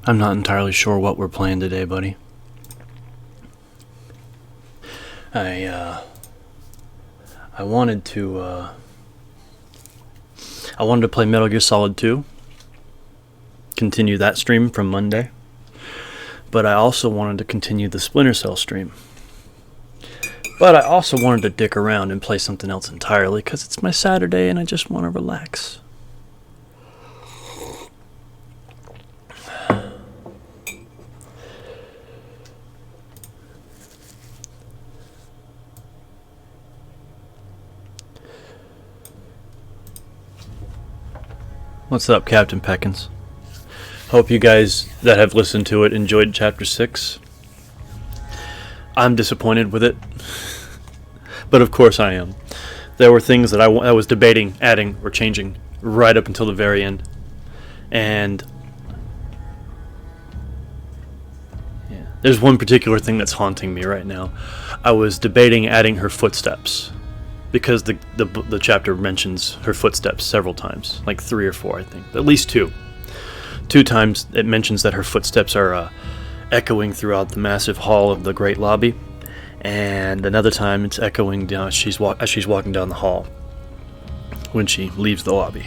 I'm not entirely sure what we're playing today, buddy. I wanted to play Metal Gear Solid 2, continue that stream from Monday, but I also wanted to continue the Splinter Cell stream. But I also wanted to dick around and play something else entirely, because it's my Saturday and I just want to relax. What's up, Captain Peckins? Hope you guys that have listened to it enjoyed Chapter 6. I'm disappointed with it, but of course I am. There were things that I was debating adding or changing right up until the very end. And yeah, there's one particular thing that's haunting me right now. I was debating adding her footsteps, because the chapter mentions her footsteps several times, like 3 or 4, I think, at least 2. 2 times it mentions that her footsteps are echoing throughout the massive hall of the Great Lobby, and another time it's echoing down as she's walking down the hall when she leaves the lobby.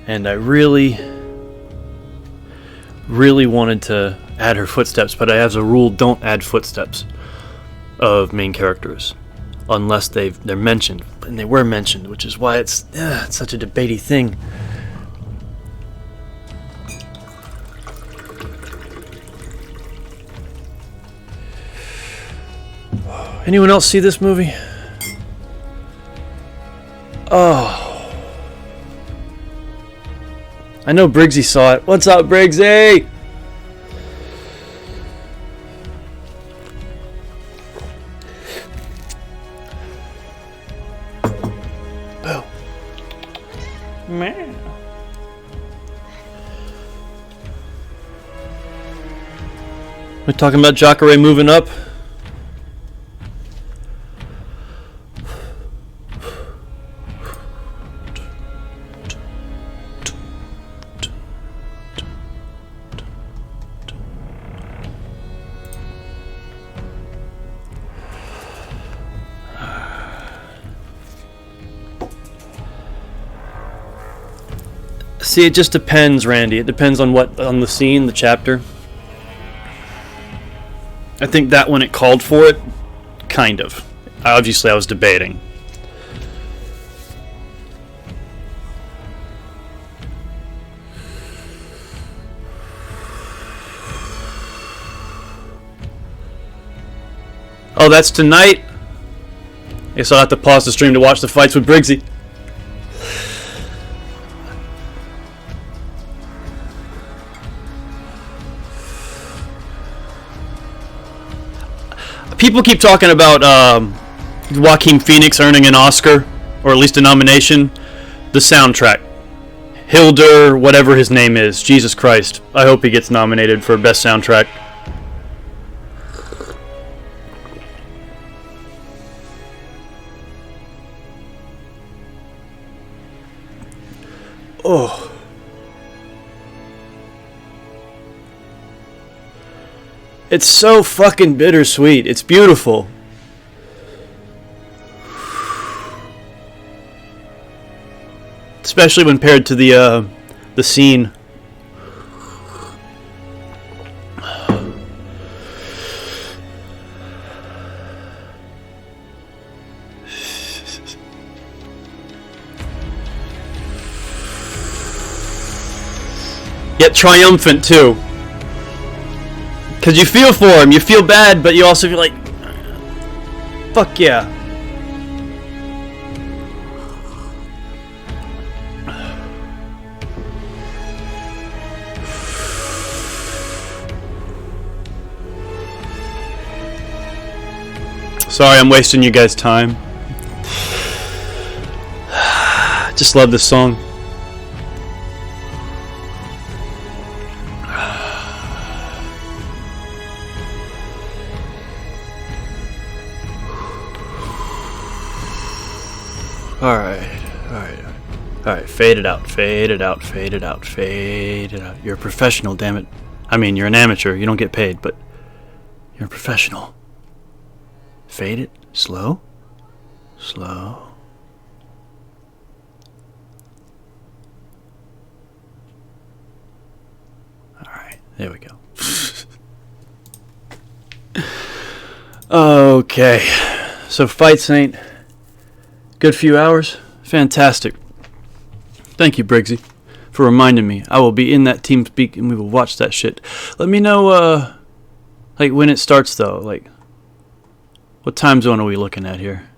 And I really wanted to add her footsteps, but I, as a rule, don't add footsteps of main characters unless they're mentioned, and they were mentioned, which is why it's such a debatey thing. Anyone else see this movie? Oh, I know Briggsy saw it. What's up, Briggsy? Man. We're talking about Jacare moving up. See, it just depends, Randy. It depends on the scene, the chapter. I think that when it called for it, kind of. Obviously, I was debating. Oh, that's tonight? I guess I'll have to pause the stream to watch the fights with Briggsy. People keep talking about Joaquin Phoenix earning an Oscar, or at least a nomination. The soundtrack. Hildur, whatever his name is. Jesus Christ. I hope he gets nominated for Best Soundtrack. Oh. It's so fucking bittersweet. It's beautiful. Especially when paired to the scene. Yet triumphant too. Because you feel for him, you feel bad, but you also feel like, fuck yeah. Sorry, I'm wasting you guys' time. Just love this song. Alright. Alright, fade it out, fade it out, fade it out, fade it out. You're a professional, damn it. I mean, you're an amateur, you don't get paid, but you're a professional. Fade it, slow, slow. Alright, there we go. Okay, so Fight Saint, good few hours, fantastic. Thank you, Briggsy, for reminding me. I will be in that team speak and we will watch that shit. Let me know, like when it starts though. Like, what time zone are we looking at here?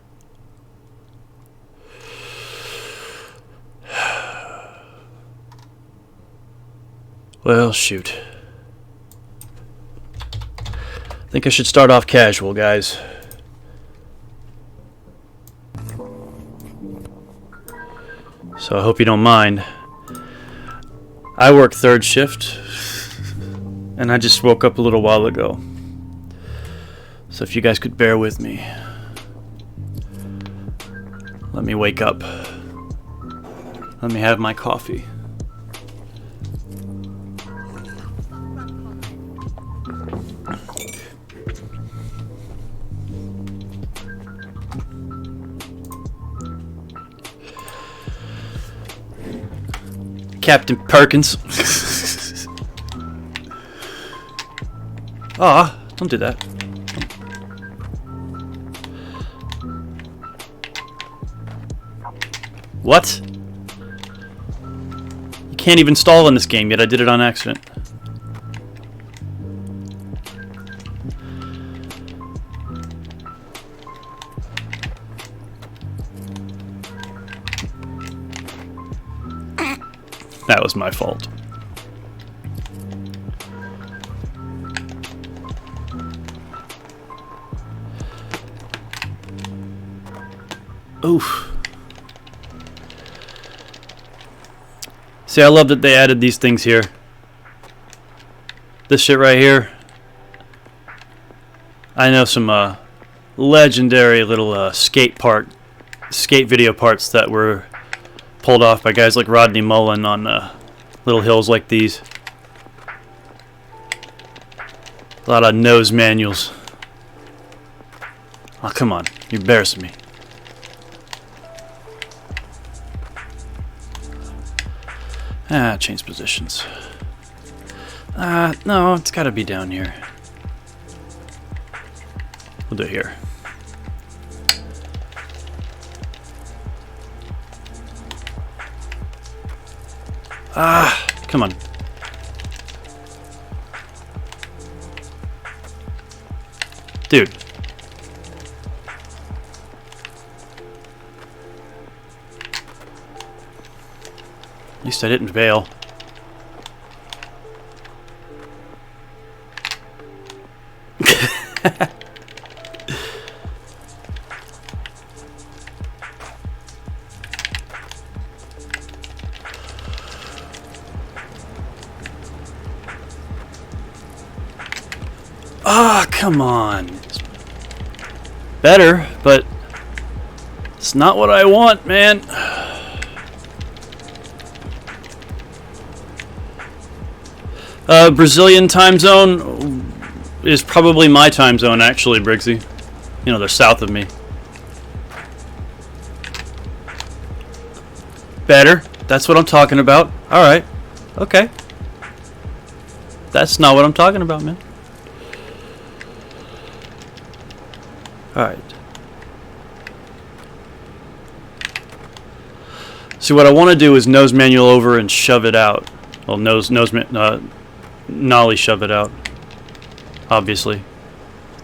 Well, shoot. I think I should start off casual, guys. So I hope you don't mind. I work third shift, and I just woke up a little while ago. So if you guys could bear with me. Let me wake up. Let me have my coffee. Captain Perkins. Ah, don't do that. What? You can't even stall in this game yet. I did it on accident. That was my fault. Oof. See, I love that they added these things here. This shit right here. I know some legendary little skate video parts that were pulled off by guys like Rodney Mullen on little hills like these. A lot of nose manuals. Oh, come on. You're embarrassing me. Ah, change positions. No, it's gotta be down here. We'll do it here. Ah, come on. Dude. At least I didn't bail. Ah, come on. It's better, but it's not what I want, man. Brazilian time zone is probably my time zone, actually, Briggsy. You know, they're south of me. Better. That's what I'm talking about. Alright. Okay. That's not what I'm talking about, man. Alright. See, what I want to do is nose manual over and shove it out. Well, nollie shove it out. Obviously.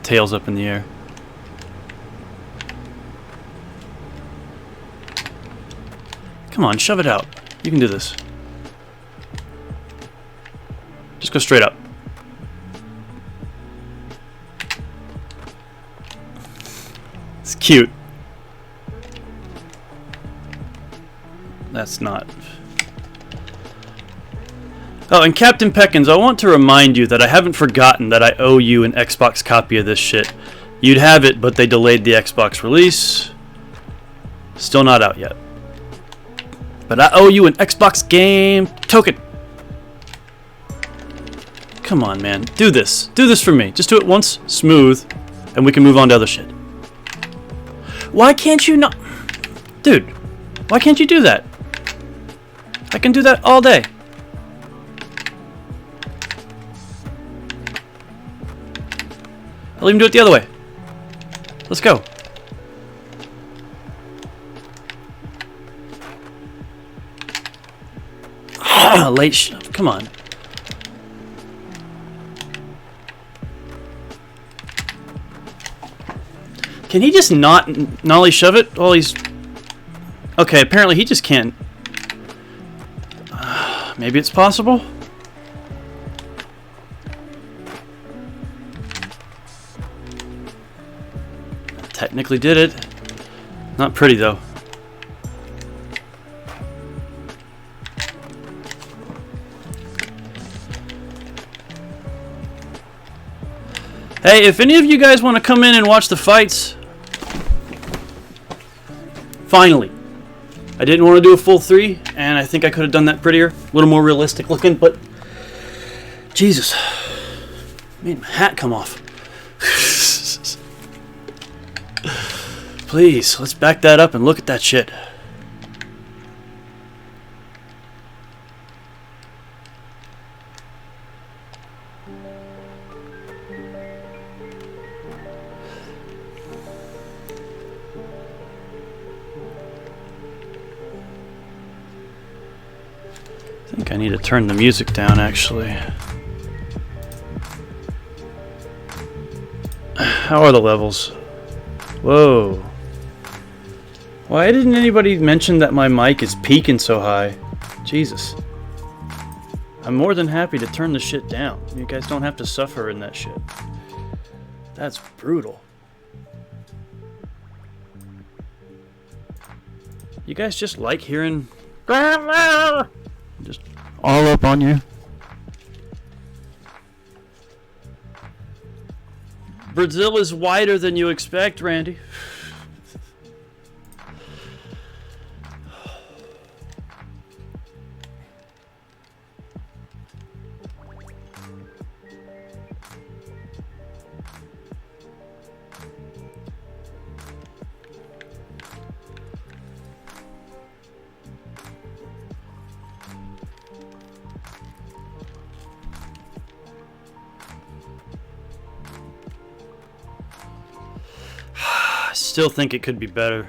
Tail's up in the air. Come on, shove it out. You can do this. Just go straight up. It's cute. That's not... Oh, and Captain Peckins, I want to remind you that I haven't forgotten that I owe you an Xbox copy of this shit. You'd have it, but they delayed the Xbox release. Still not out yet. But I owe you an Xbox game token. Come on, man. Do this. Do this for me. Just do it once, smooth, and we can move on to other shit. Why can't you not... Dude, why can't you do that? I can do that all day. I'll even do it the other way. Let's go. Late come on. Can he just not nollie shove it while he's... Okay, apparently he just can't. Maybe it's possible? Technically did it. Not pretty though. Hey, if any of you guys want to come in and watch the fights, finally. I didn't want to do a full 3, and I think I could have done that prettier, a little more realistic looking, but Jesus, made my hat come off. Please, let's back that up and look at that shit. I think I need to turn the music down, actually. How are the levels? Whoa. Why didn't anybody mention that my mic is peaking so high? Jesus. I'm more than happy to turn the shit down. You guys don't have to suffer in that shit. That's brutal. You guys just like hearing... Just all up on you. Brazil is wider than you expect, Randy. I still think it could be better.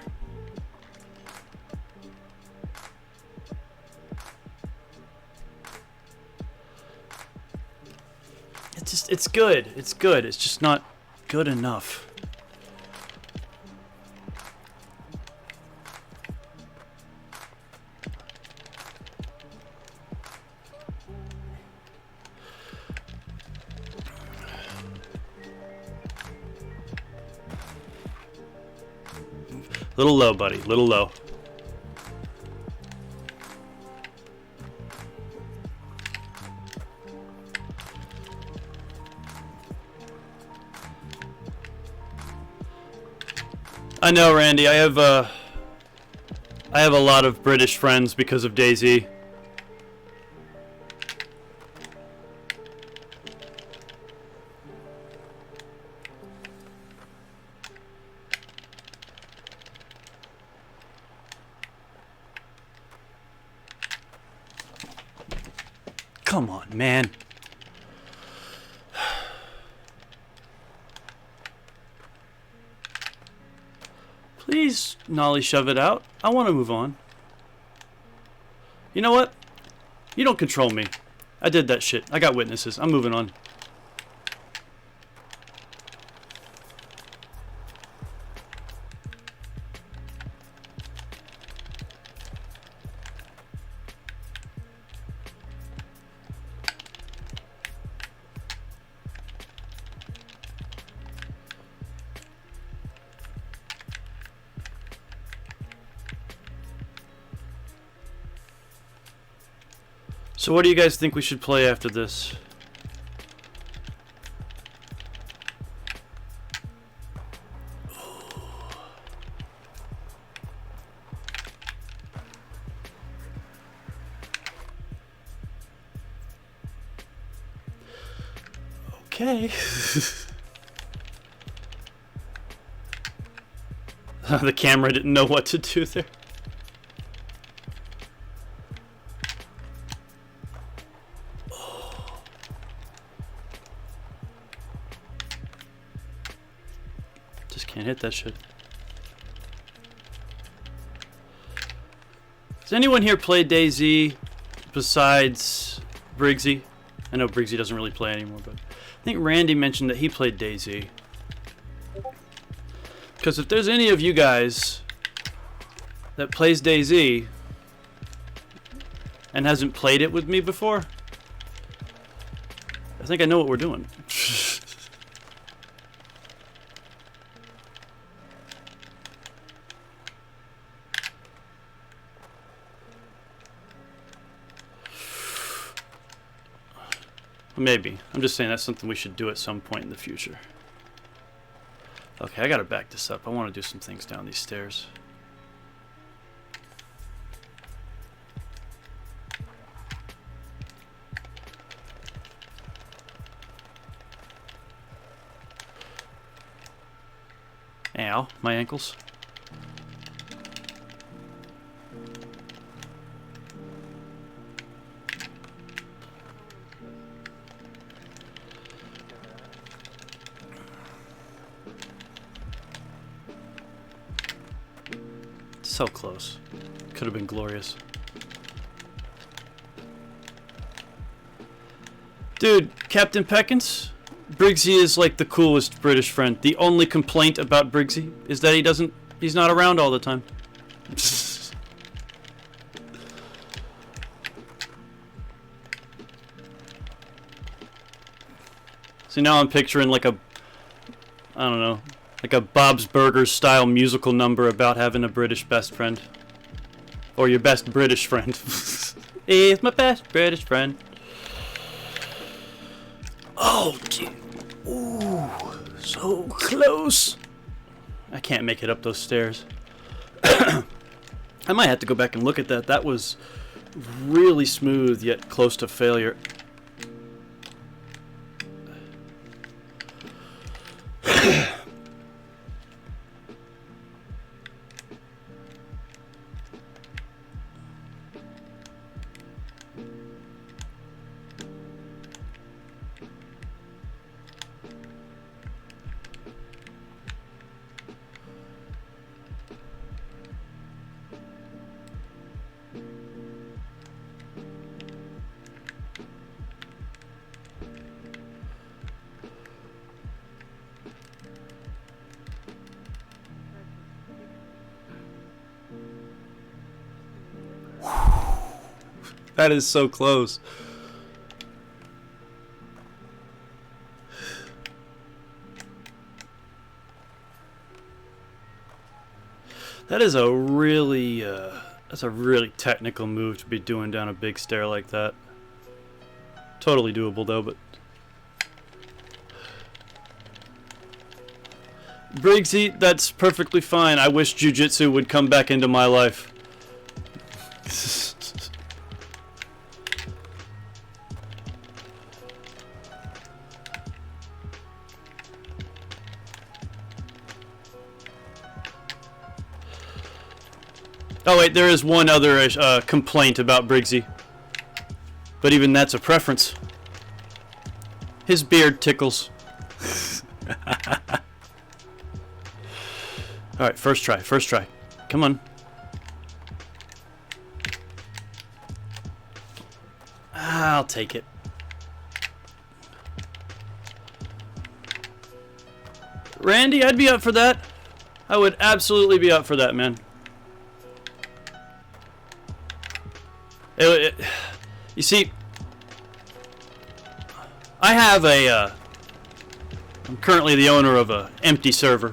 It's good. It's good. It's just not good enough. Little low, buddy. Little low. I know, Randy. I have a lot of British friends because of DayZ. Come on, man. Please, nollie shove it out. I want to move on. You know what? You don't control me. I did that shit. I got witnesses. I'm moving on. So what do you guys think we should play after this? Okay. The camera didn't know what to do there. Oh. Just can't hit that shit. Does anyone here play DayZ besides Briggsy? I know Briggsy doesn't really play anymore, but I think Randy mentioned that he played DayZ. Because if there's any of you guys that plays DayZ and hasn't played it with me before, I think I know what we're doing. Maybe. I'm just saying that's something we should do at some point in the future. Okay, I gotta back this up. I want to do some things down these stairs. Ow, my ankles. So close. Could have been glorious. Dude, Captain Peckins, Briggsy is like the coolest British friend. The only complaint about Briggsy is that he's not around all the time. See, now I'm picturing like a, I don't know, like a Bob's Burgers style musical number about having a British best friend. Or your best British friend. He's my best British friend. Oh, dude. Ooh, so close. I can't make it up those stairs. I might have to go back and look at that. That was really smooth yet close to failure. That is so close. That is a really, that's a really technical move to be doing down a big stair like that. Totally doable though, but... Briggsy, that's perfectly fine. I wish Jiu-Jitsu would come back into my life. Oh wait, there is one other complaint about Briggsy. But even that's a preference. His beard tickles. Alright, first try, first try. Come on. I'll take it. Randy, I'd be up for that. I would absolutely be up for that, man. You see, I have a, I'm currently the owner of a empty server,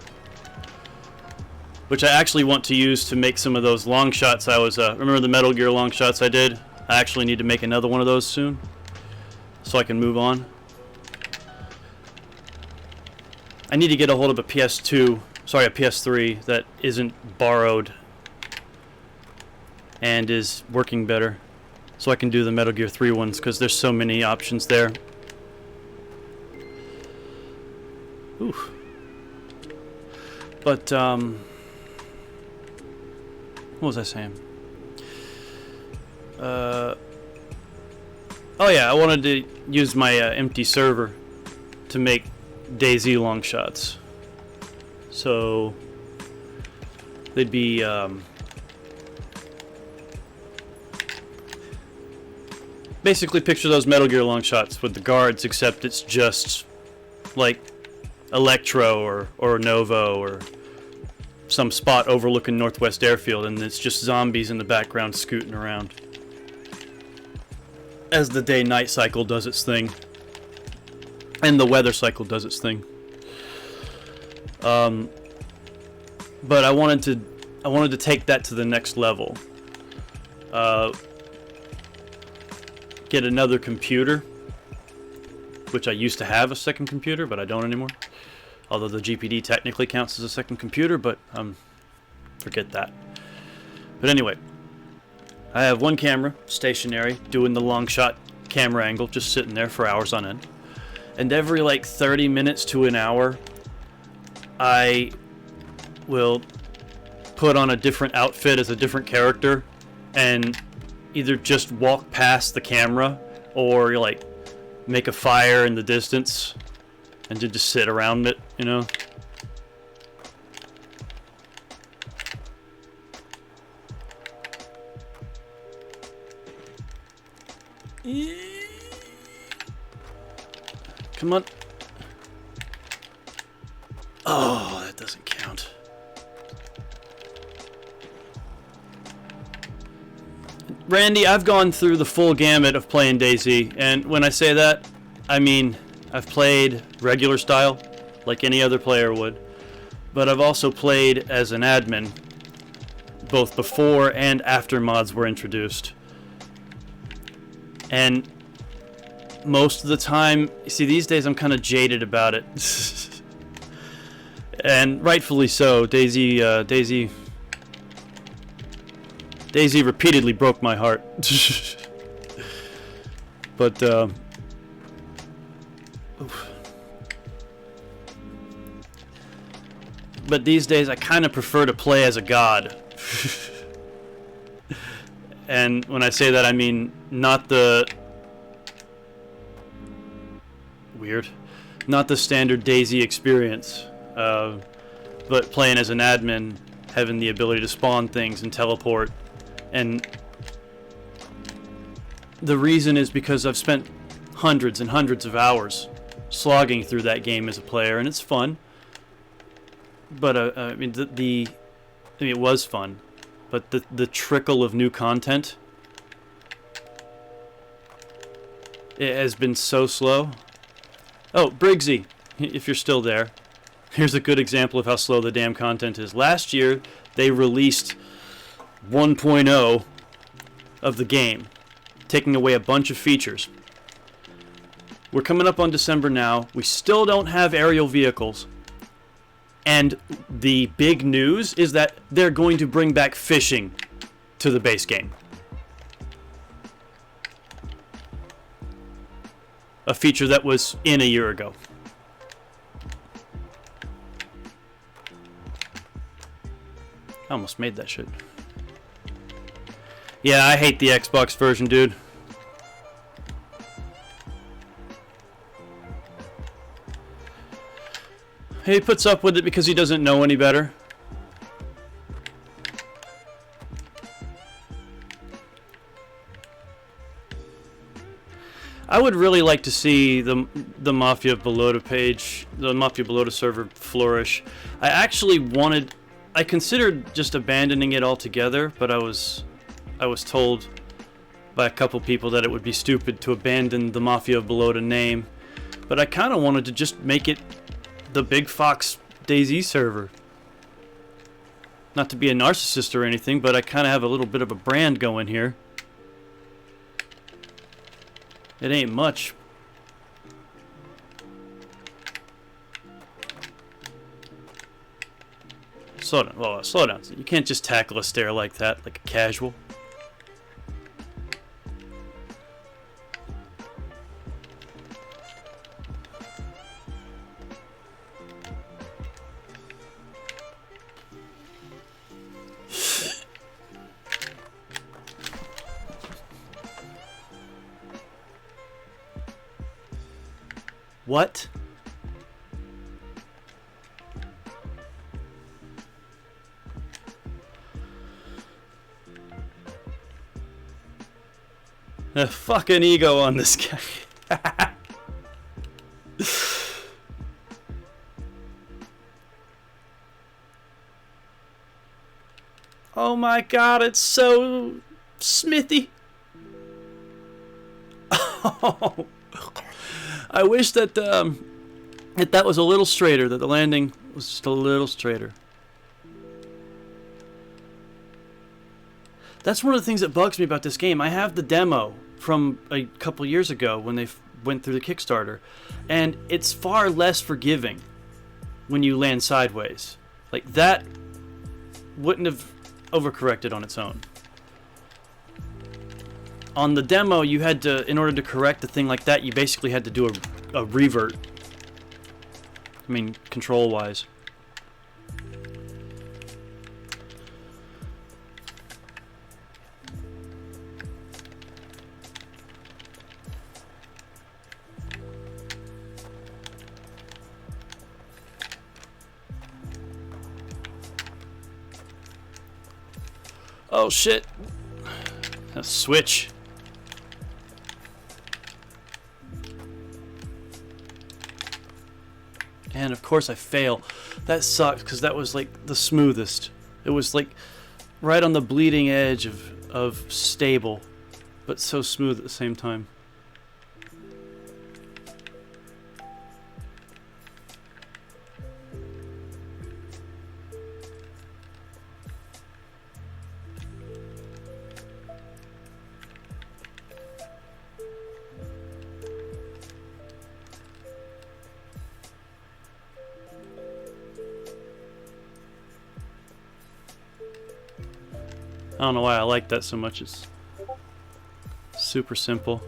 which I actually want to use to make some of those long shots I was, remember the Metal Gear long shots I did? I actually need to make another one of those soon, so I can move on. I need to get a hold of a PS2, sorry, a PS3 that isn't borrowed and is working better. So I can do the Metal Gear 3 ones, because there's so many options there. Oof. But, what was I saying? Oh yeah, I wanted to use my empty server to make DayZ long shots. So they'd be basically picture those Metal Gear long shots with the guards, except it's just like Electro or Novo or some spot overlooking Northwest Airfield, and it's just zombies in the background scooting around as the day-night cycle does its thing, and the weather cycle does its thing. But I wanted to take that to the next level. Get another computer, which I used to have a second computer, but I don't anymore. Although the GPD technically counts as a second computer, but forget that. But anyway, I have one camera, stationary, doing the long shot camera angle, just sitting there for hours on end. And every like 30 minutes to an hour, I will put on a different outfit as a different character and either just walk past the camera or like make a fire in the distance and to just sit around it, you know. Come on. Oh, that doesn't count. Randy, I've gone through the full gamut of playing DayZ, and when I say that, I mean I've played regular style, like any other player would, but I've also played as an admin, both before and after mods were introduced. And most of the time, see, these days I'm kind of jaded about it. And rightfully so. DayZ repeatedly broke my heart. But these days I kind of prefer to play as a god. And when I say that, I mean not the standard DayZ experience, but playing as an admin, having the ability to spawn things and teleport. And the reason is because I've spent hundreds and hundreds of hours slogging through that game as a player, and it's fun. But I mean, it was fun, but the trickle of new content, it has been so slow. Oh, Briggsy, if you're still there, here's a good example of how slow the damn content is. Last year, they released 1.0 of the game, taking away a bunch of features. We're coming up on December now. We still don't have aerial vehicles. And the big news is that they're going to bring back fishing to the base game. A feature that was in a year ago. I almost made that shit. Yeah, I hate the Xbox version, dude. He puts up with it because he doesn't know any better. I would really like to see the Mafia Balota page, the Mafia Balota server flourish. I considered just abandoning it altogether, but I was told by a couple people that it would be stupid to abandon the Mafia Balota name. But I kind of wanted to just make it the Big Fox DayZ server. Not to be a narcissist or anything, but I kind of have a little bit of a brand going here. It ain't much. Slow down. Well, slow down. You can't just tackle a stair like that, like a casual. What? The fucking ego on this guy. Oh my god, it's so Smithy. Oh. I wish that that was a little straighter, that the landing was just a little straighter. That's one of the things that bugs me about this game. I have the demo from a couple years ago when they went through the Kickstarter, and it's far less forgiving when you land sideways. Like, that wouldn't have overcorrected on its own. On the demo, you had to, in order to correct a thing like that, you basically had to do a revert. I mean, control-wise. Oh shit! A switch. And of course I fail. That sucks because that was like the smoothest. It was like right on the bleeding edge of stable, but so smooth at the same time. I don't know why I like that so much. It's super simple.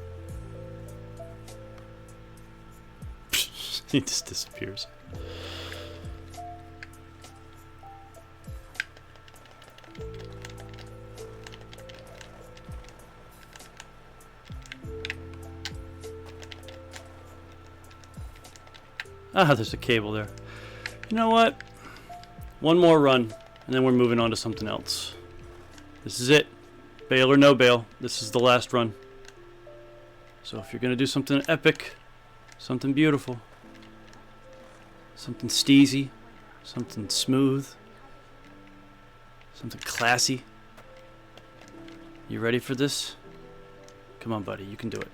He just disappears. Ah, there's a cable there. You know what? One more run, and then we're moving on to something else. This is it. Bail or no bail. This is the last run. So if you're going to do something epic, something beautiful, something steezy, something smooth, something classy, you ready for this? Come on, buddy. You can do it.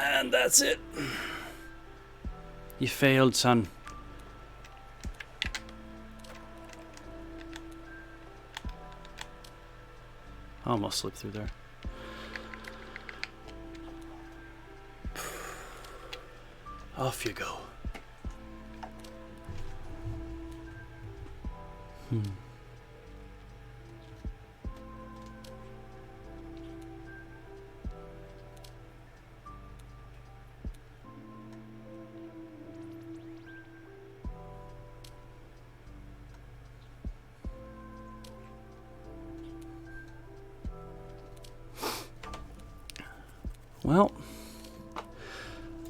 And that's it. You failed, son. I almost slipped through there. Off you go. Well,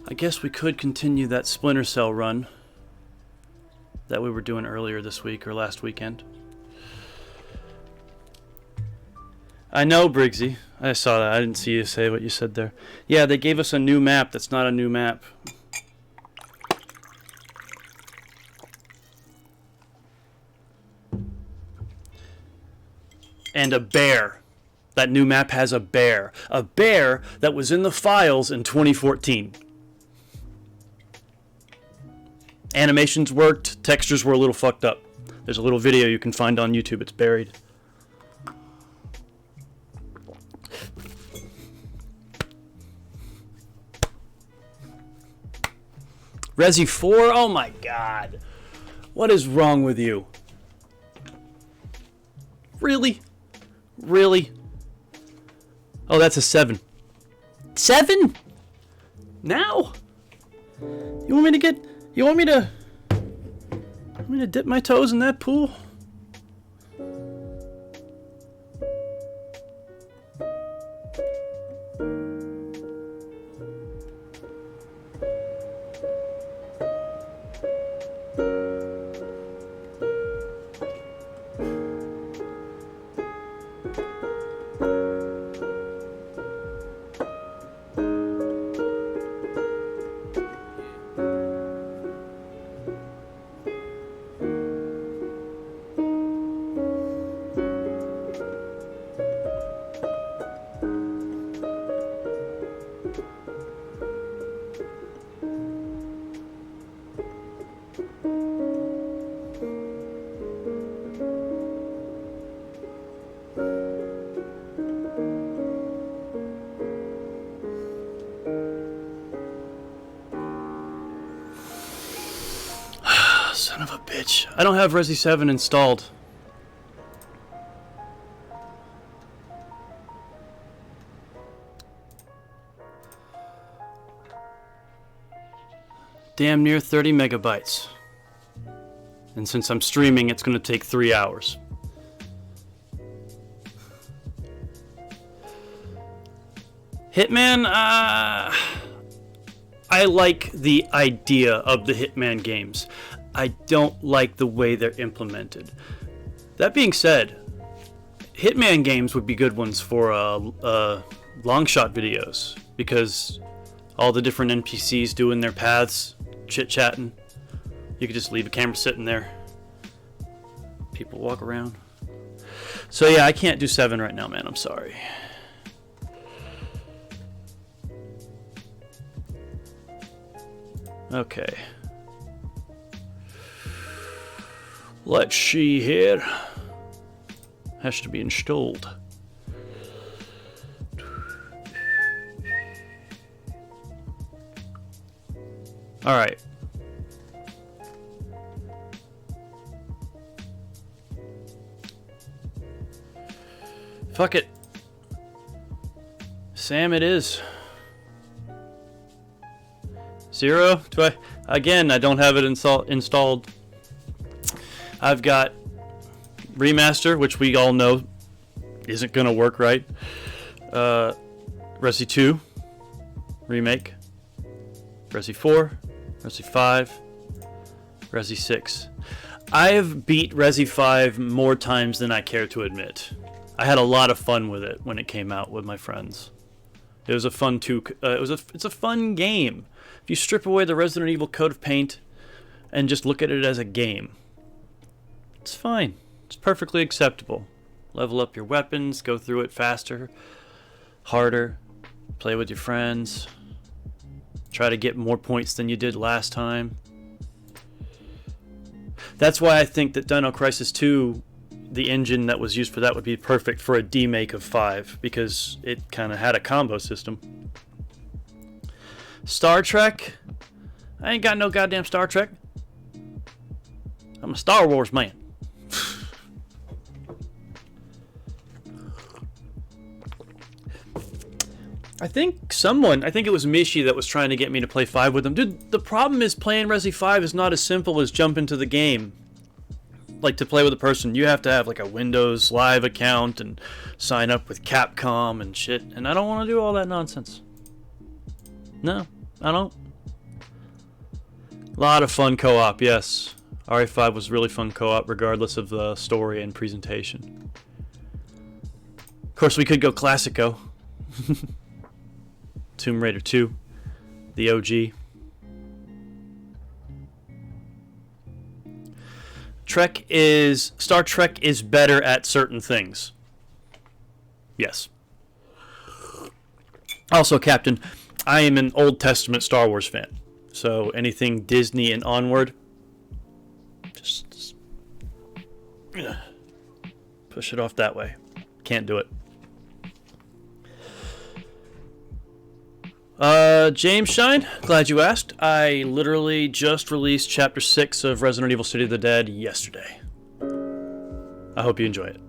I guess we could continue that Splinter Cell run that we were doing earlier this week or last weekend. I know, Briggsy. I saw that. I didn't see you say what you said there. Yeah, they gave us a new map that's not a new map. And a bear. That new map has a bear. A bear that was in the files in 2014. Animations worked, textures were a little fucked up. There's a little video you can find on YouTube, it's buried. Resi 4? Oh my god. What is wrong with you? Really? Really? Oh, that's a 7. 7? Now? You want me to get... You want me to dip my toes in that pool? Son of a bitch. I don't have Resi 7 installed. Damn near 30 megabytes. And since I'm streaming, it's going to take 3 hours. Hitman, I like the idea of the Hitman games. I don't like the way they're implemented. That being said, Hitman games would be good ones for long shot videos, because all the different NPCs doing their paths, chit-chatting. You could just leave a camera sitting there. People walk around. So yeah, I can't do 7 right now, man. I'm sorry. Okay. Let's see here. Has to be installed. Alright. Fuck it. Sam it is. 0? Do I? Again, I don't have it installed. I've got Remaster, which we all know isn't going to work right. Resi 2 Remake. Resi 4. Resi 5. Resi 6. I have beat Resi 5 more times than I care to admit. I had a lot of fun with it when it came out with my friends. It was a fun it's a fun game. If you strip away the Resident Evil coat of paint and just look at it as a game, it's fine. It's perfectly acceptable. Level up your weapons, go through it faster, harder, play with your friends, try to get more points than you did last time. That's why I think that Dino Crisis 2, the engine that was used for that, would be perfect for a demake of 5, because it kind of had a combo system. Star Trek? I ain't got no goddamn Star Trek. I'm a Star Wars man. I think it was Mishi that was trying to get me to play 5 with him. Dude, the problem is playing Resi 5 is not as simple as jump into the game. Like, to play with a person, you have to have like a Windows Live account and sign up with Capcom and shit, and I don't want to do all that nonsense. No, I don't. A lot of fun co-op, yes. RE5 was really fun co-op regardless of the story and presentation. Of course, we could go Classico. Tomb Raider 2, the OG. Star Trek is better at certain things. Yes. Also, Captain, I am an Old Testament Star Wars fan. So anything Disney and onward, just push it off that way. Can't do it. James Shine, glad you asked. I literally just released Chapter 6 of Resident Evil City of the Dead yesterday. I hope you enjoy it.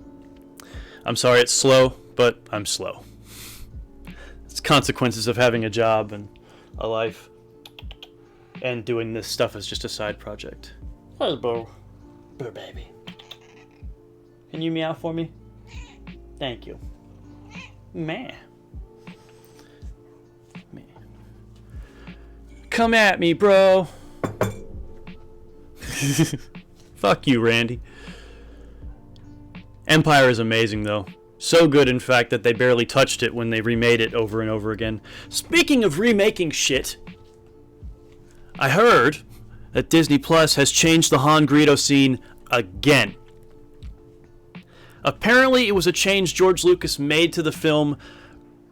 I'm sorry it's slow, but I'm slow. It's consequences of having a job and a life, and doing this stuff as just a side project. Hey, Boo. Boo, baby. Can you meow for me? Thank you. Man. Come at me, bro. Fuck you, Randy. Empire is amazing, though. So good, in fact, that they barely touched it when they remade it over and over again. Speaking of remaking shit, I heard that Disney Plus has changed the Han Greedo scene again. Apparently, it was a change George Lucas made to the film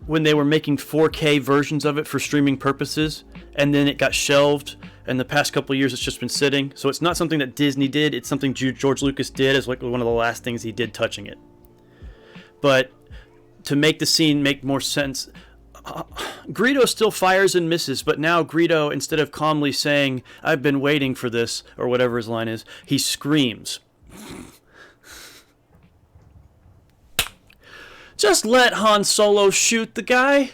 when they were making 4K versions of it for streaming purposes, and then it got shelved, and the past couple of years it's just been sitting. So it's not something that Disney did, it's something George Lucas did as like one of the last things he did touching it. But to make the scene make more sense, Greedo still fires and misses, but now Greedo, instead of calmly saying, "I've been waiting for this," or whatever his line is, he screams. Just let Han Solo shoot the guy.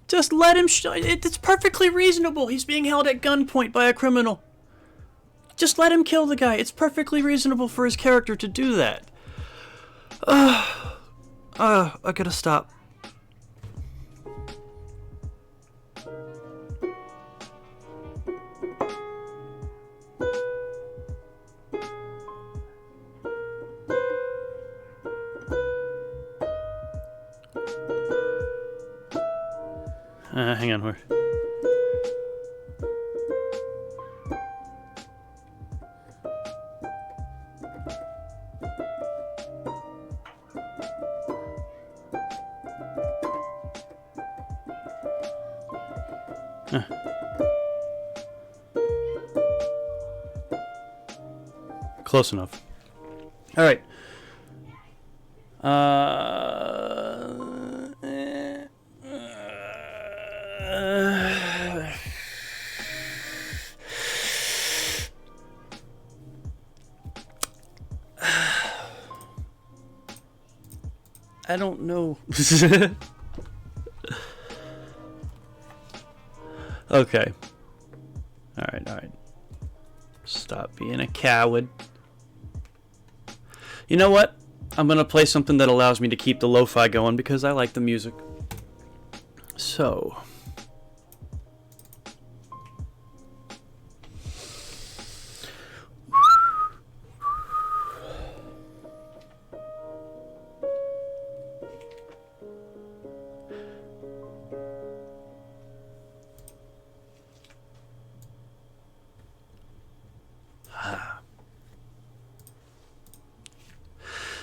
Just let him it's perfectly reasonable. He's being held at gunpoint by a criminal. Just let him kill the guy. It's perfectly reasonable for his character to do that. I gotta stop. Hang on, where? Close enough. All right. I don't know. Okay. Alright. Stop being a coward. You know what? I'm gonna play something that allows me to keep the lo-fi going because I like the music. So.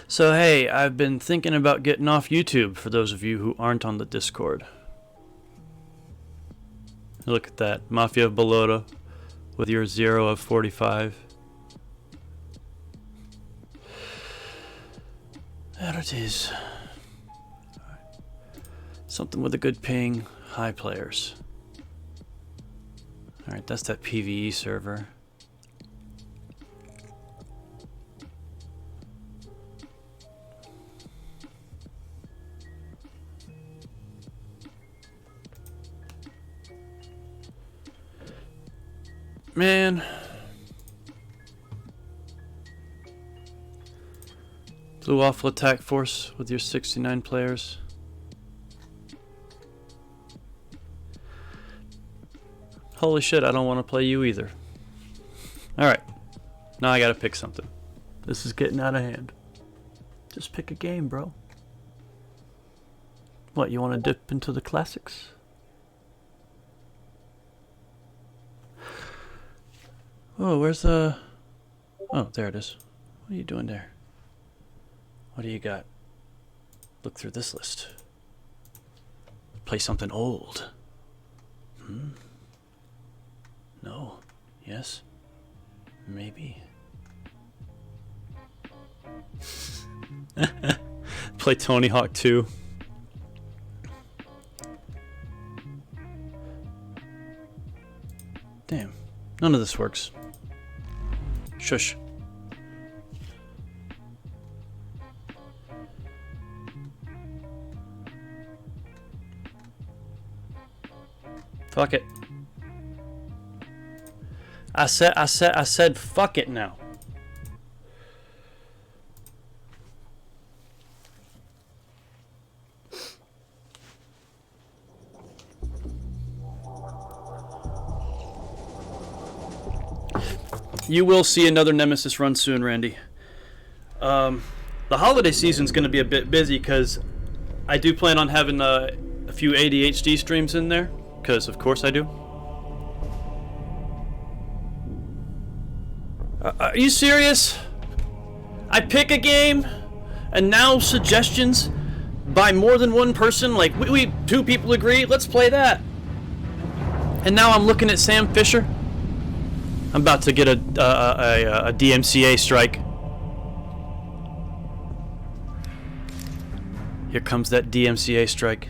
So hey, I've been thinking about getting off YouTube for those of you who aren't on the Discord. Look at that, Mafia of Balota with your 0 of 45. There it is. Something with a good ping, high players. Alright, that's that PvE server. Man. Blue Waffle Attack Force with your 69 players. Holy shit, I don't want to play you either. Alright. Now I gotta pick something. This is getting out of hand. Just pick a game, bro. What, you want to dip into the classics? Oh, where's the... Oh, there it is. What are you doing there? What do you got? Look through this list. Play something old. No. Yes. Maybe. Play Tony Hawk 2. Damn. None of this works. Shush. Fuck it. I said fuck it now. You will see another Nemesis run soon, Randy. The holiday season's going to be a bit busy because I do plan on having a few ADHD streams in there, because of course I do. Are you serious? I pick a game, and now suggestions by more than one person, like we two people agree, let's play that. And now I'm looking at Sam Fisher. I'm about to get a DMCA strike. Here comes that DMCA strike.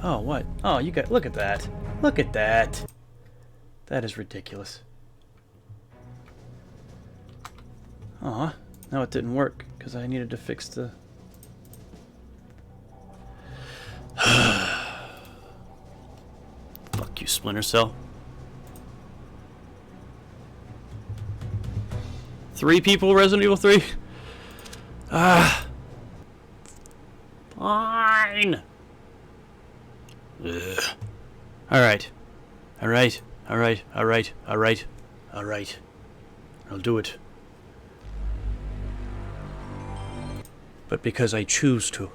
Oh, what? Oh, you got, look at that. Look at that. That is ridiculous. Aw, no, it didn't work because I needed to fix the... Fuck you, Splinter Cell. 3 people, Resident Evil 3? Fine. Ugh. Alright. Alright. Alright. Alright. Alright. Alright. I'll do it. But because I choose to.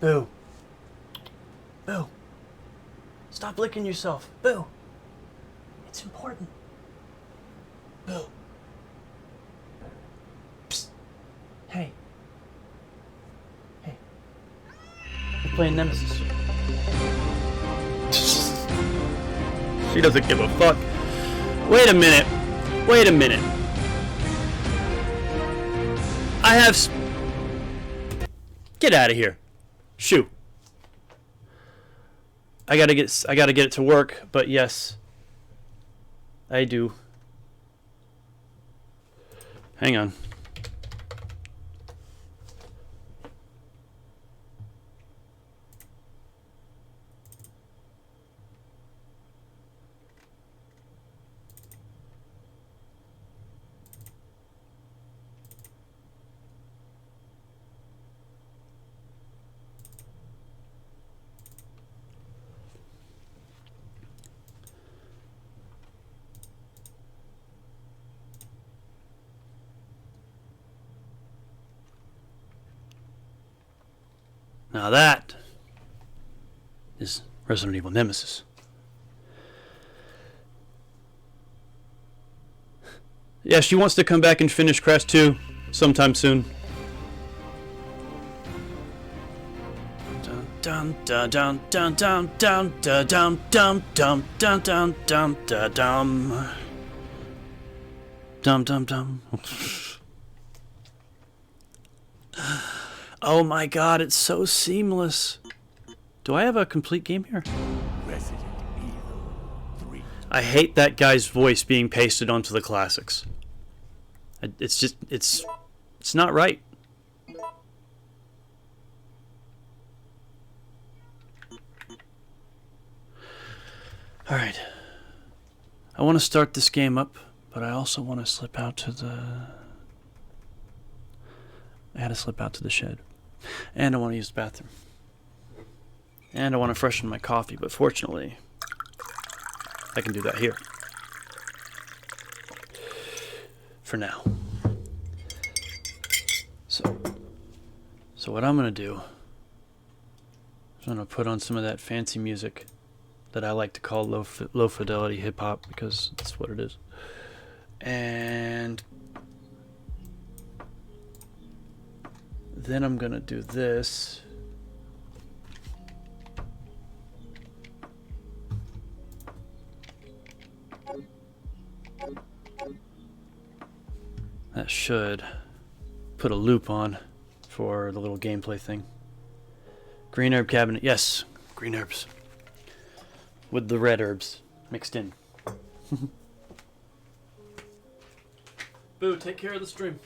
Boo. Boo. Stop licking yourself. Boo. It's important. Boo. Psst. Hey. Hey. We're playing Nemesis. She doesn't give a fuck. Wait a minute. Wait a minute. I have... Get out of here. Shoo. I gotta get it to work, but yes, I do. Hang on. Now that is Resident Evil Nemesis. Yeah, she wants to come back and finish Crash 2 sometime soon. Dun dun dun dun dun dun dun dun dun dun dun dun dun dun dum dum dum dum. Oh my god, it's so seamless. Do I have a complete game here? Resident Evil 3. I hate that guy's voice being pasted onto the classics. It's just, it's not right. Alright. I want to start this game up, but I also want to slip out to the... I had to slip out to the shed. And I want to use the bathroom. And I want to freshen my coffee, but fortunately, I can do that here. For now. So what I'm going to do is I'm going to put on some of that fancy music that I like to call low fidelity hip hop, because that's what it is. And then I'm gonna do this. That should put a loop on for the little gameplay thing. Green herb cabinet, yes, green herbs with the red herbs mixed in. Boo, take care of the stream.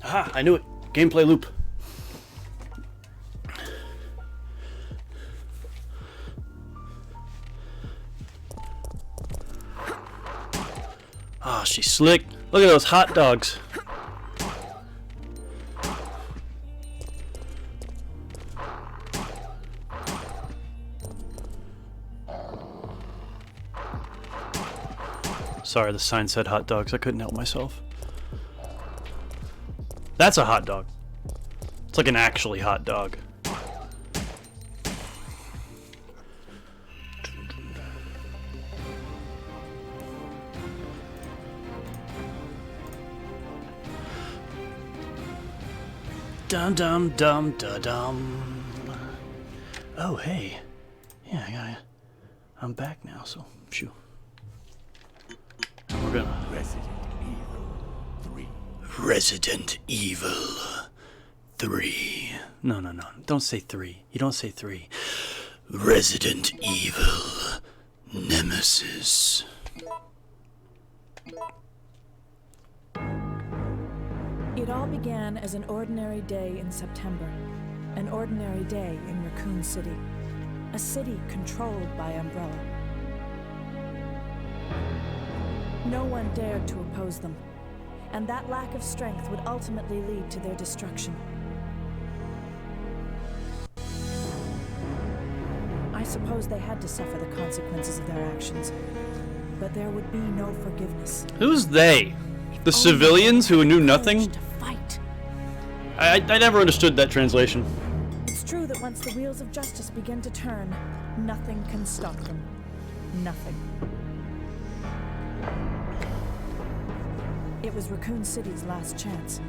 Aha, I knew it. Gameplay loop. Ah, she's slick. Look at those hot dogs. Sorry, the sign said hot dogs. I couldn't help myself. That's a hot dog. It's like an actually hot dog. Dum dum dum da dum. Oh hey, yeah, I'm back now. So phew. We're gonna Resident Evil 3. No. Don't say 3. You don't say 3. Resident Evil Nemesis. It all began as an ordinary day in September. An ordinary day in Raccoon City. A city controlled by Umbrella. No one dared to oppose them. And that lack of strength would ultimately lead to their destruction. I suppose they had to suffer the consequences of their actions, but there would be no forgiveness. Who's they? The civilians who knew nothing? To fight. I never understood that translation. It's true that once the wheels of justice begin to turn, nothing can stop them. Nothing. It was Raccoon City's last chance,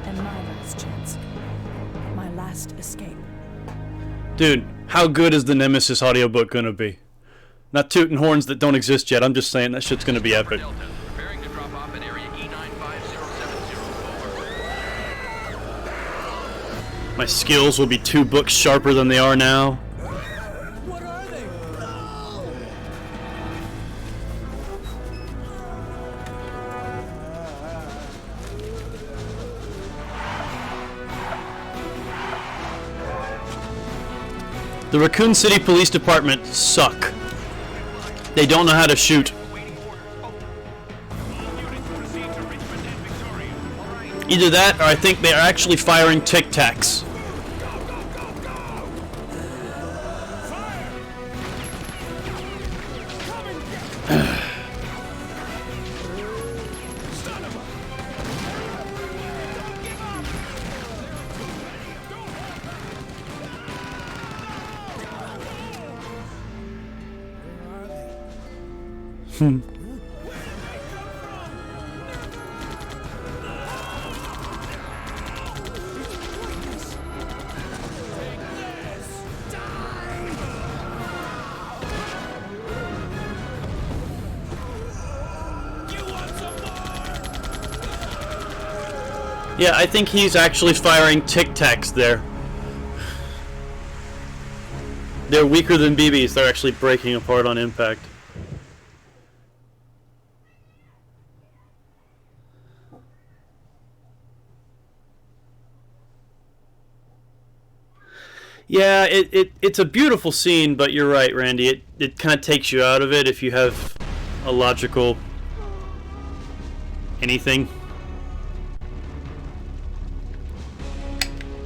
and my last chance. My last escape. Dude, how good is the Nemesis audiobook gonna be? Not tooting horns that don't exist yet, I'm just saying that shit's gonna be epic. Delta, preparing to drop off at area E95070. My skills will be 2 books sharper than they are now. What are they? The Raccoon City Police Department suck. They don't know how to shoot. Either that, or I think they are actually firing Tic Tacs. Yeah, I think he's actually firing Tic Tacs there. They're weaker than BBs. They're actually breaking apart on impact. Yeah, it's a beautiful scene, but you're right, Randy. It kind of takes you out of it if you have a logical anything.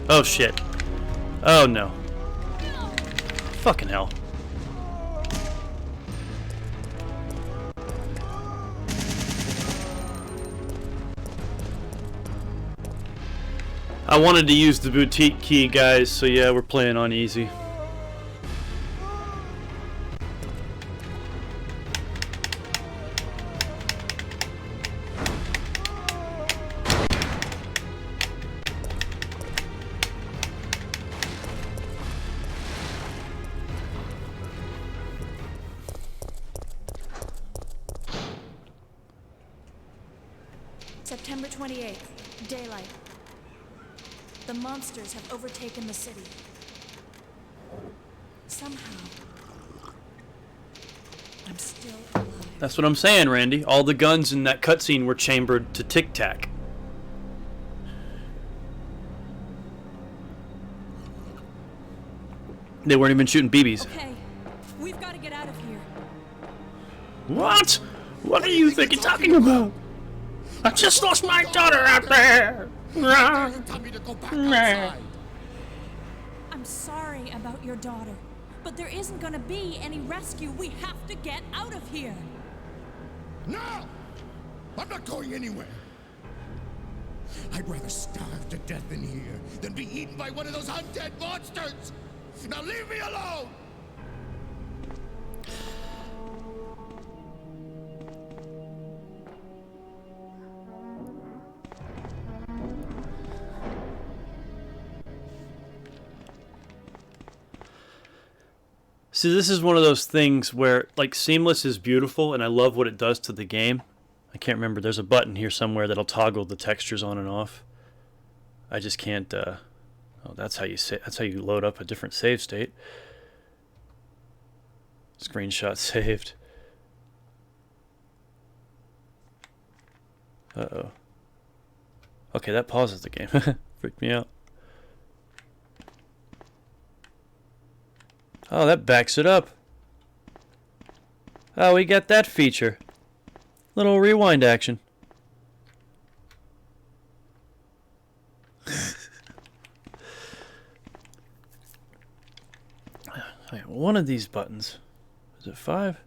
Oh shit. Oh no. Fucking hell. I wanted to use the boutique key, guys, so yeah, we're playing on easy. September 28th, daylight. The monsters have overtaken the city. Somehow, I'm still alive. That's what I'm saying, Randy. All the guns in that cutscene were chambered to Tic Tac. They weren't even shooting BBs. Okay, we've got to get out of here. What? What do you think you're talking about? I just lost my daughter out there. Tell me to go back outside. I'm sorry about your daughter, but there isn't gonna be any rescue. We have to get out of here. No! I'm not going anywhere. I'd rather starve to death in here than be eaten by one of those undead monsters. Now leave me alone! See, this is one of those things where, like, Seamless is beautiful, and I love what it does to the game. I can't remember. There's a button here somewhere that'll toggle the textures on and off. I just can't. Oh, that's how you that's how you load up a different save state. Screenshot saved. Uh-oh. Okay, that pauses the game. Freaked me out. Oh, that backs it up. Oh, we got that feature. Little rewind action. Wait, one of these buttons. Is it 5?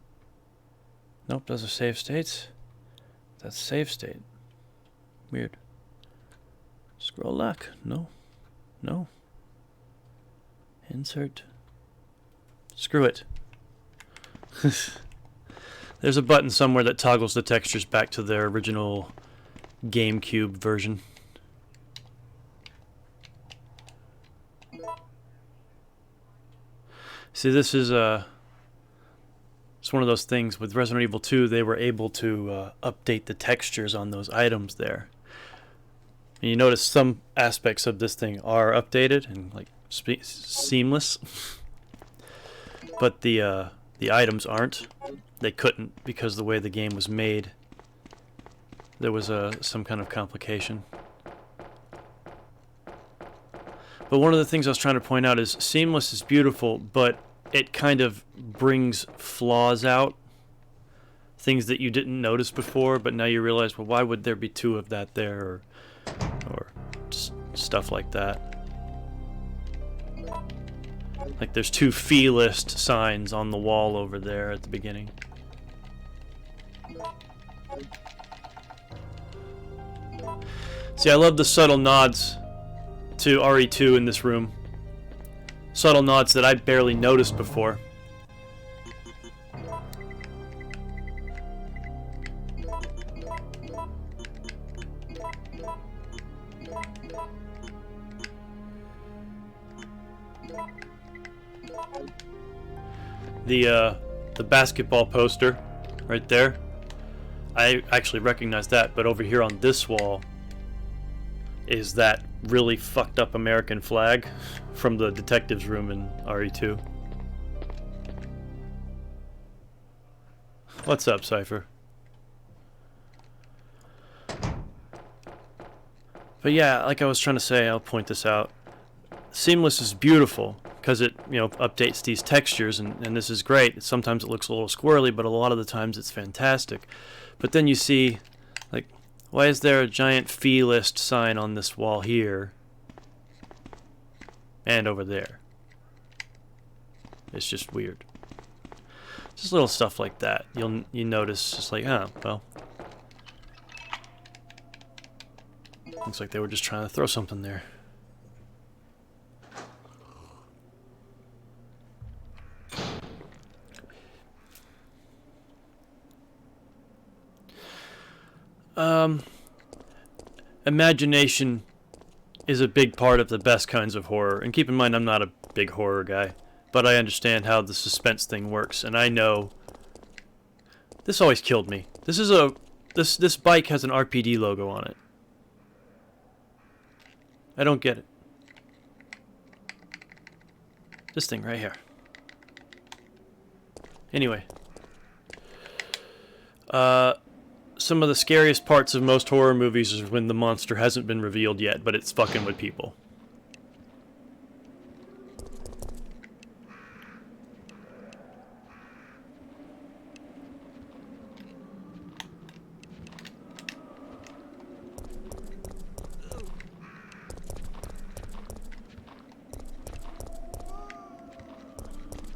Nope, those are save states. That's save state. Weird. Scroll lock. No. No. Insert. Screw it. There's a button somewhere that toggles the textures back to their original GameCube version. See, this is it's one of those things with Resident Evil 2. They were able to update the textures on those items there. And you notice some aspects of this thing are updated and like seamless, but the items aren't. They couldn't because the way the game was made. There was some kind of complication. But one of the things I was trying to point out is Seamless is beautiful, but it kind of brings flaws out. Things that you didn't notice before, but now you realize, well, why would there be two of that there, or stuff like that. Like there's two fee list signs on the wall over there at the beginning. See, I love the subtle nods to RE2 in this room. Subtle nods that I barely noticed before. The basketball poster right there, I actually recognize that, but over here on this wall is that really fucked up American flag from the detective's room in RE2. What's up, Cypher? But yeah, like I was trying to say, I'll point this out. Seamless is beautiful because it, you know, updates these textures, and this is great. Sometimes it looks a little squirrely, but a lot of the times it's fantastic. But then you see, like, why is there a giant fee list sign on this wall here and over there? It's just weird. Just little stuff like that. You notice, just like, oh, well, looks like they were just trying to throw something there. Imagination is a big part of the best kinds of horror. And keep in mind, I'm not a big horror guy, but I understand how the suspense thing works. And I know this always killed me. This bike has an RPD logo on it. I don't get it. This thing right here. Anyway. Some of the scariest parts of most horror movies is when the monster hasn't been revealed yet, but it's fucking with people.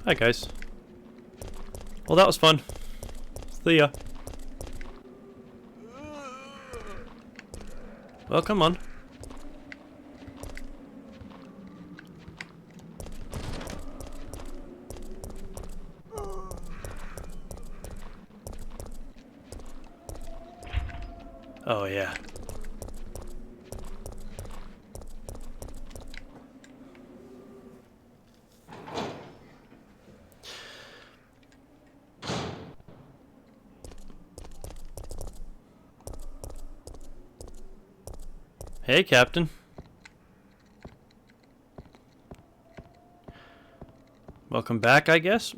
Hi, guys. Well, that was fun. See ya. Well, come on. Oh, yeah. Hey, Captain. Welcome back, I guess?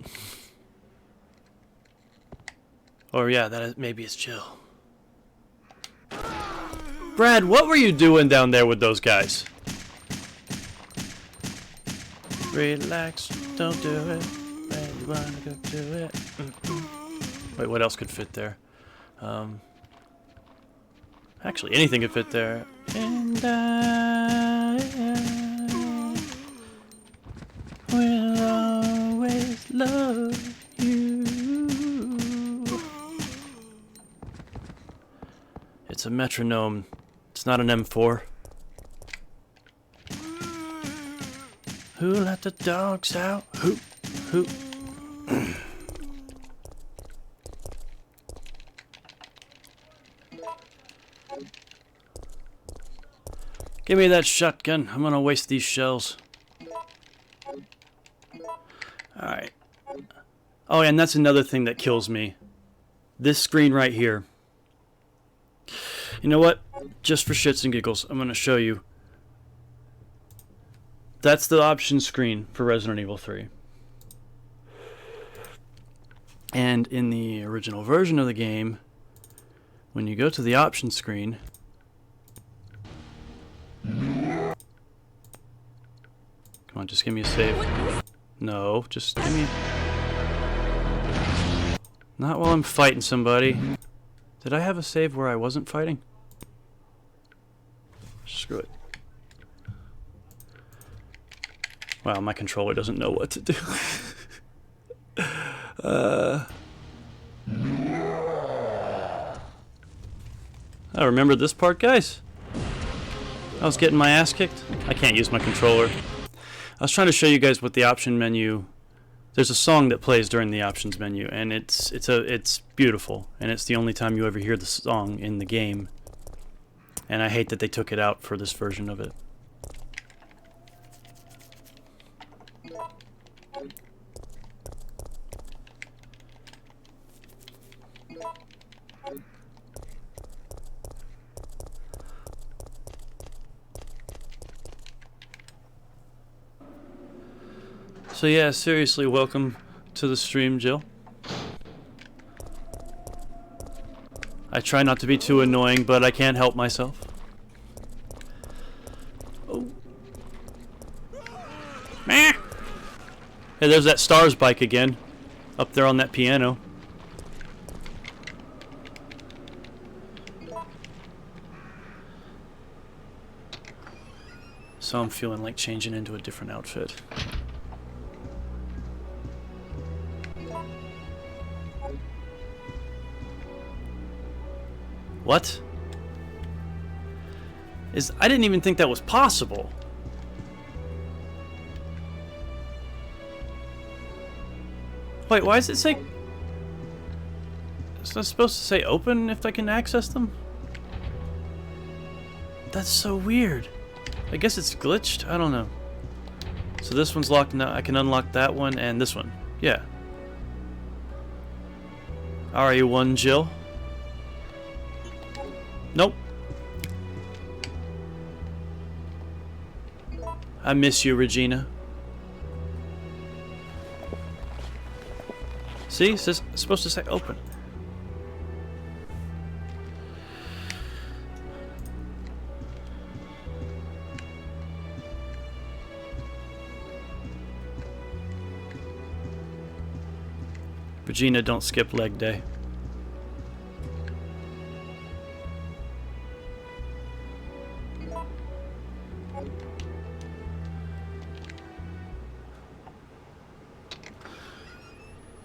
Or yeah, maybe it's Jill. Brad, what were you doing down there with those guys? Relax, don't do it. When you wanna go do it. Wait, what else could fit there? Actually, anything could fit there. And I will always love you. It's a metronome. It's not an M4. Who let the dogs out? Who? Give me that shotgun. I'm gonna waste these shells. Alright. Oh, and that's another thing that kills me. This screen right here. You know what? Just for shits and giggles, I'm gonna show you. That's the option screen for Resident Evil 3. And in the original version of the game, when you go to the option screen, Come on, just give me a save. No, just give me... Not while I'm fighting somebody. Did I have a save where I wasn't fighting? Screw it. Wow, my controller doesn't know what to do. I remember this part, guys. I was getting my ass kicked. I can't use my controller. I was trying to show you guys what the option menu... There's a song that plays during the options menu, and it's beautiful, and it's the only time you ever hear the song in the game. And I hate that they took it out for this version of it. So yeah, seriously, welcome to the stream, Jill. I try not to be too annoying, but I can't help myself. Oh. Meh. Hey, there's that Stars bike again. Up there on that piano. So I'm feeling like changing into a different outfit. What? I didn't even think that was possible. Wait, why does it say... It's not supposed to say open if I can access them? That's so weird. I guess it's glitched? I don't know. So this one's locked now. I can unlock that one and this one. Yeah. RE1 Jill. Nope. I miss you, Regina. See? It's supposed to say open. Regina, don't skip leg day.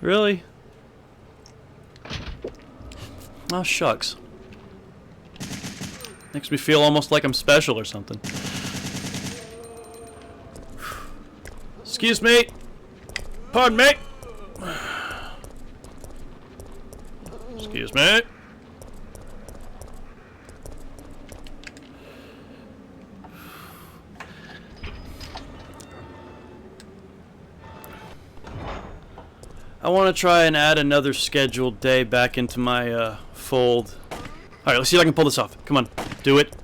Really? Oh, shucks. Makes me feel almost like I'm special or something. Excuse me. Pardon me. Excuse me. I want to try and add another scheduled day back into my fold. Alright, let's see if I can pull this off. Come on, do it.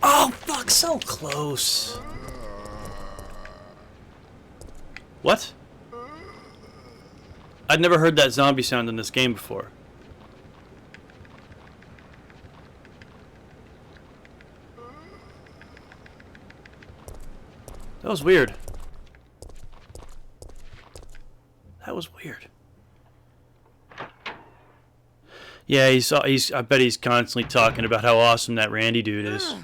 Oh, fuck, so close. What? I'd never heard that zombie sound in this game before. That was weird. That was weird. Yeah, I bet he's constantly talking about how awesome that Randy dude is.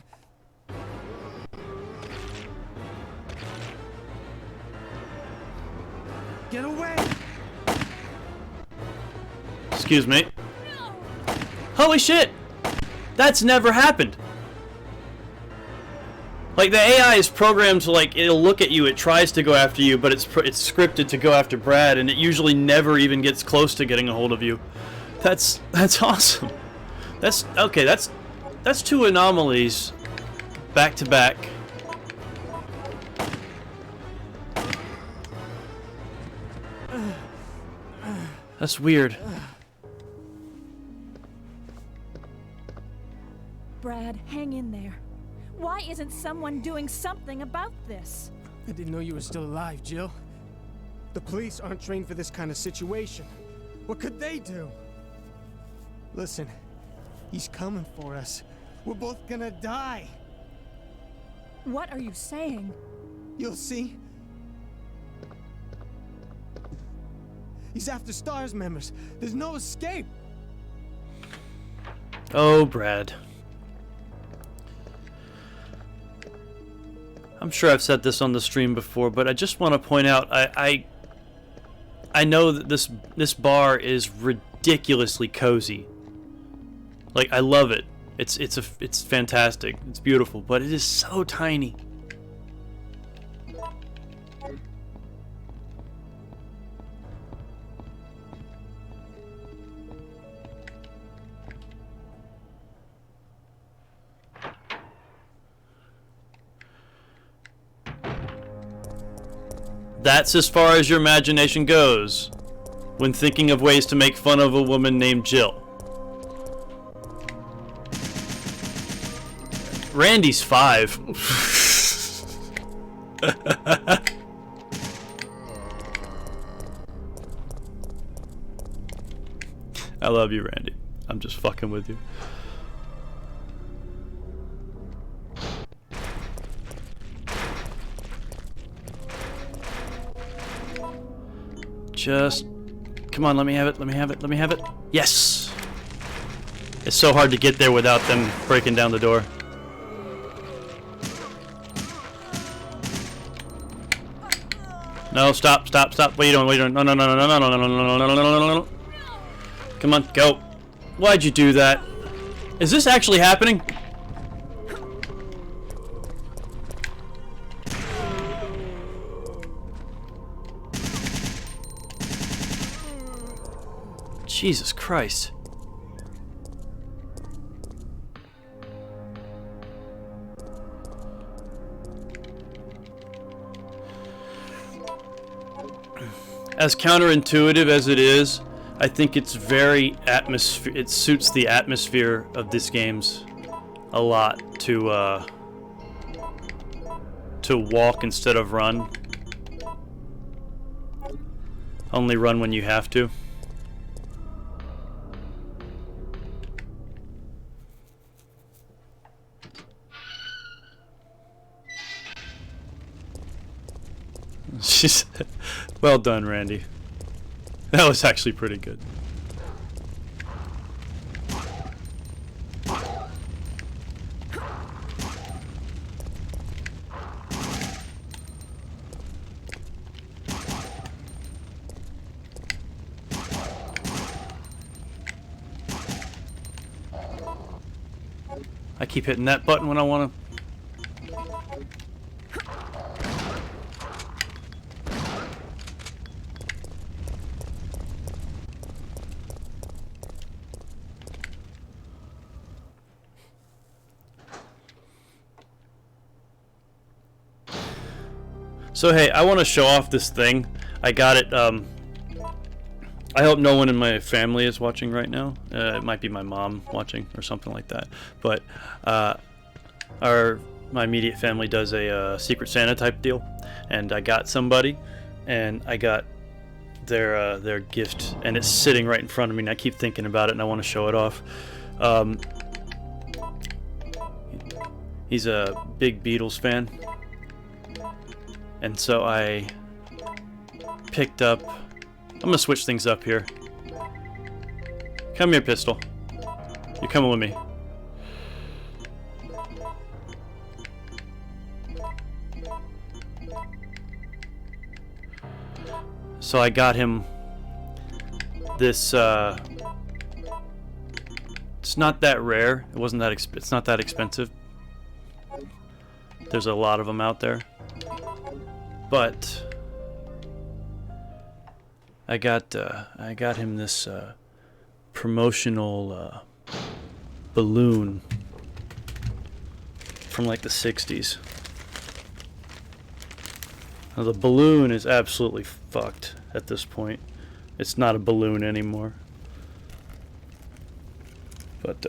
Get away! Excuse me. Holy shit! That's never happened. Like, the AI is programmed to, like, it'll look at you, it tries to go after you, but it's scripted to go after Brad, and it usually never even gets close to getting a hold of you. That's awesome. That's okay. That's two anomalies back to back. That's weird. Brad, hang in there. Why isn't someone doing something about this? I didn't know you were still alive, Jill. The police aren't trained for this kind of situation. What could they do? Listen, he's coming for us. We're both gonna die. What are you saying? You'll see. He's after STARS members. There's no escape. Oh, Brad. I'm sure I've said this on the stream before, but I just want to point out I know that this bar is ridiculously cozy. Like, I love it. It's fantastic. It's beautiful, but it is so tiny. That's as far as your imagination goes when thinking of ways to make fun of a woman named Jill. Randy's 5. I love you, Randy. I'm just fucking with you. Just... come on, let me have it, let me have it, let me have it. Yes! It's so hard to get there without them breaking down the door. No, stop, stop, stop. What are you doing? What are you doing? No, no, no, no, no, no, no, no, no, no, no, no, no, no. Come on, go. Why'd you do that? Is this actually happening? Jesus Christ. As counterintuitive as it is, I think it's very it suits the atmosphere of this game's a lot to walk instead of run. Only run when you have to. Well done, Randy. That was actually pretty good. I keep hitting that button when I want to. So hey, I want to show off this thing. I got it, I hope no one in my family is watching right now. It might be my mom watching or something like that. But my immediate family does a Secret Santa type deal. And I got somebody, and I got their gift, and it's sitting right in front of me, and I keep thinking about it, and I want to show it off. He's a big Beatles fan. And so I picked up... I'm gonna switch things up here. Come here, Pistol. You're coming with me. So I got him this, it's not that rare. It wasn't that it's not that expensive. There's a lot of them out there. But I got him this promotional balloon from like the 60s. Now the balloon is absolutely fucked at this point. It's not a balloon anymore. But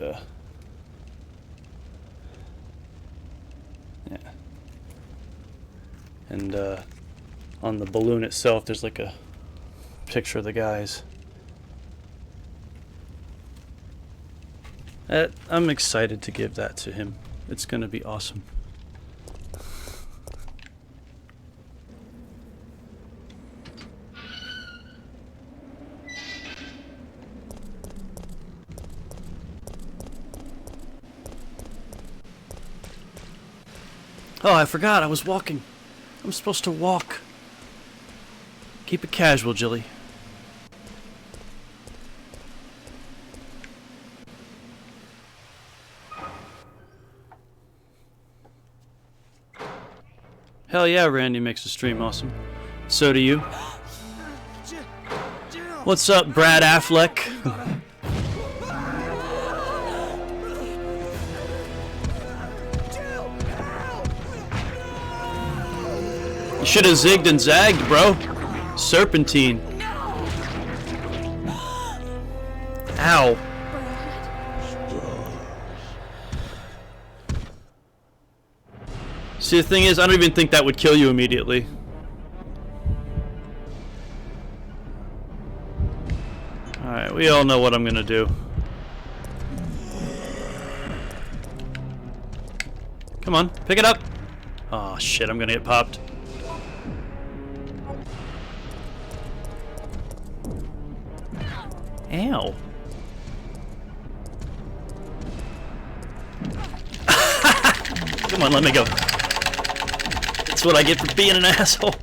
yeah. And on the balloon itself, there's like a picture of the guys. I'm excited to give that to him. It's gonna be awesome. Oh, I forgot. I was walking. I'm supposed to walk. Keep it casual, Jilly. Hell yeah, Randy makes the stream awesome. So do you. What's up, Brad Affleck? You should have zigged and zagged, bro. Serpentine. Ow. See, the thing is, I don't even think that would kill you immediately. Alright, we all know what I'm gonna do. Come on, pick it up! Oh shit, I'm gonna get popped. Ow. Come on, let me go. That's what I get for being an asshole.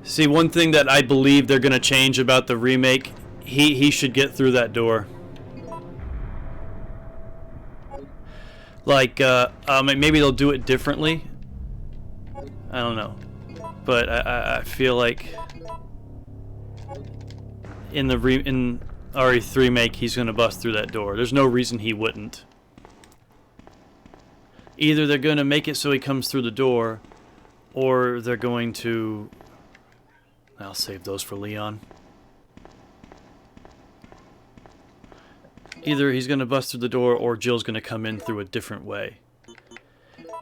See, one thing that I believe they're gonna change about the remake, he should get through that door. Like, maybe they'll do it differently. I don't know, but I feel like in RE3 remake, he's gonna bust through that door. There's no reason he wouldn't. Either they're gonna make it so he comes through the door, or they're going to. I'll save those for Leon. Either he's going to bust through the door or Jill's going to come in through a different way.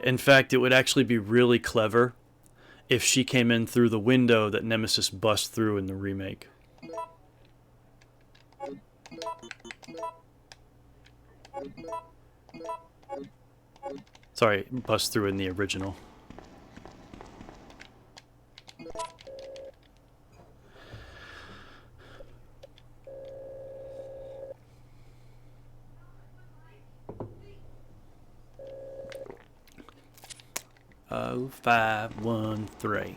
In fact, it would actually be really clever if she came in through the window that Nemesis bust through in the remake. Sorry, bust through in the original. Oh, 5, 1, 3.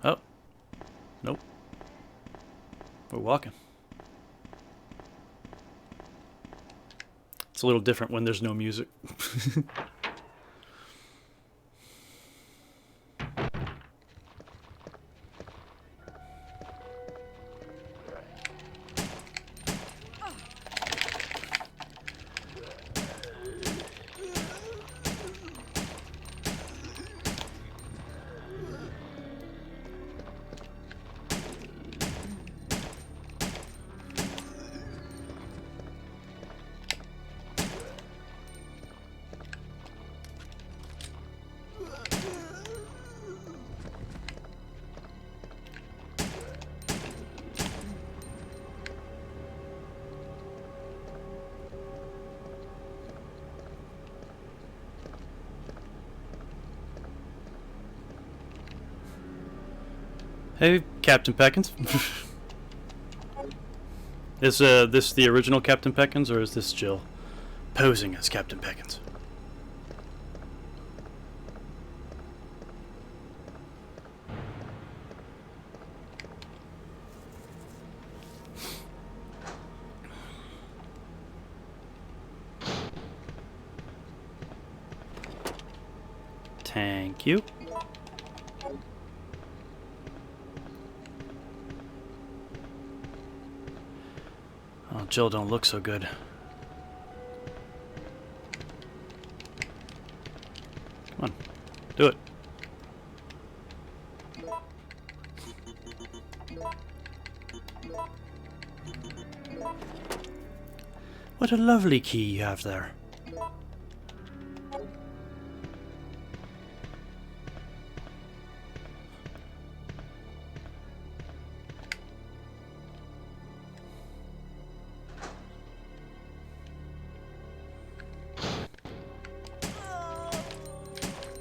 Oh, nope. We're walking. It's a little different when there's no music. Hey, Captain Peckins. Is this the original Captain Peckins, or is this Jill posing as Captain Peckins? Thank you. Oh, Jill don't look so good. Come on, do it. What a lovely key you have there.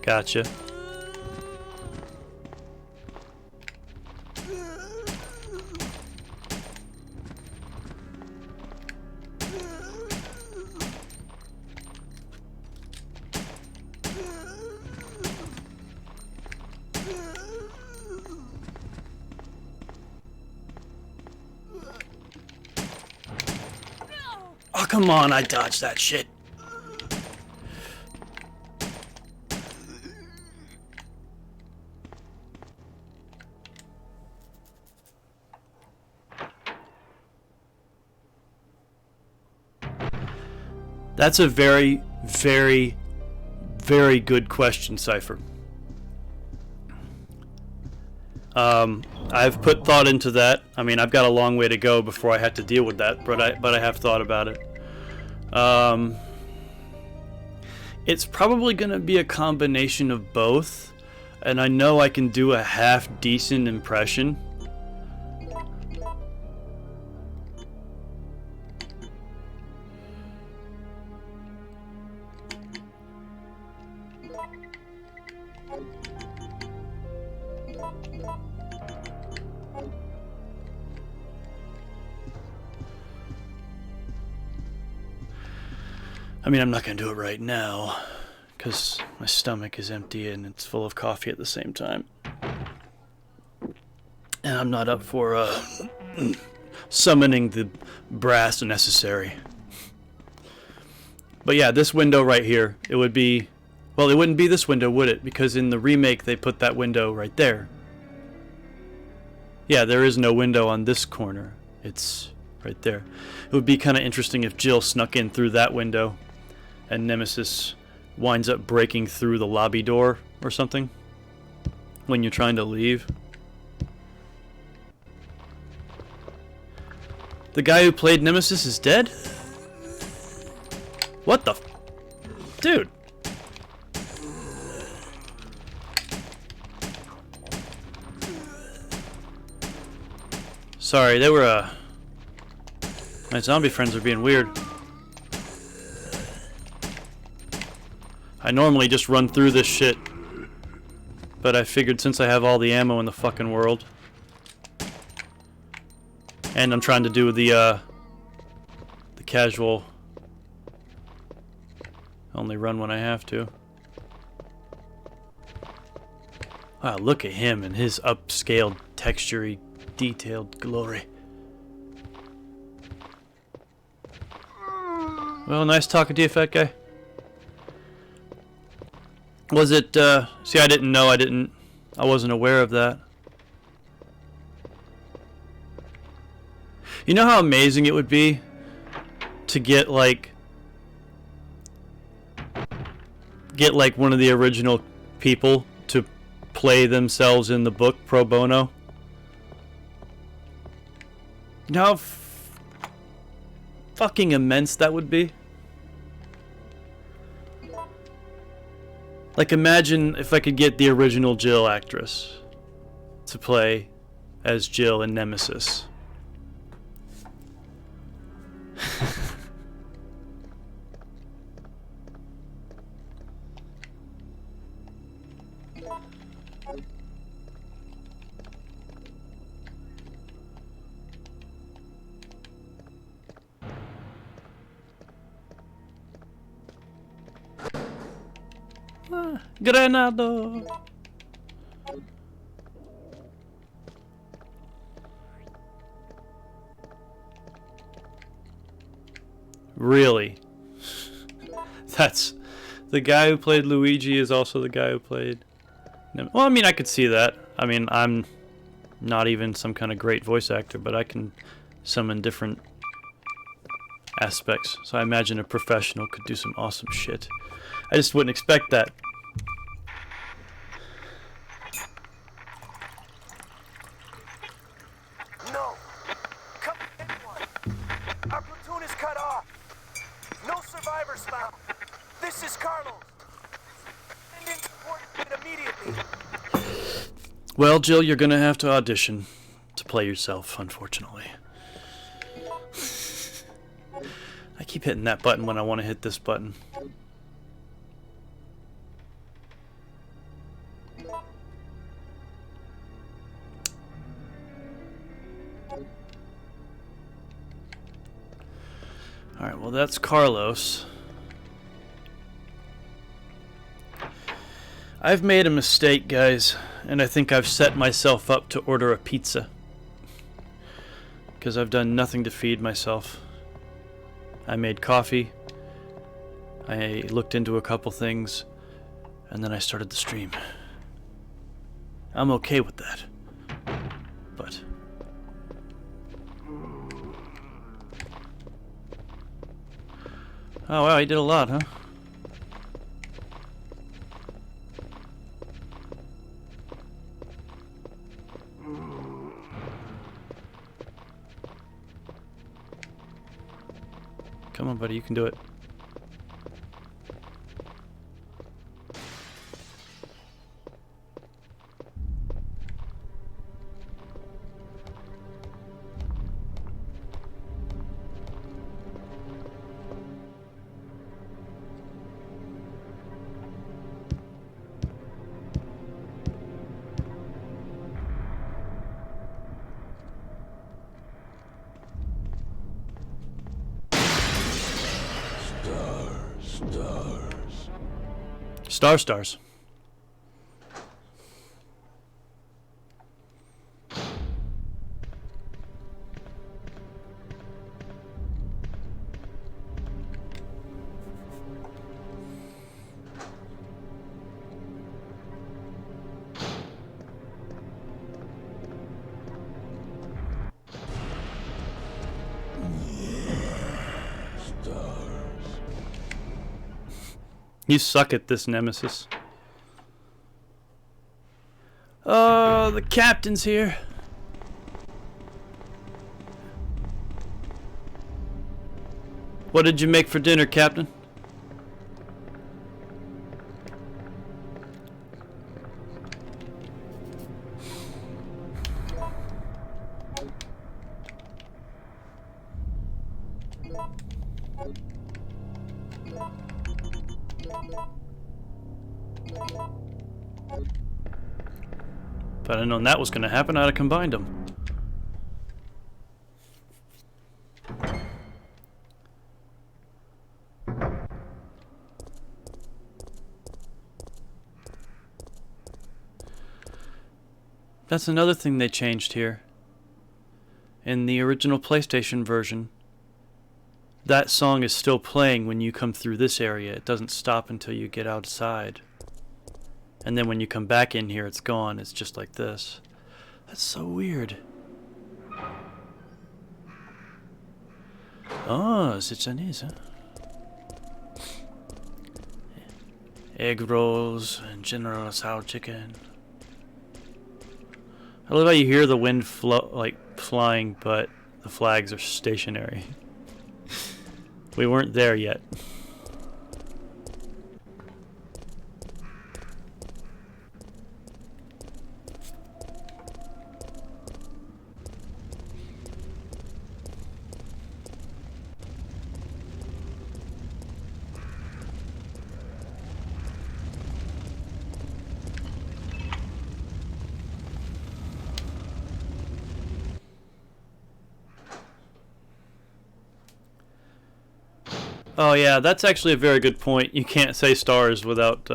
Gotcha. Oh, come on, I dodged that shit. That's a very, very, very good question, Cypher. I've put thought into that. I mean, I've got a long way to go before I have to deal with that, but I have thought about it. It's probably going to be a combination of both, and I know I can do a half decent impression. I mean, I'm not going to do it right now, because my stomach is empty and it's full of coffee at the same time. And I'm not up for summoning the brass necessary. But yeah, this window right here, it would be... Well, it wouldn't be this window, would it? Because in the remake, they put that window right there. Yeah, there is no window on this corner. It's right there. It would be kind of interesting if Jill snuck in through that window and Nemesis winds up breaking through the lobby door or something when you're trying to leave. The guy who played Nemesis is dead? What the dude? Sorry, they were, my zombie friends are being weird. I normally just run through this shit, but I figured since I have all the ammo in the fucking world, and I'm trying to do the casual, only run when I have to. Wow, look at him and his upscaled, textury, detailed glory. Well, nice talking to you, fat guy. Was it, see, I didn't know, I wasn't aware of that. You know how amazing it would be to get like one of the original people to play themselves in the book pro bono? You know how fucking immense that would be? Like, imagine if I could get the original Jill actress to play as Jill in Nemesis. Granado. Really? That's the guy who played Luigi is also the guy who played well, I mean, I could see that. I mean, I'm not even some kind of great voice actor, but I can summon different aspects. So I imagine a professional could do some awesome shit. I just wouldn't expect that. No. Come anyone. Our platoon is cut off. No survivors found. This is Carlos. Send in support immediately. Well, Jill, you're gonna have to audition to play yourself, unfortunately. I keep hitting that button when I want to hit this button. Alright, well that's Carlos. I've made a mistake, guys, and I think I've set myself up to order a pizza. Because I've done nothing to feed myself. I made coffee, I looked into a couple things, and then I started the stream. I'm okay with that. But... oh wow, he did a lot, huh? Come on, buddy, you can do it. Stars. You suck at this, Nemesis. Oh, the captain's here. What did you make for dinner, Captain? If I'd have known that was going to happen, I'd have combined them. That's another thing they changed here. In the original PlayStation version, that song is still playing when you come through this area. It doesn't stop until you get outside. And then when you come back in here, it's gone. It's just like this. That's so weird. Oh, c'est Chinese, huh? Egg rolls and General Tso chicken. I love how you hear the wind flying, but the flags are stationary. We weren't there yet. Oh yeah, that's actually a very good point. You can't say stars without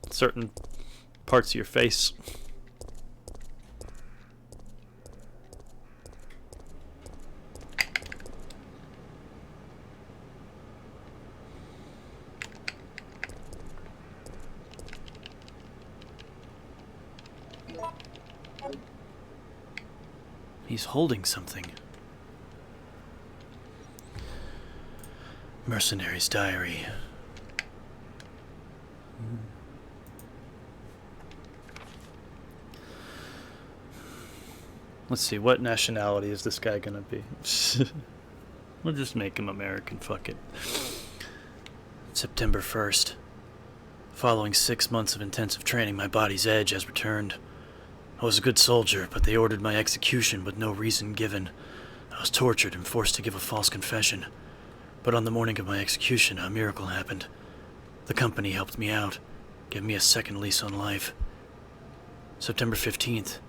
certain parts of your face. He's holding something. Mercenary's diary. Let's see, what nationality is this guy gonna be? We'll just make him American, fuck it. September 1st. Following 6 months of intensive training, my body's edge has returned. I was a good soldier, but they ordered my execution with no reason given. I was tortured and forced to give a false confession. But on the morning of my execution, a miracle happened. The company helped me out, gave me a second lease on life. September 15th.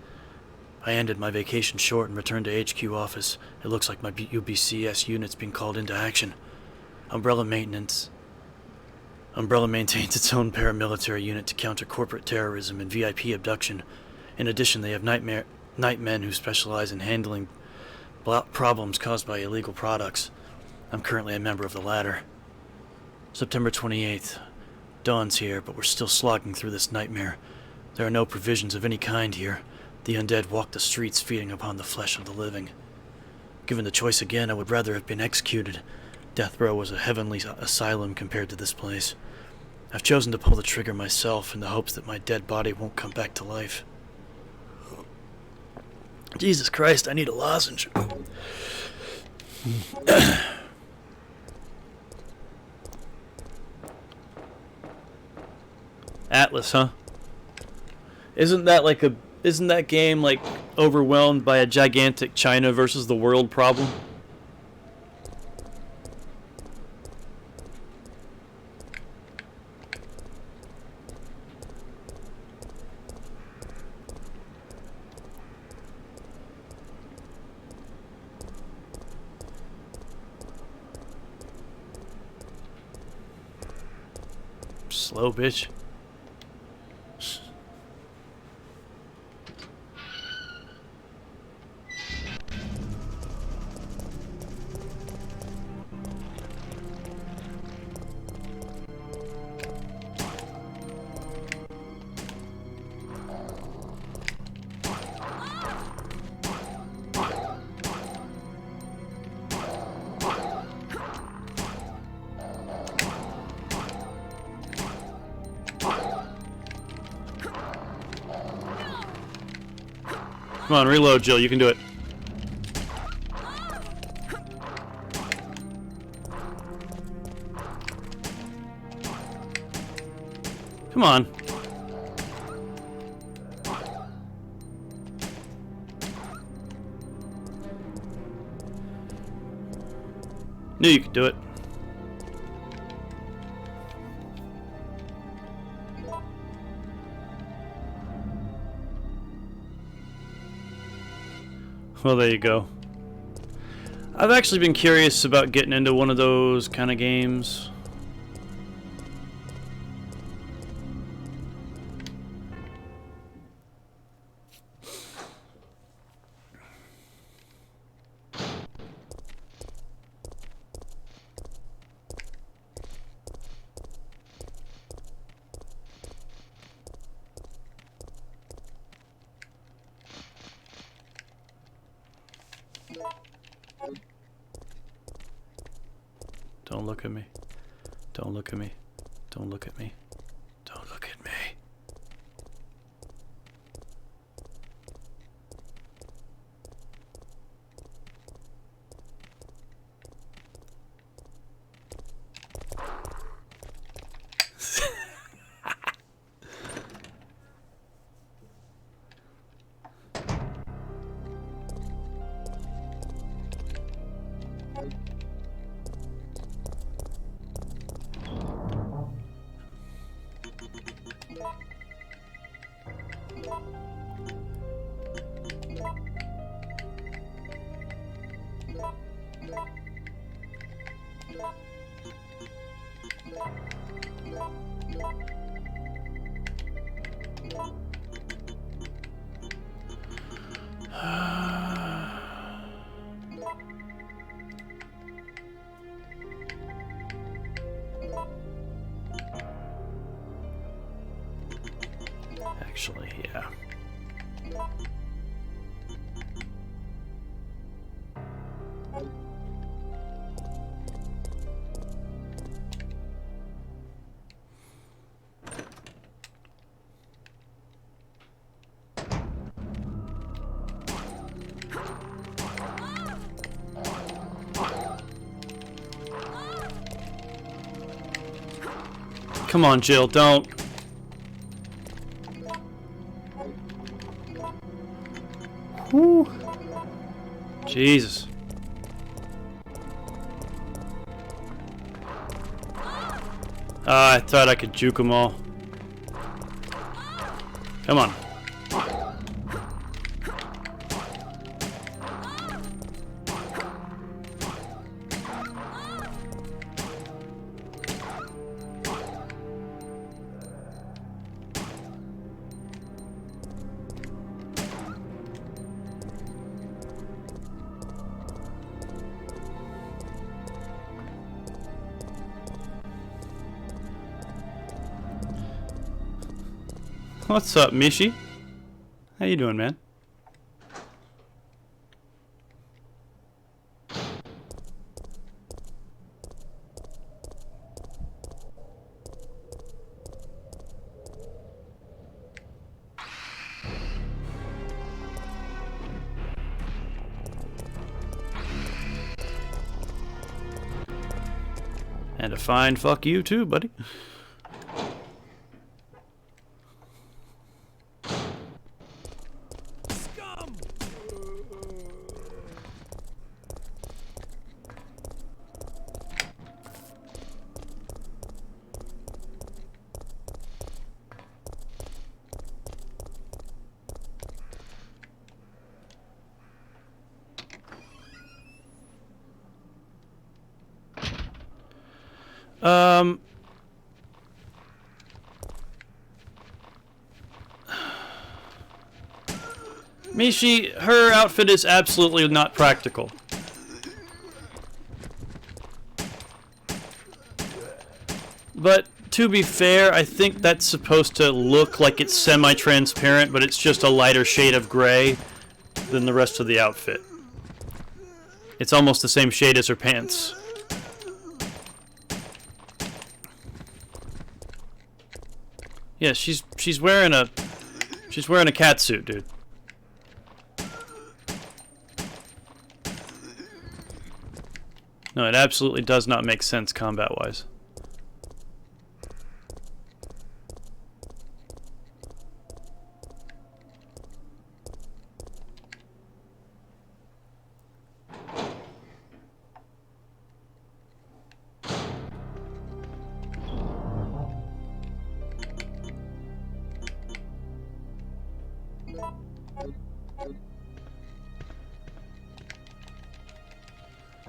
I ended my vacation short and returned to HQ office. It looks like my UBCS unit's being called into action. Umbrella maintains its own paramilitary unit to counter corporate terrorism and VIP abduction. In addition, they have nightmen who specialize in handling problems caused by illegal products. I'm currently a member of the latter. September 28th. Dawn's here, but we're still slogging through this nightmare. There are no provisions of any kind here. The undead walk the streets feeding upon the flesh of the living. Given the choice again, I would rather have been executed. Death Row was a heavenly asylum compared to this place. I've chosen to pull the trigger myself in the hopes that my dead body won't come back to life. Jesus Christ, I need a lozenge. Atlas, huh? Isn't that game like overwhelmed by a gigantic China versus the world problem? Slow, bitch. Come on, reload, Jill. You can do it. Come on. Knew you could do it. Well, there you go. I've actually been curious about getting into one of those kind of games. Don't look at me. Don't look at me. Don't look at me. Don't look at me. Actually, yeah. Come on, Jill, don't. Whew. Jesus. I thought I could juke them all. Come on. What's up, Mishi? How you doing, man? And a fine fuck you too, buddy. Mishi, her outfit is absolutely not practical. But to be fair, I think that's supposed to look like it's semi-transparent, but it's just a lighter shade of gray than the rest of the outfit. It's almost the same shade as her pants. Yeah, she's wearing a catsuit, dude. No, it absolutely does not make sense combat-wise.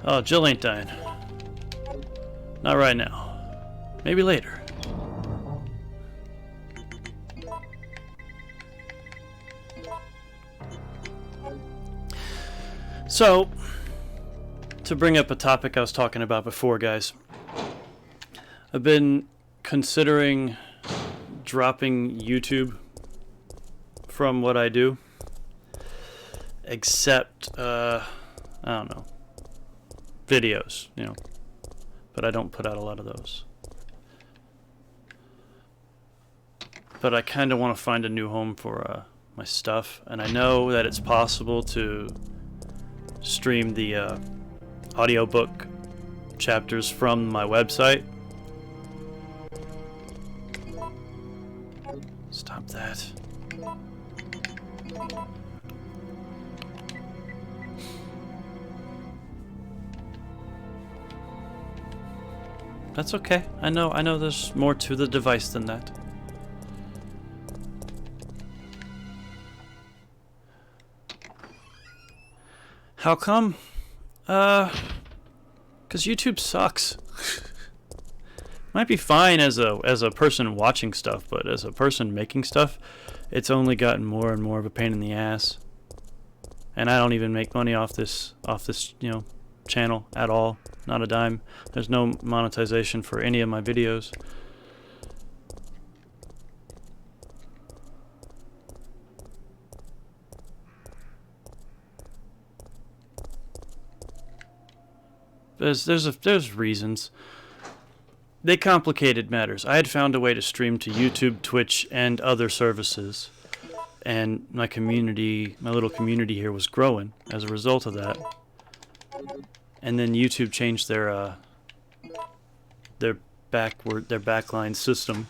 Oh, Jill ain't dying. Not right now. Maybe later. So, to bring up a topic I was talking about before, guys. I've been considering dropping YouTube from what I do. Except, I don't know. Videos, you know, but I don't put out a lot of those. But I kind of want to find a new home for my stuff, and I know that it's possible to stream the audiobook chapters from my website. Stop that. That's okay. I know there's more to the device than that. How come? 'Cause YouTube sucks. Might be fine as a person watching stuff, but as a person making stuff, it's only gotten more and more of a pain in the ass. And I don't even make money off this, you know, channel at all. Not a dime. There's no monetization for any of my videos. There's reasons. They complicated matters. I had found a way to stream to YouTube, Twitch, and other services, and my community, my little community here, was growing as a result of that. And then YouTube changed their backline system.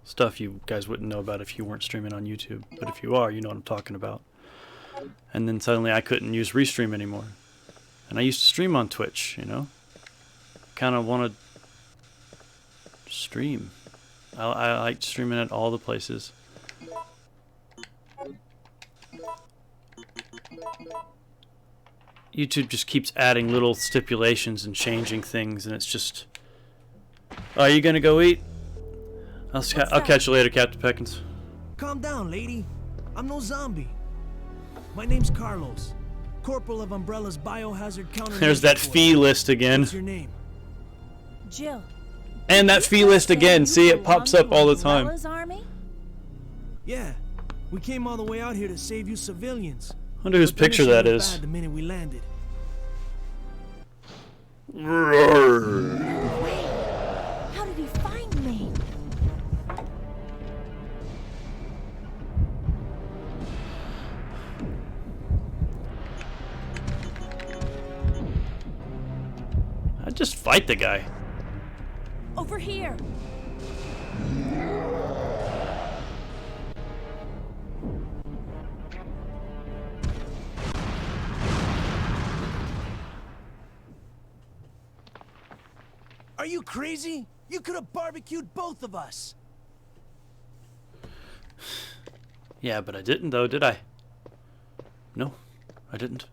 Stuff you guys wouldn't know about if you weren't streaming on YouTube, but if you are, you know what I'm talking about. And then suddenly I couldn't use Restream anymore. And I used to stream on Twitch, you know? Kind of want to stream. I like streaming at all the places. YouTube just keeps adding little stipulations and changing things, and it's just... Are you gonna go eat? I'll catch you later, Captain Peckins. Calm down, lady. I'm no zombie. My name's Carlos, Corporal of Umbrella's Biohazard Counter. There's that fee list again. What's your name? Jill. And that fee list again. See, it pops up all the time. Umbrella's army? Yeah, we came all the way out here to save you civilians. Wonder whose But the picture mission that went is. bad the minute we landed. Wait, how did he find me? I'd just fight the guy. Over here. Are you crazy? You could have barbecued both of us. Yeah, but I didn't though, did I? No, I didn't.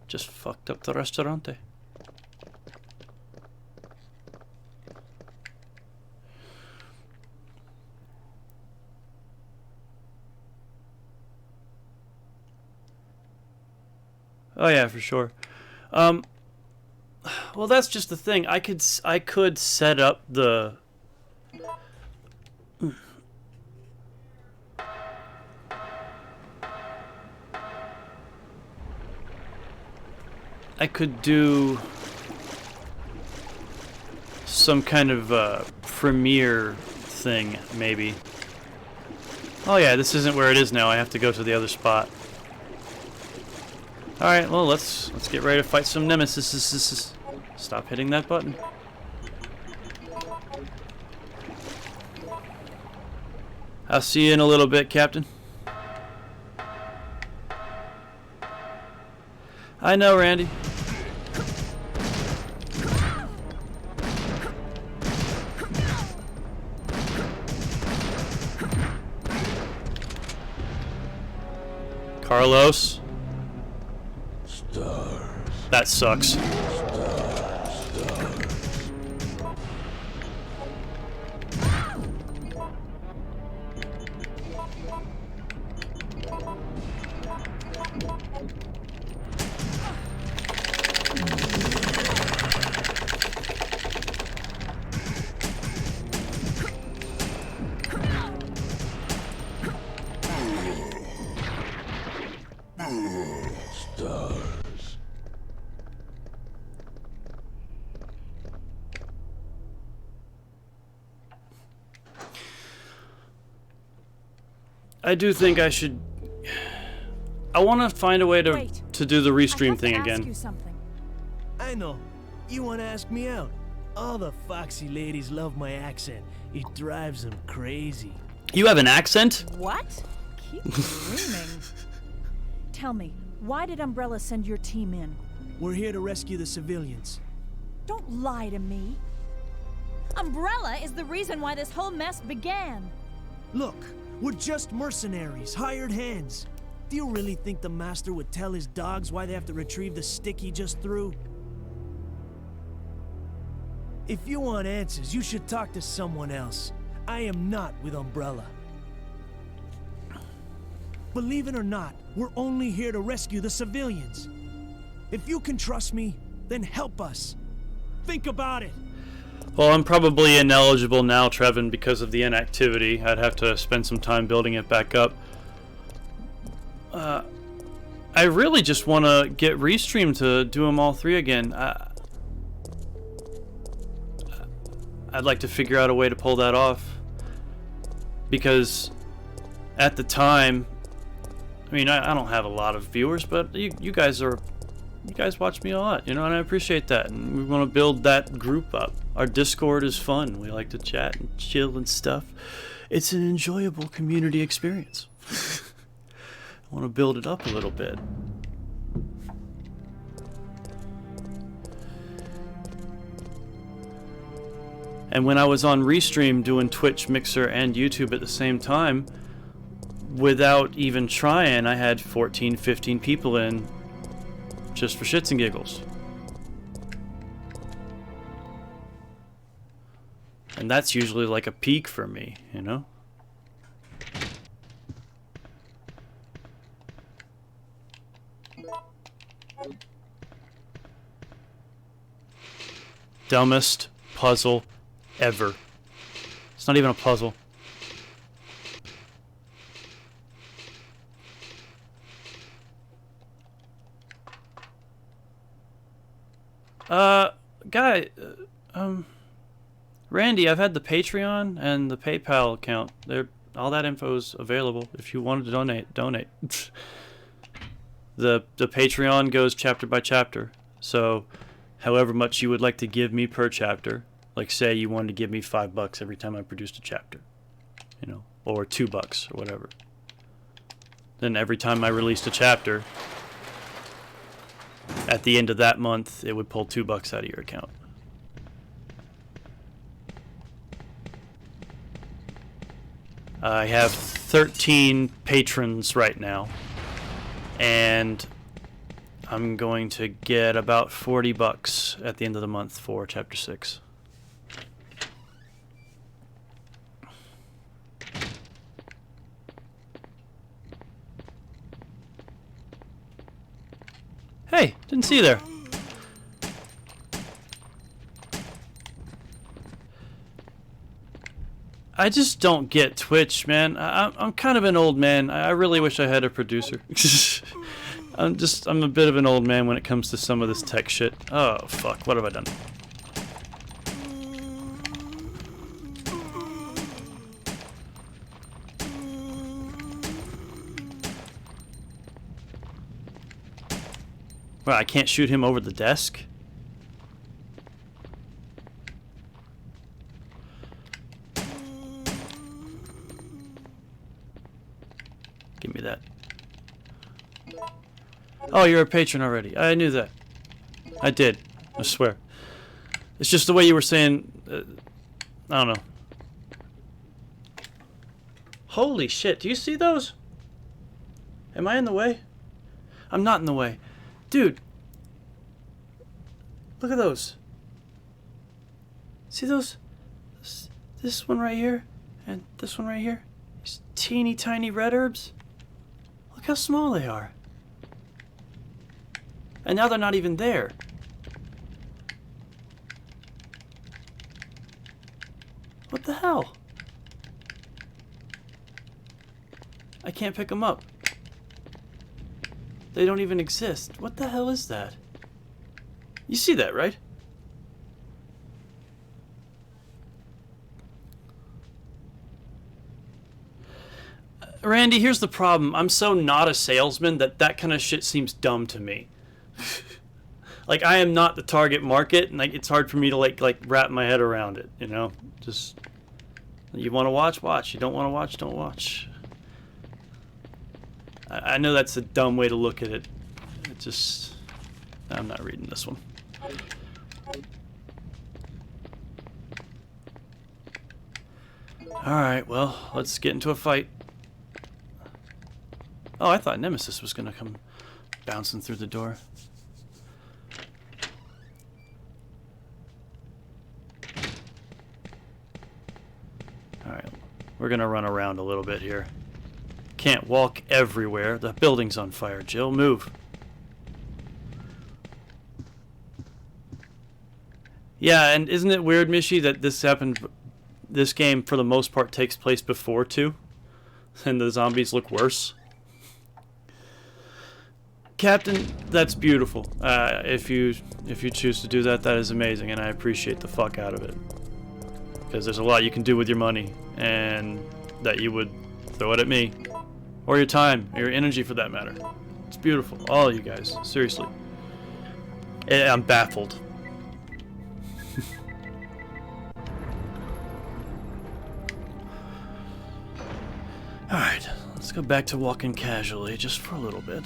Just fucked up the restaurante. Oh yeah, for sure. Well, that's just the thing. I could set up the. I could do some kind of premiere thing, maybe. Oh yeah, this isn't where it is now. I have to go to the other spot. All right, well let's get ready to fight some nemesis. Stop hitting that button. I'll see you in a little bit, Captain. I know, Randy. Carlos. That sucks. I do think I should. I want to find a way to Wait. do the I restream have thing to ask again. you something. I know. You want to ask me out? All the foxy ladies love my accent. It drives them crazy. You have an accent? What? Keep dreaming. Tell me, why did Umbrella send your team in? We're here to rescue the civilians. Don't lie to me. Umbrella is the reason why this whole mess began. Look, we're just mercenaries, hired hands. Do you really think the master would tell his dogs why they have to retrieve the stick he just threw? If you want answers, you should talk to someone else. I am not with Umbrella. Believe it or not, we're only here to rescue the civilians. If you can trust me, then help us. Think about it. Well, I'm probably ineligible now, Trevin, because of the inactivity. I'd have to spend some time building it back up. I really just want to get Restream to do them all three again. I'd like to figure out a way to pull that off. Because at the time, I mean, I don't have a lot of viewers, but you guys watch me a lot, you know, and I appreciate that. And we want to build that group up. Our Discord is fun. We like to chat and chill and stuff. It's an enjoyable community experience. I want to build it up a little bit. And when I was on Restream doing Twitch, Mixer, and YouTube at the same time, without even trying, I had 14, 15 people in just for shits and giggles. And that's usually like a peak for me, you know? Dumbest puzzle ever. It's not even a puzzle. Guy, Randy, I've had the Patreon and the PayPal account. All that info's available if you wanted to donate. The Patreon goes chapter by chapter. So, however much you would like to give me per chapter, like say you wanted to give me $5 every time I produced a chapter, you know, or $2 or whatever. Then every time I released a chapter, at the end of that month, it would pull $2 out of your account. I have 13 patrons right now, and I'm going to get about $40 at the end of the month for Chapter 6. Hey, didn't see you there. I just don't get Twitch, man. I'm kind of an old man. I really wish I had a producer. I'm a bit of an old man when it comes to some of this tech shit. Oh, fuck. What have I done? Well, I can't shoot him over the desk? Give me that. Oh, you're a patron already. I knew that. I did. I swear. It's just the way you were saying... I don't know. Holy shit, do you see those? Am I in the way? I'm not in the way. Dude. Look at those. See those? This one right here. And this one right here. These teeny tiny red herbs. Look how small they are. And now they're not even there. What the hell? I can't pick them up. They don't even exist. What the hell is that? You see that, right? Randy, here's the problem. I'm so not a salesman that kind of shit seems dumb to me. Like, I am not the target market, and like it's hard for me to like wrap my head around it, you know? Just, you want to watch, watch. You don't want to watch, don't watch. I know that's a dumb way to look at it. It just... I'm not reading this one. Alright, well, let's get into a fight. Oh, I thought Nemesis was gonna come bouncing through the door. Alright, we're gonna run around a little bit here. Can't walk everywhere. The building's on fire. Jill, move. Yeah, and isn't it weird, Mishi, that this happened... This game, for the most part, takes place before 2? And the zombies look worse? Captain, that's beautiful. If you choose to do that, that is amazing, and I appreciate the fuck out of it. Because there's a lot you can do with your money, and that you would throw it at me. Or your time, or your energy for that matter. It's beautiful. All you guys. Seriously. I'm baffled. Alright, let's go back to walking casually just for a little bit.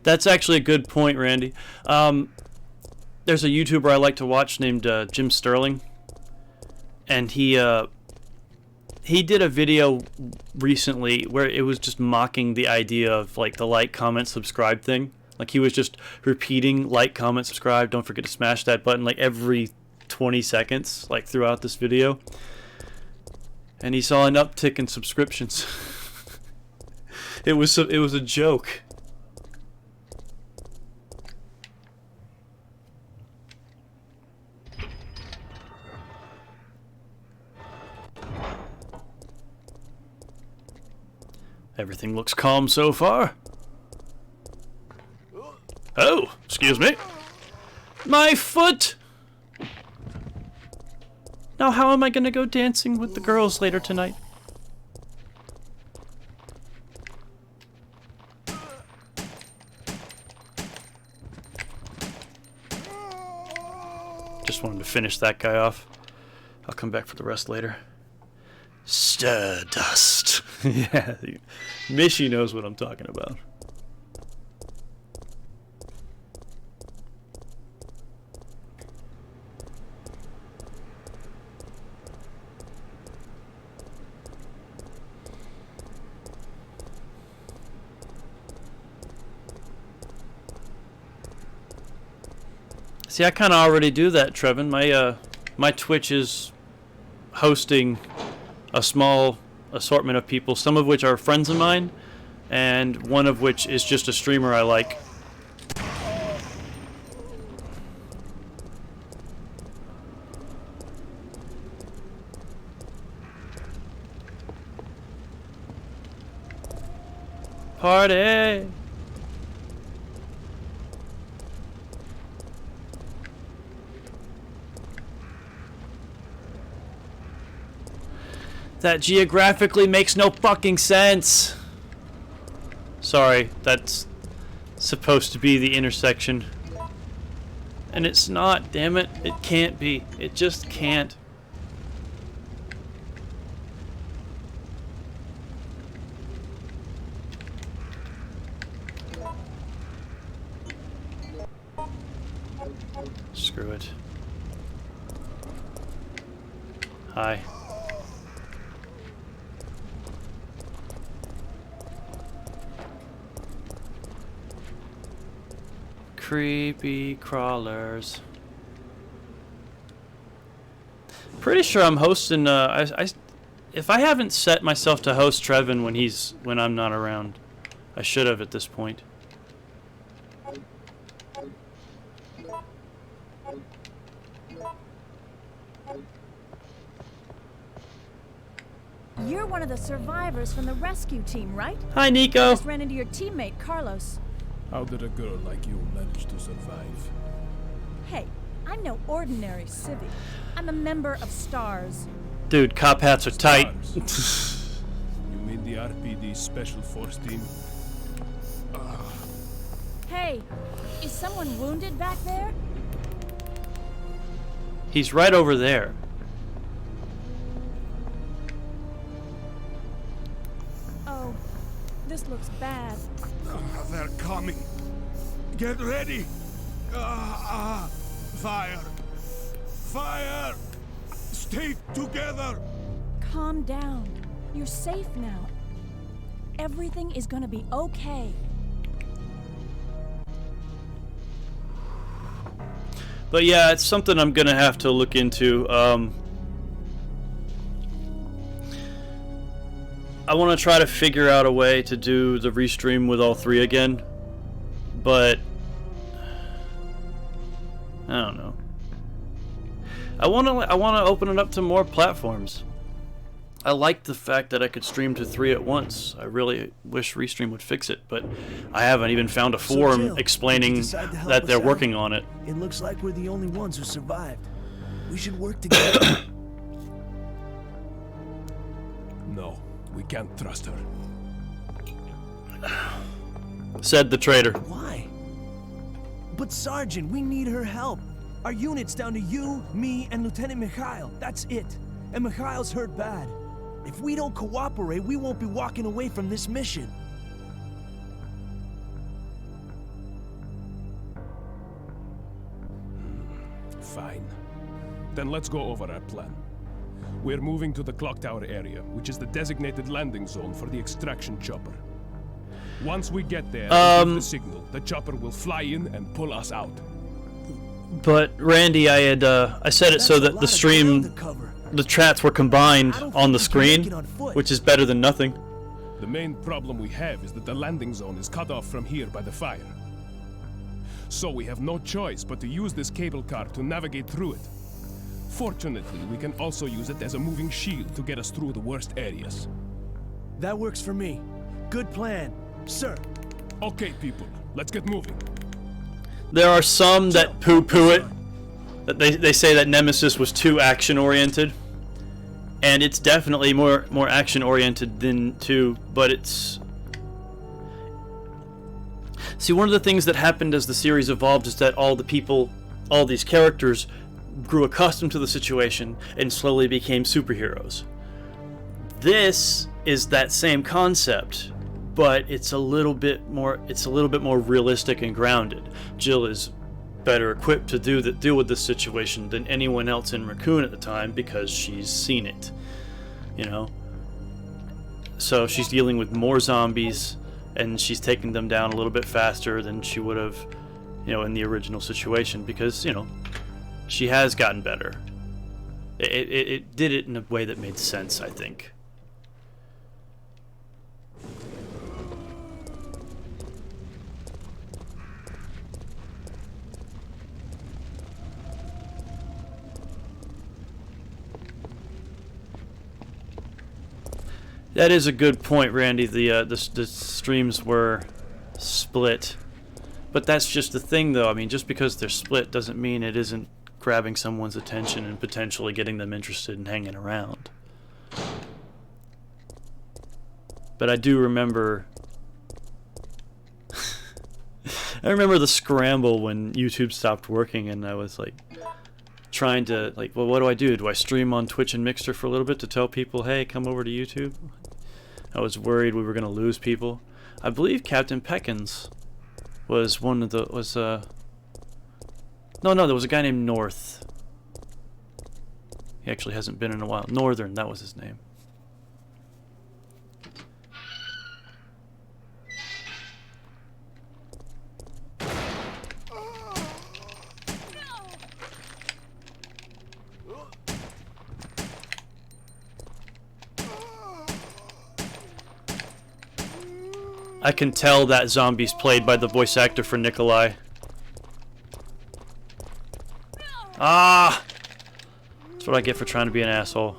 That's actually a good point, Randy. There's a YouTuber I like to watch named Jim Sterling, and he did a video recently where it was just mocking the idea of like the like, comment, subscribe thing. Like he was just repeating like, comment, subscribe, don't forget to smash that button like every 20 seconds like throughout this video. And he saw an uptick in subscriptions. It was a joke. Everything looks calm so far. Oh, excuse me. My foot! Now how am I gonna go dancing with the girls later tonight? Just wanted to finish that guy off. I'll come back for the rest later. Stardust. Yeah, Mishy knows what I'm talking about. See, I kind of already do that, Trevin. My Twitch is hosting a small assortment of people, some of which are friends of mine, and one of which is just a streamer I like. Party! That geographically makes no fucking sense. Sorry, that's supposed to be the intersection. And it's not, damn it. It can't be. It just can't. Screw it. Hi. Creepy crawlers. Pretty sure I'm hosting. If I haven't set myself to host Trevin when I'm not around, I should have at this point. You're one of the survivors from the rescue team, right? Hi, Nico. Just ran into your teammate, Carlos. How did a girl like you manage to survive? Hey, I'm no ordinary civvy. I'm a member of STARS. Dude, cop hats are tight. You mean the RPD Special Force Team? Hey, is someone wounded back there? He's right over there. Oh, this looks bad. They're coming. Get ready. Fire. Fire. Stay together. Calm down. You're safe now. Everything is gonna be okay. But yeah, it's something I'm gonna have to look into. I want to try to figure out a way to do the restream with all three again, but I don't know. I want to open it up to more platforms. I like the fact that I could stream to 3 at once. I really wish Restream would fix it, but I haven't even found a forum explaining that they're working on it. It looks like we're the only ones who survived. We should work together. No, we can't trust her. Said the traitor. Why? But Sergeant, we need her help. Our unit's down to you, me, and Lieutenant Mikhail. That's it. And Mikhail's hurt bad. If we don't cooperate, we won't be walking away from this mission. Fine. Then let's go over our plan. We're moving to the clock tower area, which is the designated landing zone for the extraction chopper. Once we get there and give the signal, the chopper will fly in and pull us out. But Randy, I said it so that the stream, the chats were combined on the screen, which is better than nothing. The main problem we have is that the landing zone is cut off from here by the fire. So we have no choice but to use this cable car to navigate through it. Fortunately, we can also use it as a moving shield to get us through the worst areas. That works for me. Good plan. Sir. Okay, people, let's get moving. There are some that poo-poo it. That they say that Nemesis was too action-oriented. And it's definitely more action-oriented than 2, but it's... See, one of the things that happened as the series evolved is that all the people, all these characters, grew accustomed to the situation and slowly became superheroes. This is that same concept, but it's a little bit more realistic and grounded. Jill is better equipped to deal with this situation than anyone else in Raccoon at the time because she's seen it, you know. So she's dealing with more zombies, and she's taking them down a little bit faster than she would have, you know, in the original situation because, you know, she has gotten better. It did it in a way that made sense, I think. That is a good point, Randy. The streams were split, but that's just the thing, though. I mean, just because they're split doesn't mean it isn't grabbing someone's attention and potentially getting them interested in hanging around. But I do remember... I remember the scramble when YouTube stopped working, and I was like trying to, like, well, what do? Do I stream on Twitch and Mixer for a little bit to tell people, hey, come over to YouTube? I was worried we were going to lose people. I believe Captain Peckins was one of the... No, there was a guy named North. He actually hasn't been in a while. Northern, that was his name. I can tell that zombie's played by the voice actor for Nikolai. Ah! That's what I get for trying to be an asshole.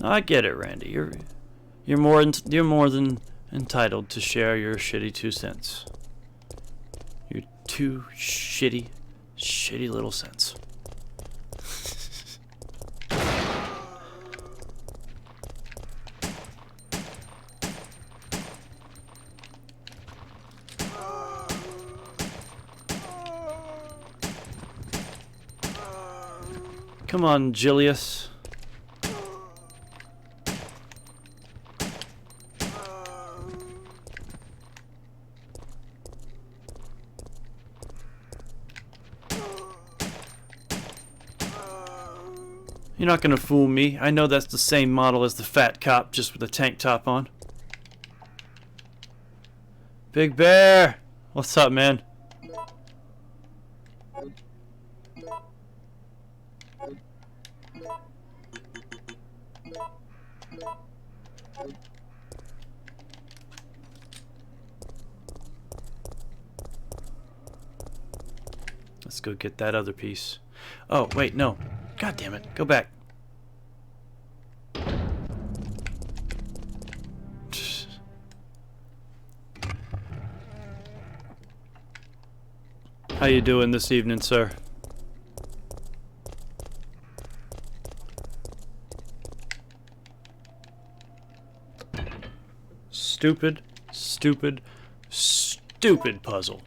I get it, Randy. You're more than entitled to share your shitty 2 cents. Your 2 shitty little cents. Come on, Jilius. You're not gonna fool me. I know that's the same model as the fat cop, just with a tank top on. Big Bear! What's up, man? Let's go get that other piece. Oh, wait, no. God damn it. Go back. How you doing this evening, sir? Stupid, stupid, stupid puzzle.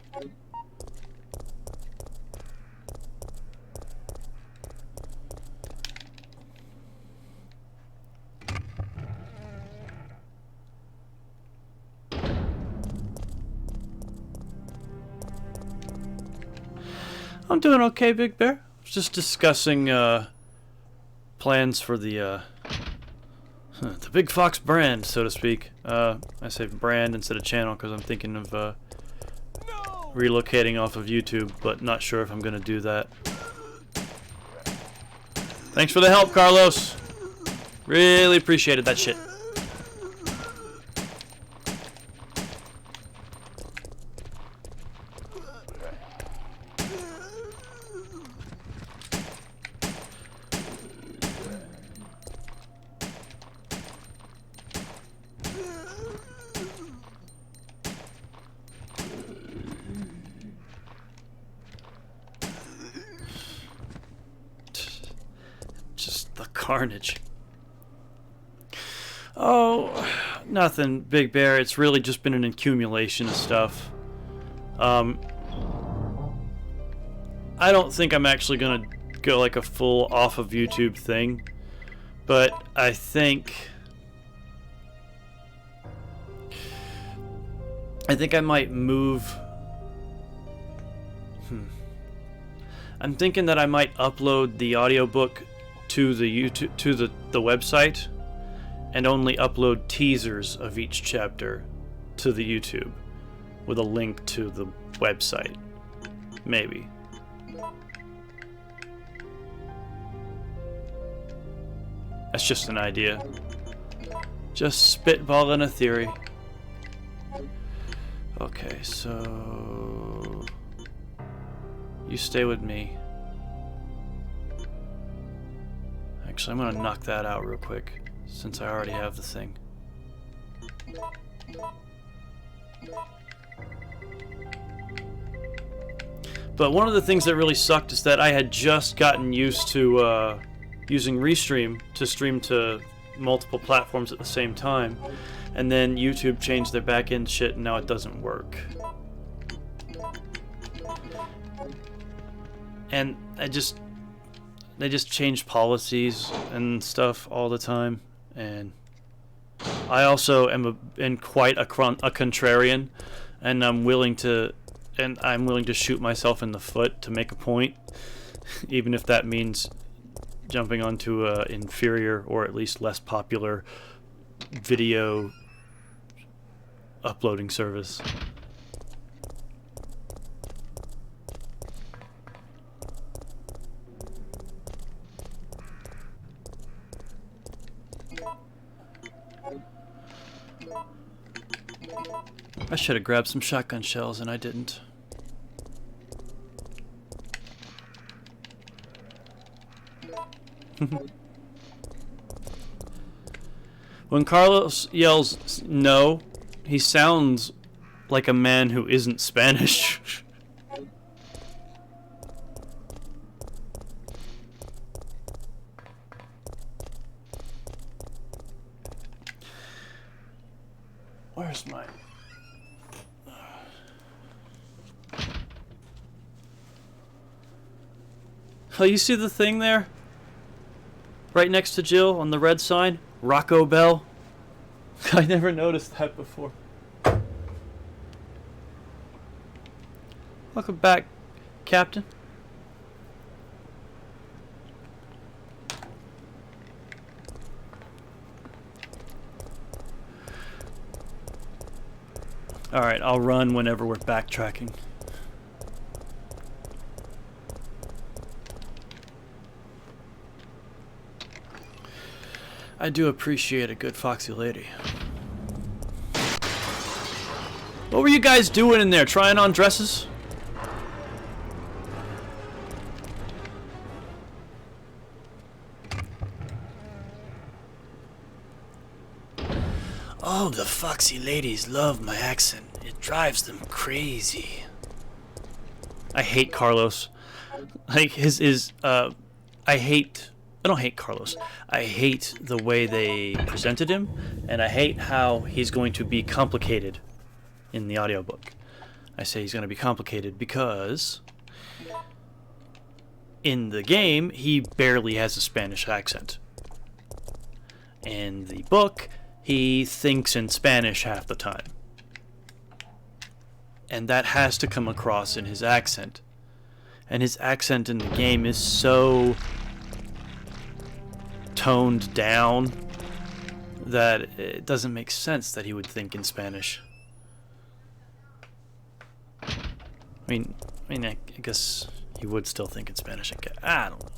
I'm doing okay, Big Bear. I was just discussing plans for the Big Fox brand, so to speak. I say brand instead of channel because I'm thinking of relocating off of YouTube, but not sure if I'm going to do that. Thanks for the help, Carlos. Really appreciated that shit. Carnage. Oh, nothing, Big Bear. It's really just been an accumulation of stuff. I don't think I'm actually gonna go like a full off of YouTube thing, but I think I might move. I'm thinking that I might upload the audiobook to the YouTube, to the website, and only upload teasers of each chapter to the YouTube with a link to the website. Maybe. That's just an idea. Just spitballing a theory. Okay, so you stay with me. Actually, I'm gonna knock that out real quick, since I already have the thing. But one of the things that really sucked is that I had just gotten used to using Restream to stream to multiple platforms at the same time, and then YouTube changed their back-end shit, and now it doesn't work. And they just change policies and stuff all the time, and I also am quite a contrarian, and I'm willing to shoot myself in the foot to make a point, even if that means jumping onto a inferior or at least less popular video uploading service. I should have grabbed some shotgun shells and I didn't. When Carlos yells no, he sounds like a man who isn't Spanish. Where's my... Oh, you see the thing there? Right next to Jill on the red sign? Rocco Bell. I never noticed that before. Welcome back, Captain. Alright, I'll run whenever we're backtracking. I do appreciate a good foxy lady. What were you guys doing in there? Trying on dresses? Oh, the foxy ladies love my accent. It drives them crazy. I hate Carlos. Like I don't hate Carlos. I hate the way they presented him, and I hate how he's going to be complicated in the audiobook. I say he's going to be complicated because in the game, he barely has a Spanish accent. In the book, he thinks in Spanish half the time. And that has to come across in his accent. And his accent in the game is so toned down that it doesn't make sense that he would think in Spanish. I guess he would still think in Spanish. I don't know.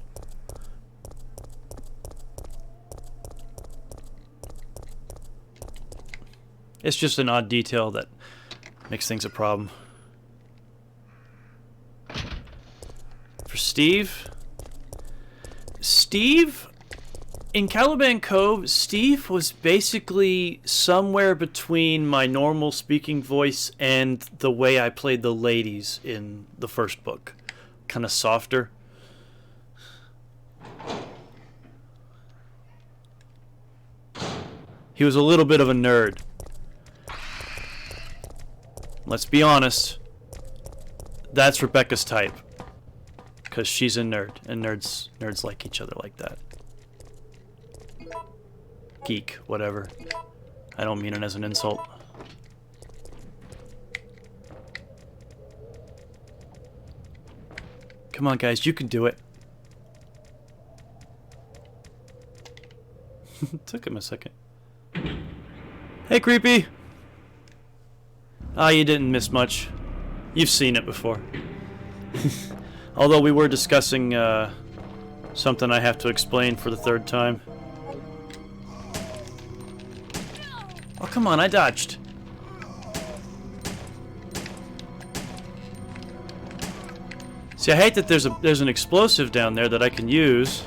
It's just an odd detail that makes things a problem. For Steve, in Caliban Cove, Steve was basically somewhere between my normal speaking voice and the way I played the ladies in the first book. Kind of softer. He was a little bit of a nerd. Let's be honest. That's Rebecca's type. Because she's a nerd, and nerds like each other like that. Geek, whatever. I don't mean it as an insult. Come on, guys, you can do it. Took him a second. Hey, creepy! Ah, you didn't miss much. You've seen it before. Although we were discussing something I have to explain for the third time. Oh, come on, I dodged. See, I hate that there's an explosive down there that I can use.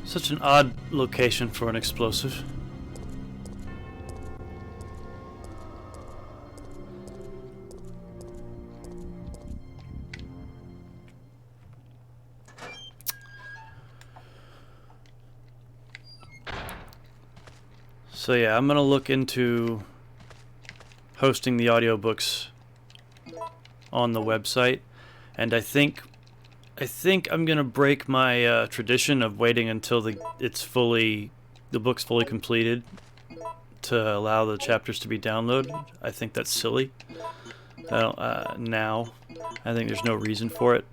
Such an odd location for an explosive. So yeah, I'm gonna look into hosting the audiobooks on the website, and I think I'm gonna break my tradition of waiting until the book's fully completed to allow the chapters to be downloaded. I think that's silly. Now, I think there's no reason for it.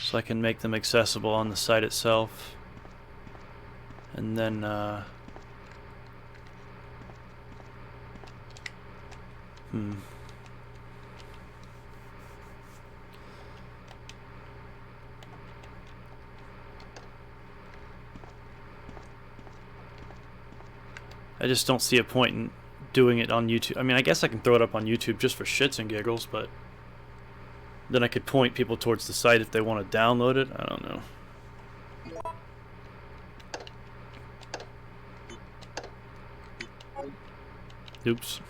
So I can make them accessible on the site itself, and then I just don't see a point in doing it on YouTube. I mean, I guess I can throw it up on YouTube just for shits and giggles, but then I could point people towards the site if they want to download it. I don't know. Oops.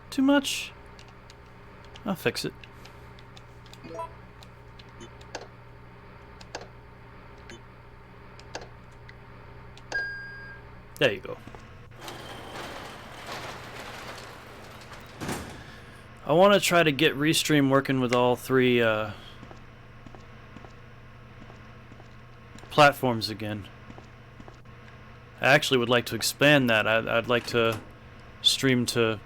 Too much. I'll fix it. There you go. I want to try to get Restream working with all three platforms again. I actually would like to expand that. I'd like to stream to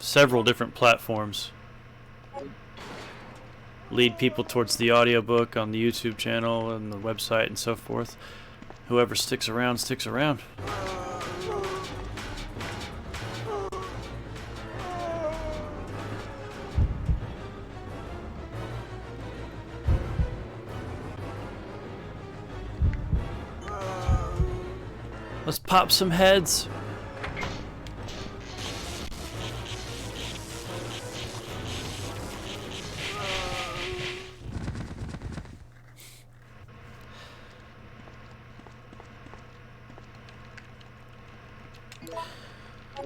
several different platforms. Lead people towards the audiobook on the YouTube channel and the website and so forth. Whoever sticks around, sticks around. Let's pop some heads.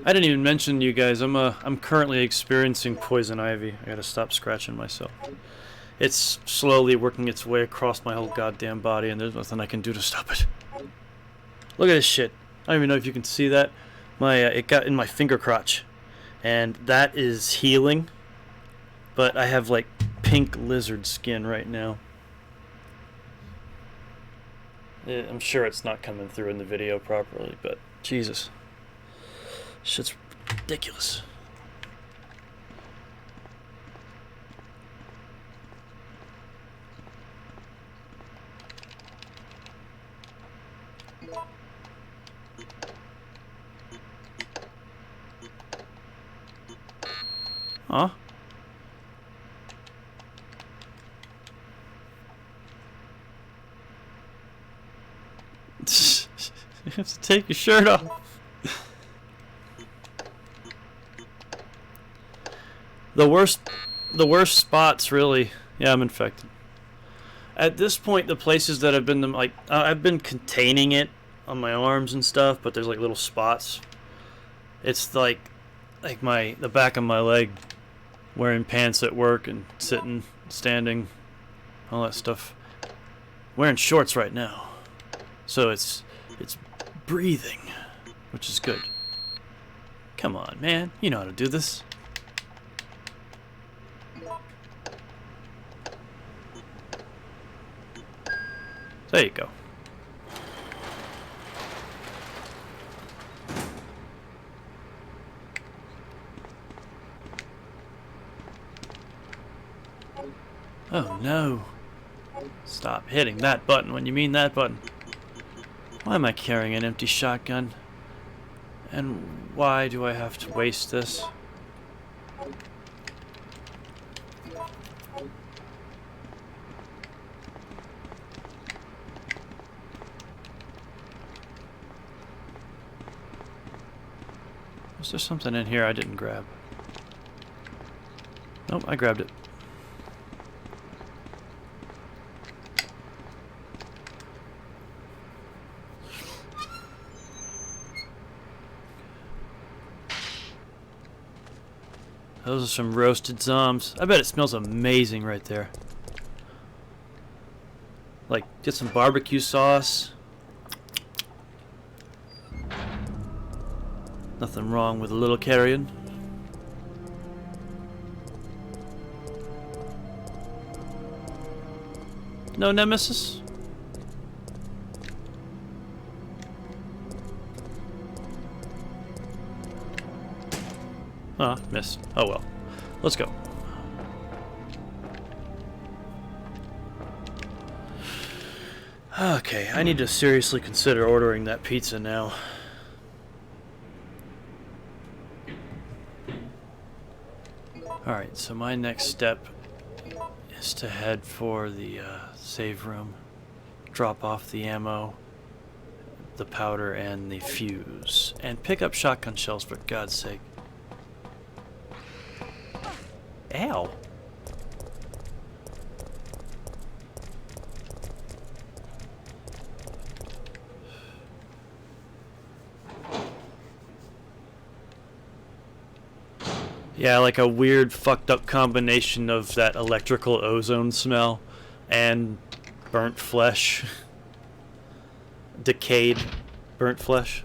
I didn't even mention to you guys, I'm currently experiencing poison ivy. I gotta stop scratching myself. It's slowly working its way across my whole goddamn body, and there's nothing I can do to stop it. Look at this shit. I don't even know if you can see that. It got in my finger crotch, and that is healing. But I have like pink lizard skin right now. I'm sure it's not coming through in the video properly, but Jesus. Shit's ridiculous. Huh? You have to take your shirt off. The worst spots, really. Yeah, I'm infected. At this point, the places that have been like I've been containing it on my arms and stuff, but there's like little spots. It's like the back of my leg, wearing pants at work and sitting, standing, all that stuff. Wearing shorts right now, so it's breathing, which is good. Come on, man, you know how to do this. There you go. Oh no. Stop hitting that button when you mean that button. Why am I carrying an empty shotgun? And why do I have to waste this? Was there something in here I didn't grab? Nope, I grabbed it. Those are some roasted zombs. I bet it smells amazing right there. Like, get some barbecue sauce. Nothing wrong with a little carrion. No nemesis? Ah, missed. Oh well. Let's go. Okay, I need to seriously consider ordering that pizza now. Alright, so my next step is to head for the save room, drop off the ammo, the powder, and the fuse, and pick up shotgun shells for God's sake. Ow! Yeah, like a weird fucked up combination of that electrical ozone smell and burnt flesh. Decayed burnt flesh.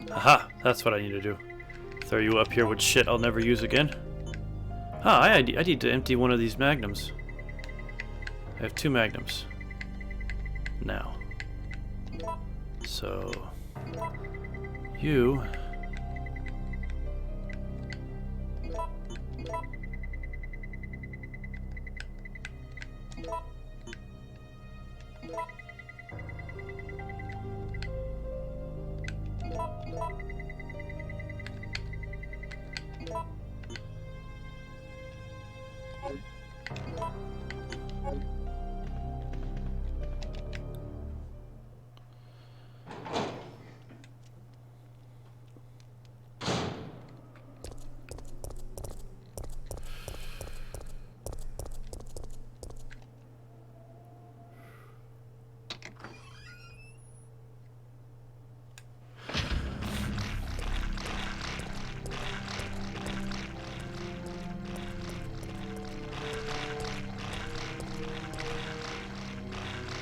Aha! That's what I need to do. Throw you up here with shit I'll never use again. Ah, I need to empty one of these magnums. I have 2 magnums. Now. So... you...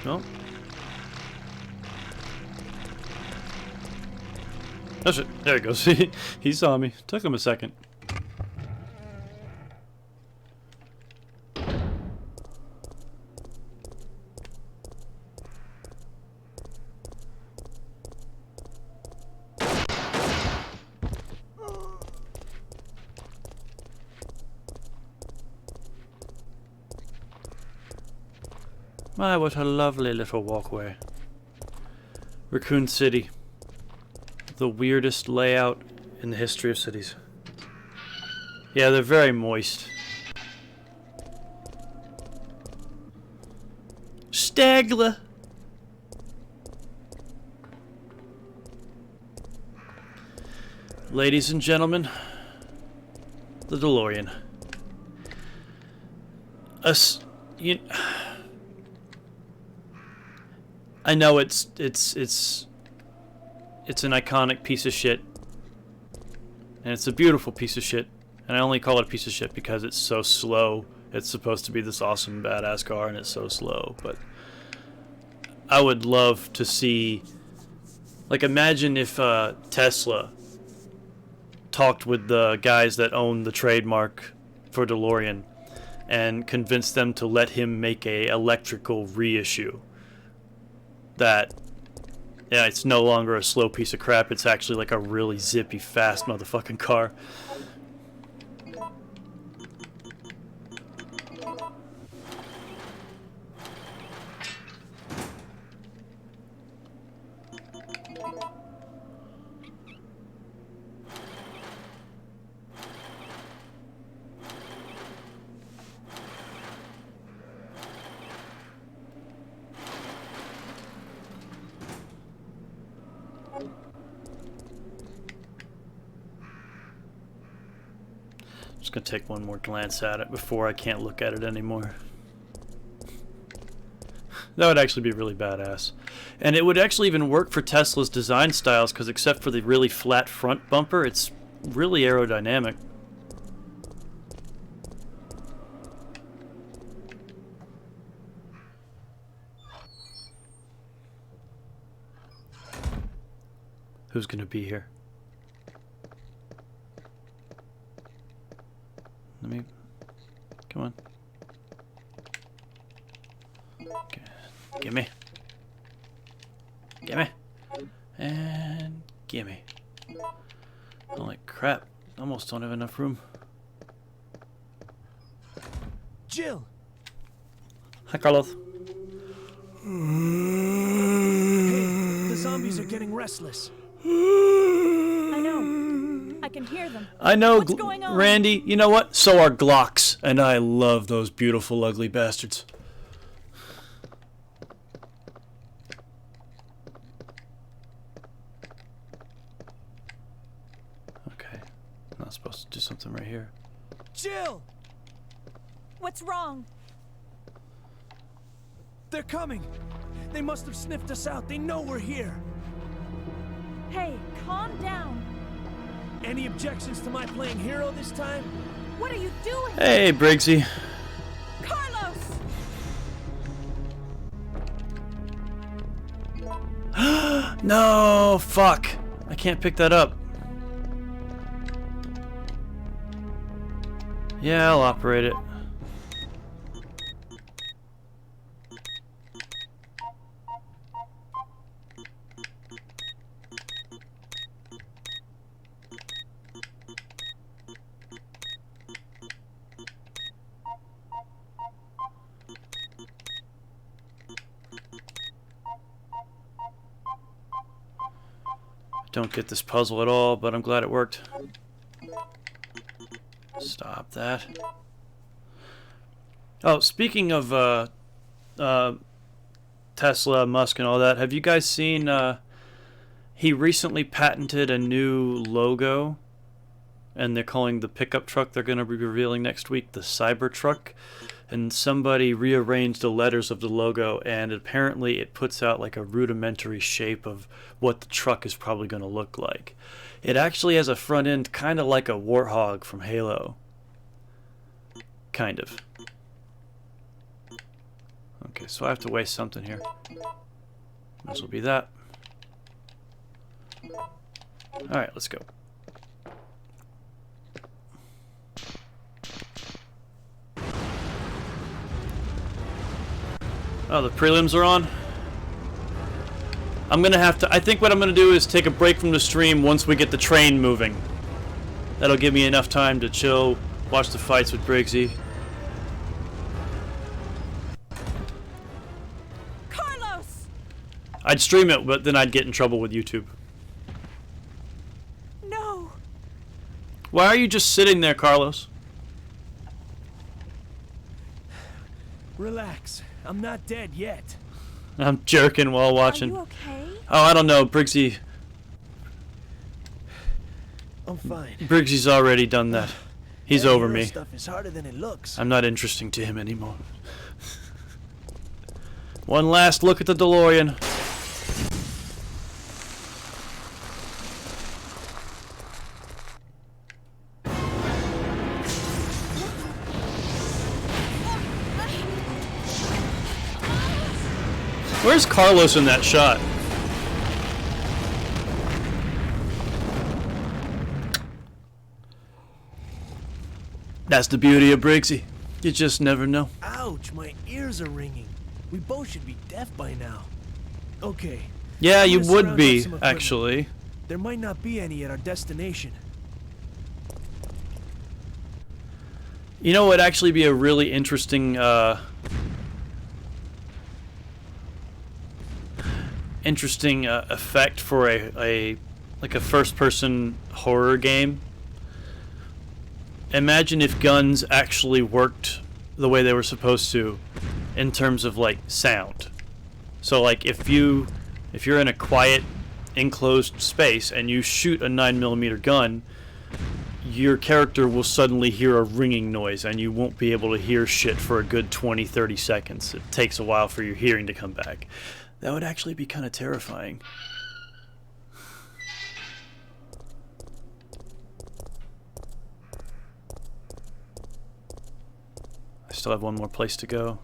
No. That's it. There he goes. He saw me. Took him a second. My, what a lovely little walkway. Raccoon City. The weirdest layout in the history of cities. Yeah, they're very moist. Stagler! Ladies and gentlemen, the DeLorean. I know it's an iconic piece of shit, and it's a beautiful piece of shit, and I only call it a piece of shit because it's so slow. It's supposed to be this awesome badass car, and it's so slow. But I would love to see, like, imagine if Tesla talked with the guys that own the trademark for DeLorean and convinced them to let him make a electrical reissue that, yeah, it's no longer a slow piece of crap, it's actually like a really zippy, fast motherfucking car. Just gonna take one more glance at it before I can't look at it anymore. That would actually be really badass. And it would actually even work for Tesla's design styles, because except for the really flat front bumper, it's really aerodynamic. Who's gonna be here? Let me... Come on. Okay. Gimme. Gimme. And gimme. Holy crap. Almost don't have enough room. Jill! Hi, Carlos. Hey, the zombies are getting restless. I know. I can hear them. I know, What's going on? Randy. You know what? So are Glocks, and I love those beautiful, ugly bastards. Okay, not supposed to do something right here. Jill! What's wrong? They're coming. They must have sniffed us out. They know we're here. Hey, calm down. Any objections to my playing hero this time? What are you doing? Hey, Briggsy. Carlos! No, fuck. I can't pick that up. Yeah, I'll operate it. Don't get this puzzle at all, but I'm glad it worked. Stop that. Oh, speaking of Tesla, Musk, and all that, have you guys seen he recently patented a new logo, and they're calling the pickup truck they're going to be revealing next week the Cybertruck, and somebody rearranged the letters of the logo, and apparently it puts out like a rudimentary shape of what the truck is probably going to look like. It actually has a front end kind of like a Warthog from Halo. Kind of. Okay, so I have to waste something here. This will be that. Alright, let's go. Oh, the prelims are on? I'm gonna have to... I think what I'm gonna do is take a break from the stream once we get the train moving. That'll give me enough time to chill, watch the fights with Briggsy. Carlos! I'd stream it, but then I'd get in trouble with YouTube. No. Why are you just sitting there, Carlos? Relax. I'm not dead yet. I'm jerking while watching. Are you okay? Oh, I don't know. Briggsy... I'm fine. Briggsy's already done that. He's That over hero me. Stuff is harder than it looks. I'm not interesting to him anymore. One last look at the DeLorean. Where's Carlos in that shot? That's the beauty of Briggsy. You just never know. Ouch, my ears are ringing. We both should be deaf by now. Okay. Yeah, I'm you gonna would surround up be, some equipment. actually. There might not be any at our destination. You know what would actually be a really interesting, effect for a first-person horror game? Imagine if guns actually worked the way they were supposed to in terms of like sound. So like if you're in a quiet enclosed space and you shoot a 9mm gun, your character will suddenly hear a ringing noise and you won't be able to hear shit for a good 20-30 seconds. It takes a while for your hearing to come back. That would actually be kind of terrifying. I still have one more place to go.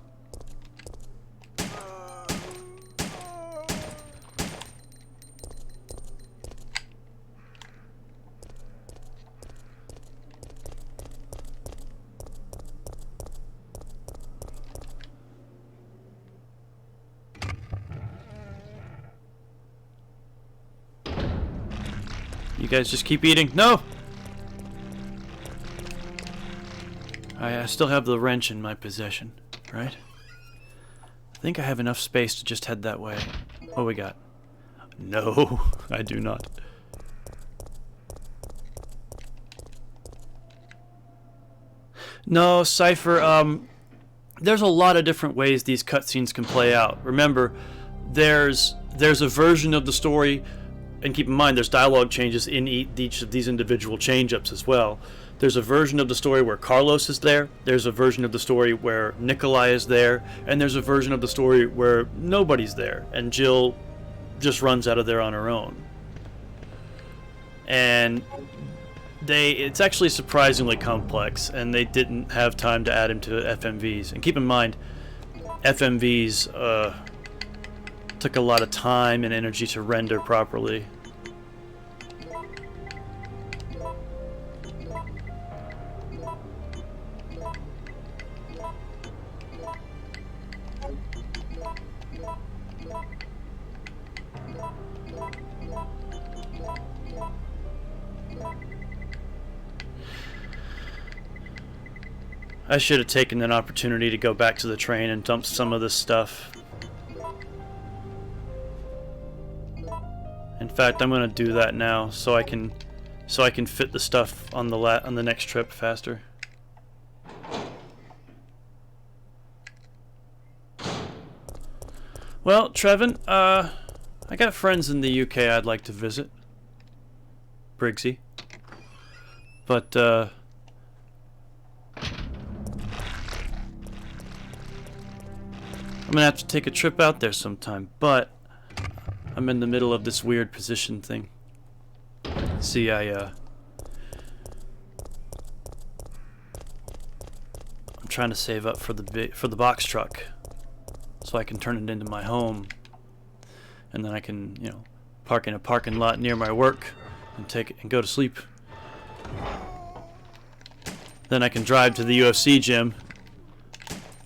You guys just keep eating. No! I still have the wrench in my possession, right? I think I have enough space to just head that way. What we got? No, I do not. No, Cypher, there's a lot of different ways these cutscenes can play out. Remember, there's a version of the story, and keep in mind there's dialogue changes in each of these individual change-ups as well. There's a version of the story where Carlos is there, there's a version of the story where Nikolai is there, and there's a version of the story where nobody's there, and Jill just runs out of there on her own. And it's actually surprisingly complex, and they didn't have time to add him to FMVs. And keep in mind, FMVs took a lot of time and energy to render properly. I should have taken an opportunity to go back to the train and dump some of this stuff. In fact, I'm gonna do that now so I can fit the stuff on the next trip faster. Well, Trevin, I got friends in the UK I'd like to visit. Briggsy. But, I'm gonna have to take a trip out there sometime, but I'm in the middle of this weird position thing. See, I'm trying to save up for the box truck so I can turn it into my home, and then I can, you know, park in a parking lot near my work and take it and go to sleep. Then I can drive to the UFC gym,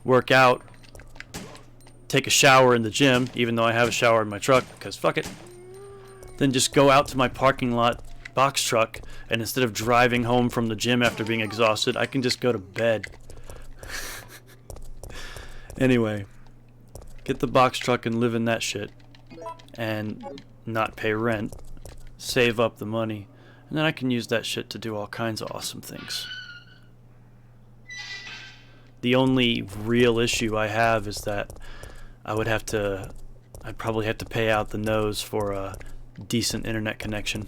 work out, take a shower in the gym, even though I have a shower in my truck, because fuck it. Then just go out to my parking lot box truck, and instead of driving home from the gym after being exhausted, I can just go to bed. Anyway, get the box truck and live in that shit, and not pay rent, save up the money, and then I can use that shit to do all kinds of awesome things. The only real issue I have is that I'd probably have to pay out the nose for a decent internet connection.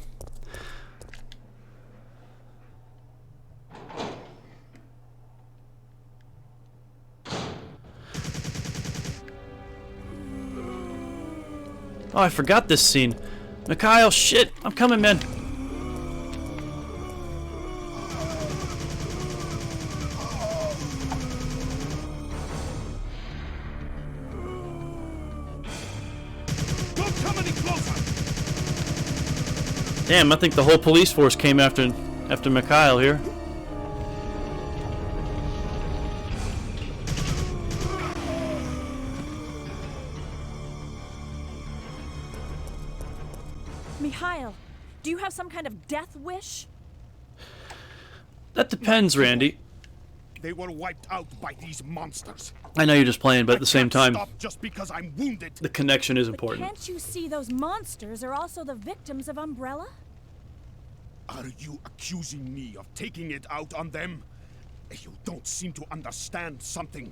Oh, I forgot this scene. Mikhail, shit! I'm coming, man! Don't come any closer! Damn, I think the whole police force came after Mikhail here. Mikhail, do you have some kind of death wish? That depends, Randy. They were wiped out by these monsters. I know you're just playing, but at the same time, Stop just because I'm wounded. the connection is But important. can't you see those monsters are also the victims of Umbrella? Are you accusing me of taking it out on them? You don't seem to understand something.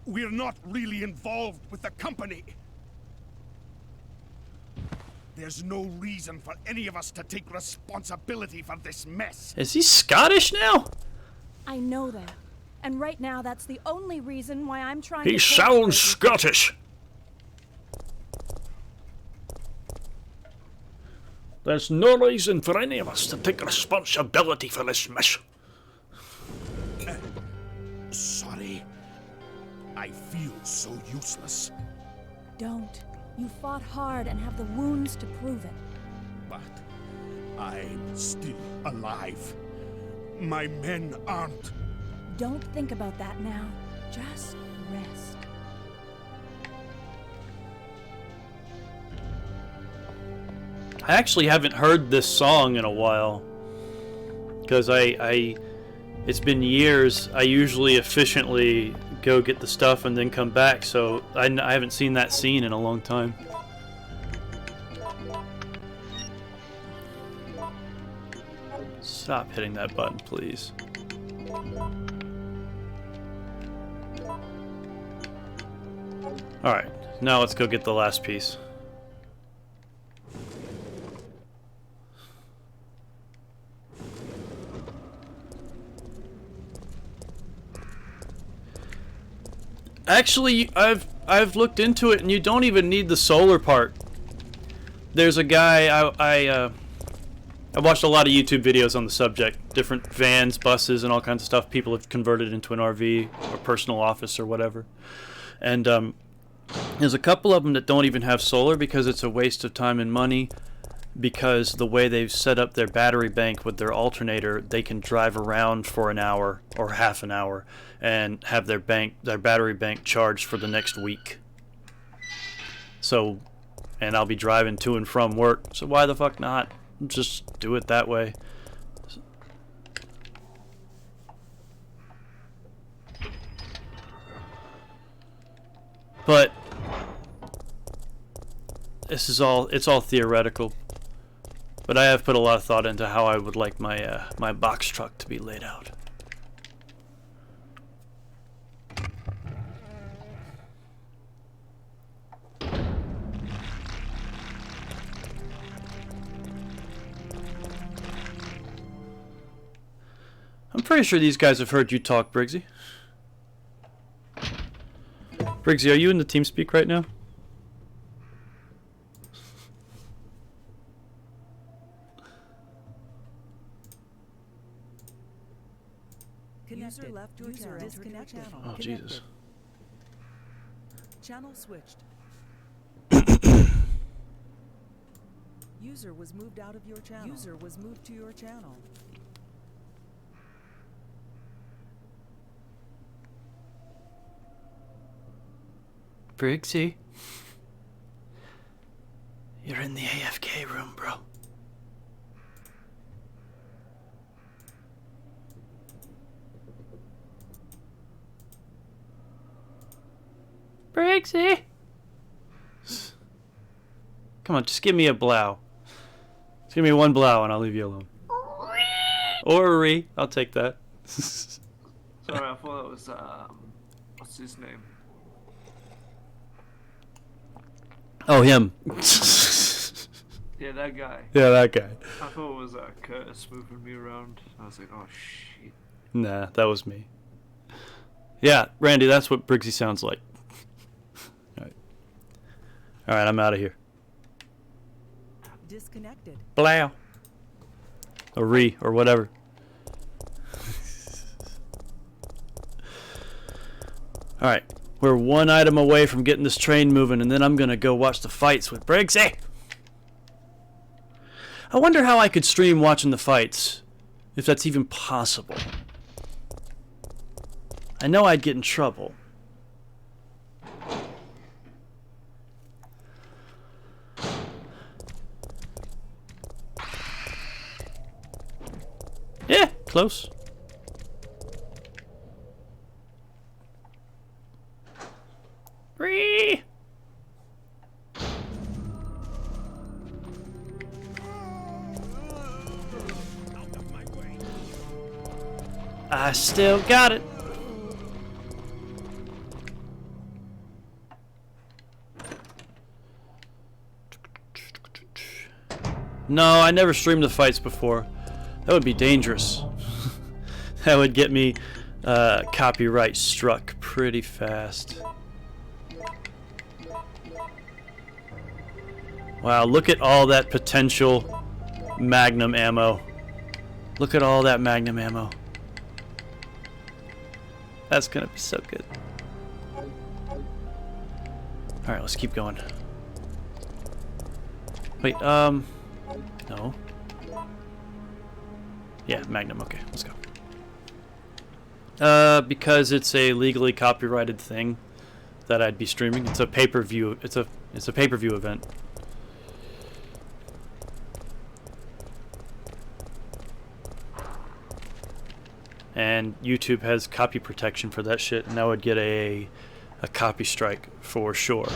We're not really involved with the company. There's no reason for any of us to take responsibility for this mess. Is he Scottish now? I know that. And right now, that's the only reason why I'm trying He to... sounds Scottish. There's no reason for any of us to take responsibility for this mess. Sorry. I feel so useless. Don't. You fought hard and have the wounds to prove it. But I'm still alive. My men aren't. Don't think about that now. Just rest. I actually haven't heard this song in a while. Because it's been years. I usually efficiently go get the stuff and then come back, so I haven't seen that scene in a long time. Stop hitting that button, please. Alright, now let's go get the last piece. Actually, I've looked into it, and you don't even need the solar part. There's a guy I watched a lot of YouTube videos on the subject, different vans, buses, and all kinds of stuff. People have converted into an RV or personal office or whatever. And there's a couple of them that don't even have solar because it's a waste of time and money. Because the way they've set up their battery bank with their alternator, they can drive around for an hour or half an hour and have their battery bank charged for the next week. So, and I'll be driving to and from work, so why the fuck not? Just do it that way. But it's all theoretical. But I have put a lot of thought into how I would like my my box truck to be laid out. I'm pretty sure these guys have heard you talk, Briggsy. Briggsy, are you in the TeamSpeak right now? User left your channel. Disconnected. Oh, Jesus. Channel switched. User was moved out of your channel. User was moved to your channel. Briggsy. You're in the AFK room, bro. Briggsy! Come on, just give me a blow. Just give me one blow and I'll leave you alone. Or a re, I'll take that. Sorry, I thought it was, what's his name? Oh, him. Yeah, that guy. Yeah, that guy. I thought it was Curtis moving me around. I was like, oh shit. Nah, that was me. Yeah, Randy, that's what Briggsy sounds like. Alright, I'm out of here. Disconnected. Blow. Or re, or whatever. Alright, we're one item away from getting this train moving, and then I'm gonna go watch the fights with Briggsy. I wonder how I could stream watching the fights, if that's even possible. I know I'd get in trouble. Yeah, close. Free. I still got it. No, I never streamed the fights before. That would be dangerous. That would get me copyright struck pretty fast. Wow, look at all that potential Magnum ammo. Look at all that Magnum ammo. That's gonna be so good. Alright, let's keep going. Wait, no. Yeah, Magnum, okay, let's go. Because it's a legally copyrighted thing that I'd be streaming. It's a pay-per-view, it's a pay-per-view event. And YouTube has copy protection for that shit, and I would get a copy strike for sure.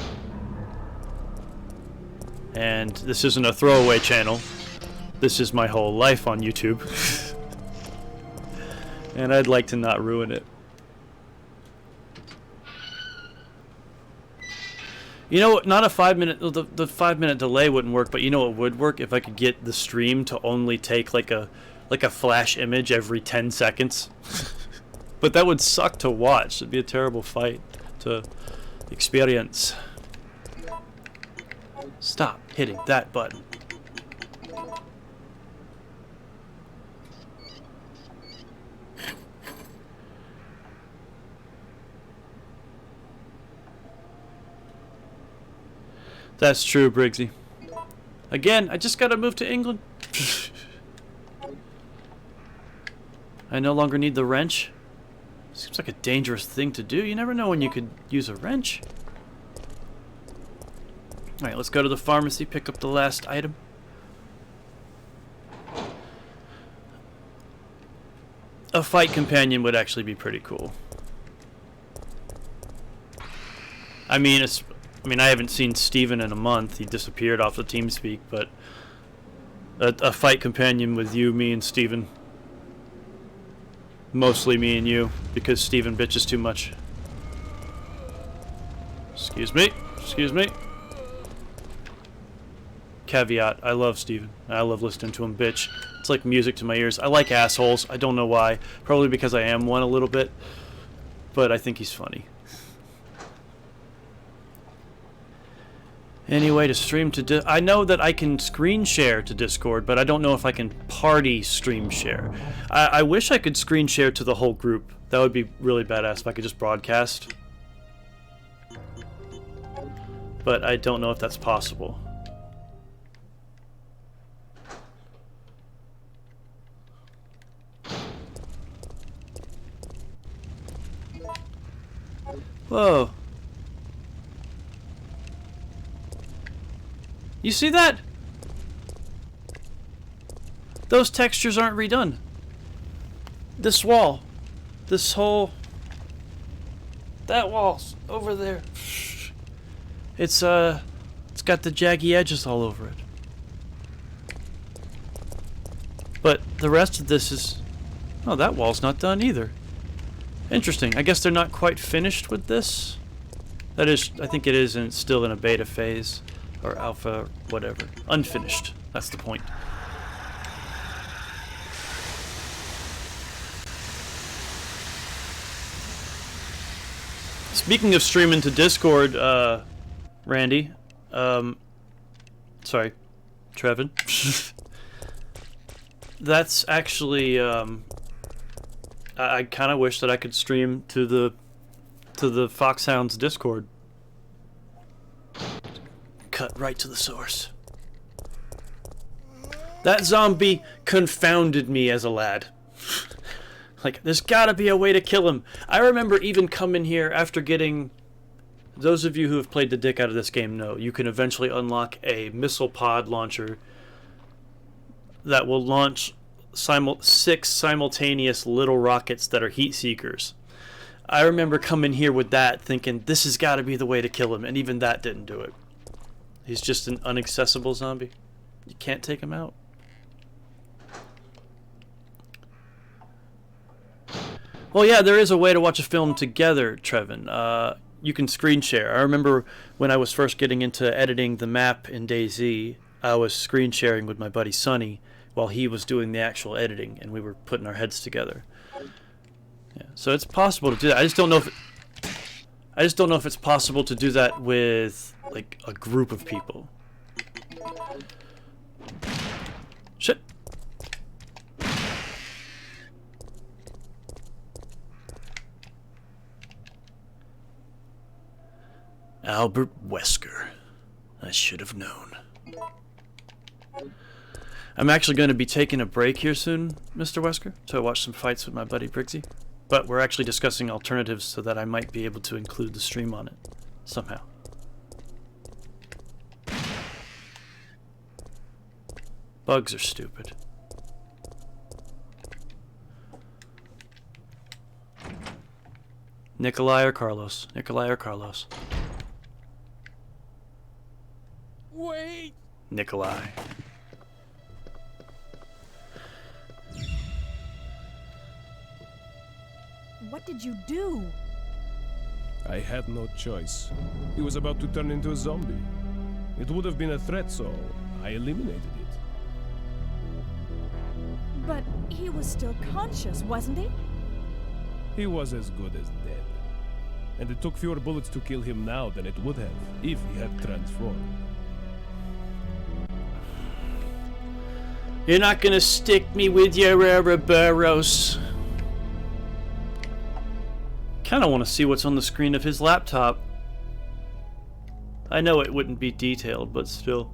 And this isn't a throwaway channel. This is my whole life on YouTube. And I'd like to not ruin it. You know what, not a 5 minute, the 5 minute delay wouldn't work, but you know what would work? If I could get the stream to only take like a flash image every 10 seconds. But that would suck to watch. It'd be a terrible fight to experience. Stop hitting that button. That's true, Briggsy. Again, I just gotta move to England. I no longer need the wrench. Seems like a dangerous thing to do. You never know when you could use a wrench. Alright, let's go to the pharmacy, pick up the last item. A fight companion would actually be pretty cool. I mean, I mean, I haven't seen Steven in a month. He disappeared off the TeamSpeak, but a fight companion with you, me, and Steven. Mostly me and you, because Steven bitches too much. Excuse me. Excuse me. Caveat, I love Steven. I love listening to him bitch. It's like music to my ears. I like assholes. I don't know why. Probably because I am one a little bit. But I think he's funny. Anyway, to stream to I know that I can screen share to Discord, but I don't know if I can party stream share. I wish I could screen share to the whole group. That would be really badass if I could just broadcast. But I don't know if that's possible. Whoa. You see that? Those textures aren't redone. This wall. This whole... That wall's over there. It's got the jaggy edges all over it. But the rest of this is... Oh, that wall's not done either. Interesting. I guess they're not quite finished with this. That is, I think it is still in a beta phase. Or alpha, whatever. Unfinished. That's the point. Speaking of streaming to Discord, Randy, sorry, Trevin. That's actually, I kind of wish that I could stream to the Foxhounds Discord. Cut right to the source. That zombie confounded me as a lad. Like, there's gotta be a way to kill him. I remember even coming here after getting... Those of you who have played the dick out of this game know, you can eventually unlock a missile pod launcher that will launch 6 simultaneous little rockets that are heat seekers. I remember coming here with that thinking, this has gotta be the way to kill him, and even that didn't do it. He's just an inaccessible zombie. You can't take him out. Well, yeah, there is a way to watch a film together, Trevin. You can screen share. I remember when I was first getting into editing the map in DayZ, I was screen sharing with my buddy Sonny while he was doing the actual editing, and we were putting our heads together. Yeah, so it's possible to do that. I just don't know if it's possible to do that with like a group of people. Shit. Albert Wesker. I should have known. I'm actually going to be taking a break here soon, Mr. Wesker, to watch some fights with my buddy Briggsy. But we're actually discussing alternatives so that I might be able to include the stream on it somehow. Bugs are stupid. Nikolai or Carlos? Nikolai or Carlos? Wait! Nikolai. What did you do? I had no choice. He was about to turn into a zombie. It would have been a threat, so I eliminated it. But he was still conscious, wasn't he? He was as good as dead. And it took fewer bullets to kill him now than it would have if he had transformed. You're not gonna stick me with your Ouroboros. Kinda wanna see what's on the screen of his laptop. I know it wouldn't be detailed, but still.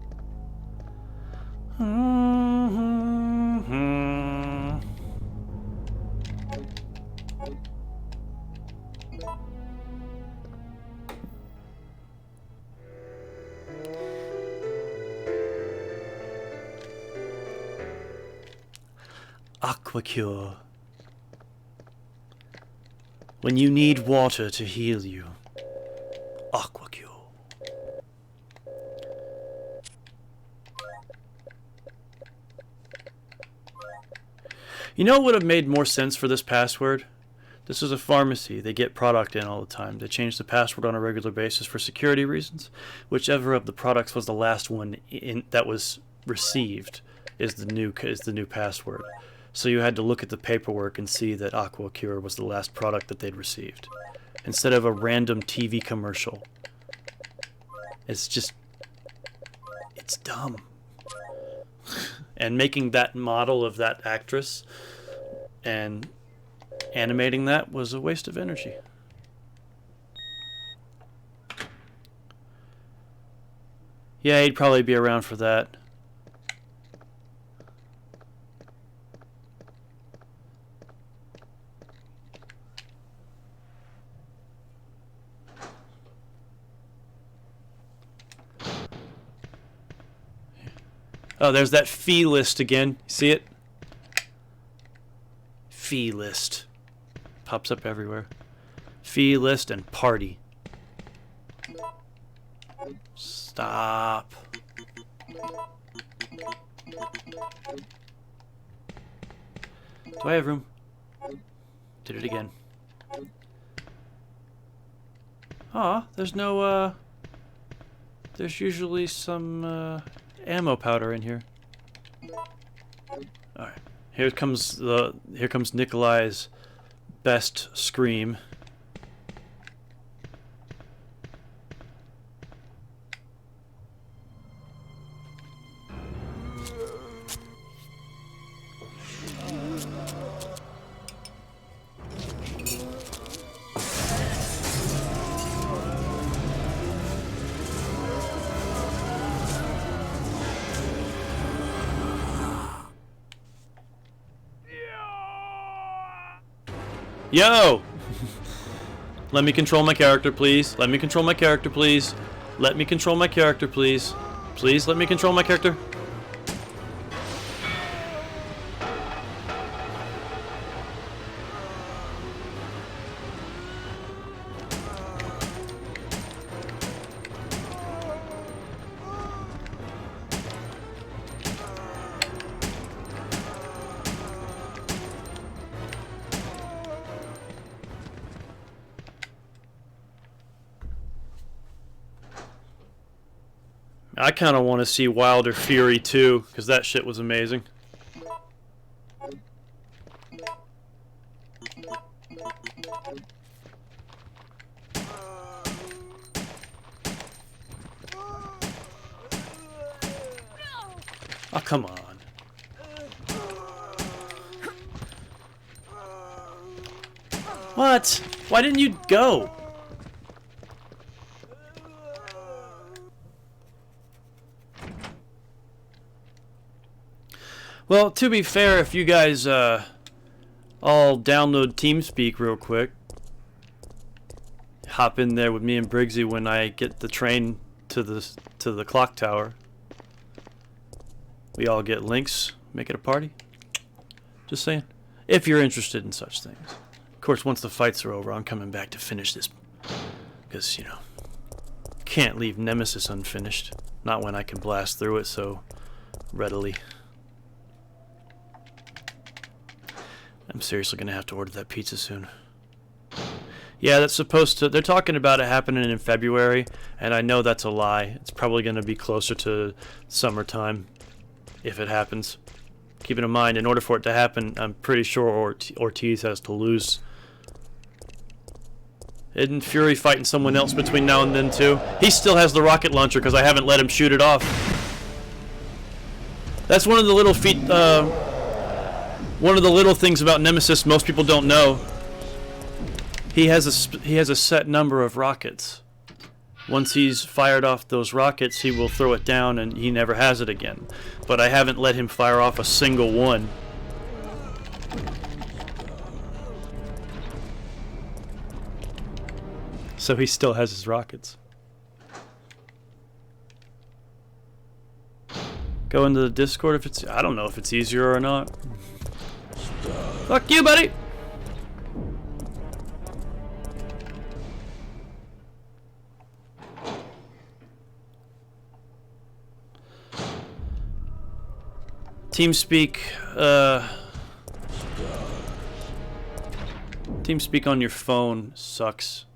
Aquacure. When you need water to heal you, Aquacure. You know what would have made more sense for this password? This is a pharmacy. They get product in all the time. They change the password on a regular basis for security reasons. Whichever of the products was the last one that was received is the new password. So you had to look at the paperwork and see that AquaCure was the last product that they'd received, instead of a random TV commercial. It's dumb. And making that model of that actress and animating that was a waste of energy. Yeah, he'd probably be around for that. Oh, there's that fee list again. See it? Fee list. Pops up everywhere. Fee list and party. Stop. Do I have room? Did it again. Aw, there's no, there's usually some, ammo powder in here. Alright. Here comes Nikolai's best scream. Yo! Let me control my character, please. Let me control my character, please. Let me control my character, please. Please let me control my character. I kind of want to see Wilder Fury too, because that shit was amazing. Oh, come on. What? Why didn't you go? Well, to be fair, if you guys all download TeamSpeak real quick, hop in there with me and Briggsy when I get the train to the clock tower. We all get links, make it a party. Just saying. If you're interested in such things. Of course, once the fights are over, I'm coming back to finish this. Because, you know, can't leave Nemesis unfinished. Not when I can blast through it so readily. I'm seriously going to have to order that pizza soon. Yeah, that's supposed to... They're talking about it happening in February, and I know that's a lie. It's probably going to be closer to summertime, if it happens. Keeping in mind, in order for it to happen, I'm pretty sure Ortiz has to lose. Isn't Fury fighting someone else between now and then, too? He still has the rocket launcher, because I haven't let him shoot it off. That's one of the little one of the little things about Nemesis most people don't know. He has a set number of rockets. Once he's fired off those rockets, he will throw it down and he never has it again. But I haven't let him fire off a single one. So he still has his rockets. Go into the Discord if it's... I don't know if it's easier or not. Fuck you, buddy! TeamSpeak, TeamSpeak on your phone sucks.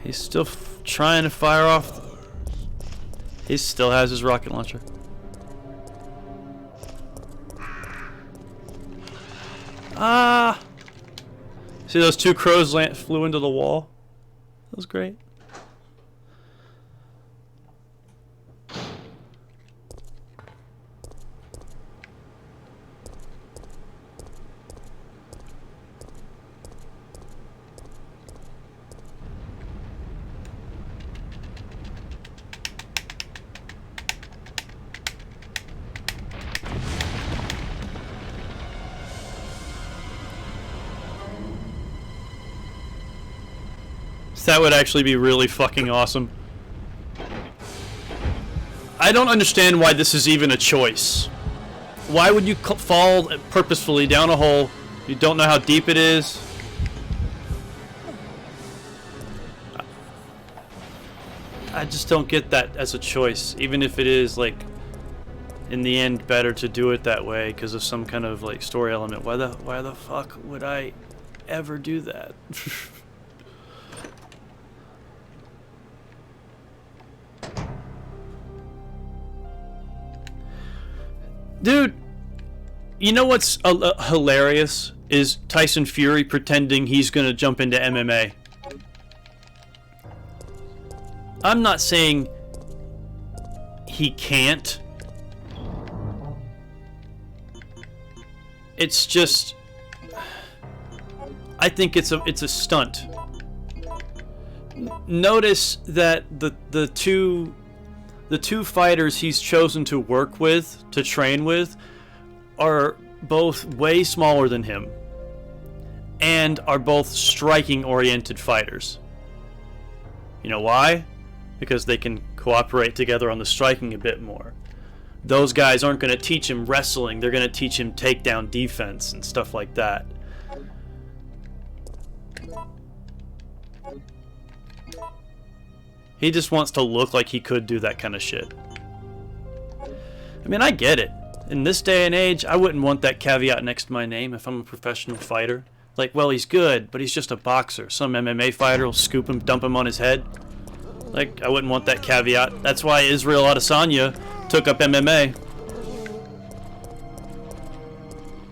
He's still trying to fire off. He still has his rocket launcher. Ah! See those two crows flew into the wall? That was great. That would actually be really fucking awesome. I don't understand why this is even a choice. Why would you fall purposefully down a hole? You don't know how deep it is. I just don't get that as a choice, even if it is like in the end better to do it that way because of some kind of like story element. Why the fuck would I ever do that? Dude, you know what's hilarious is Tyson Fury pretending he's gonna jump into MMA. I'm not saying he can't. It's just, I think it's a stunt. Notice that the two fighters he's chosen to work with, to train with, are both way smaller than him and are both striking oriented fighters. You know why? Because they can cooperate together on the striking a bit more. Those guys aren't going to teach him wrestling, they're going to teach him takedown defense and stuff like that. He just wants to look like he could do that kind of shit. I mean, I get it. In this day and age, I wouldn't want that caveat next to my name if I'm a professional fighter. Like, well, he's good, but he's just a boxer. Some MMA fighter will scoop him, dump him on his head. Like, I wouldn't want that caveat. That's why Israel Adesanya took up MMA.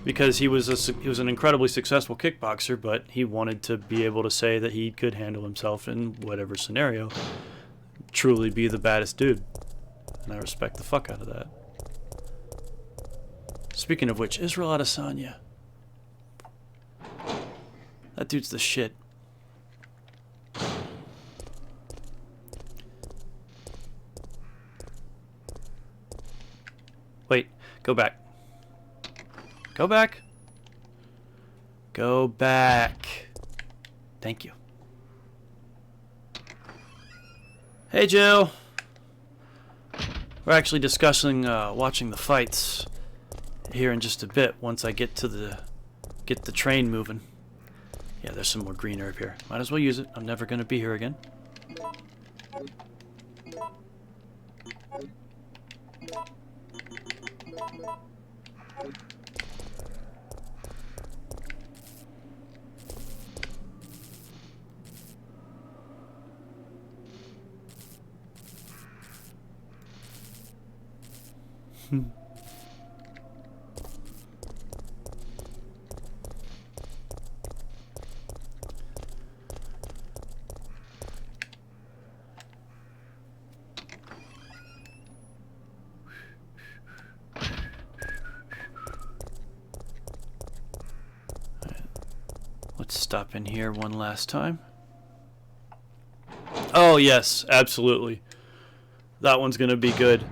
Because he was an incredibly successful kickboxer, but he wanted to be able to say that he could handle himself in whatever scenario. Truly be the baddest dude. And I respect the fuck out of that. Speaking of which, Israel Adesanya. That dude's the shit. Wait, go back. Go back. Go back. Thank you. Hey, Jill. We're actually discussing watching the fights here in just a bit once I get the train moving. Yeah, there's some more green herb here. Might as well use it. I'm never going to be here again. Let's stop in here one last time. Oh yes, absolutely. That one's gonna be good.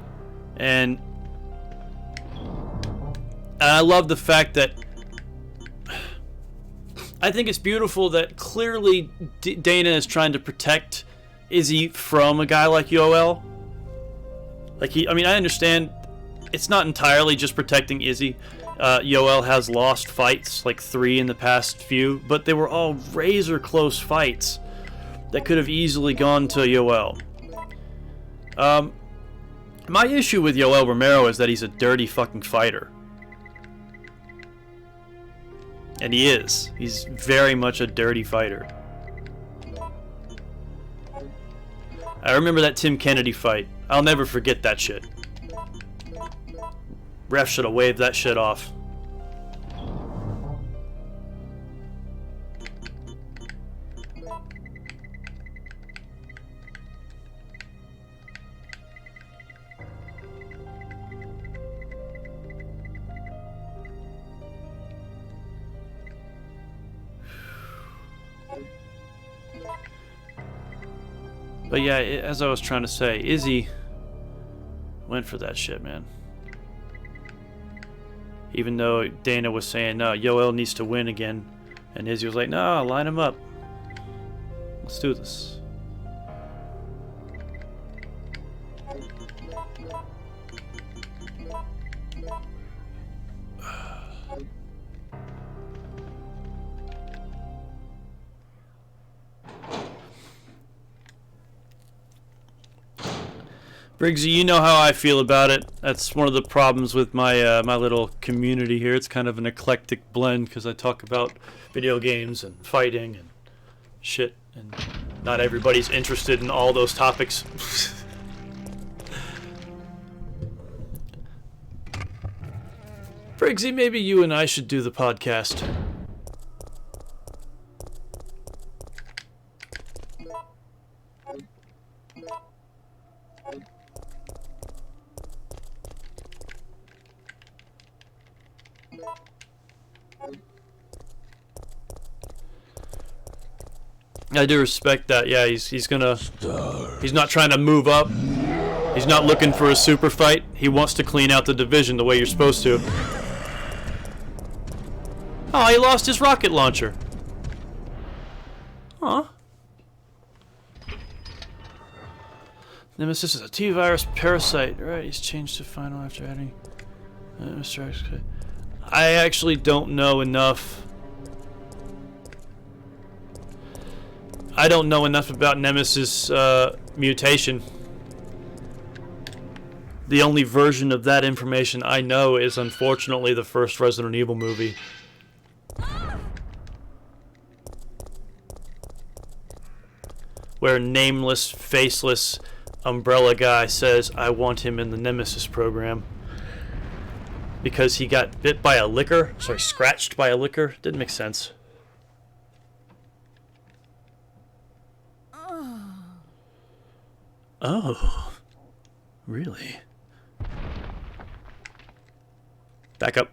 And I love the fact that I think it's beautiful that clearly Dana is trying to protect Izzy from a guy like Yoel. Like I mean, I understand it's not entirely just protecting Izzy. Yoel has lost fights, like 3 in the past few, but they were all razor close fights that could have easily gone to Yoel. My issue with Yoel Romero is that he's a dirty fucking fighter. And he is. He's very much a dirty fighter. I remember that Tim Kennedy fight. I'll never forget that shit. Ref should have waved that shit off. But yeah, as I was trying to say, Izzy went for that shit, man. Even though Dana was saying, no, Yoel needs to win again. And Izzy was like, no, line him up. Let's do this. Briggsy, you know how I feel about it. That's one of the problems with my my little community here. It's kind of an eclectic blend because I talk about video games and fighting and shit, and not everybody's interested in all those topics. Briggsy, maybe you and I should do the podcast. I do respect that. Yeah, he's gonna. He's not trying to move up. He's not looking for a super fight. He wants to clean out the division the way you're supposed to. Oh, he lost his rocket launcher. Huh? Nemesis is a T-virus parasite. Right, he's changed to final after adding Mr. X. I actually don't know enough. I don't know enough about Nemesis mutation. The only version of that information I know is unfortunately the first Resident Evil movie. Where nameless, faceless Umbrella guy says, I want him in the Nemesis program. Because he got bit by a licker. Sorry, scratched by a licker. Didn't make sense. Oh. Really? Back up.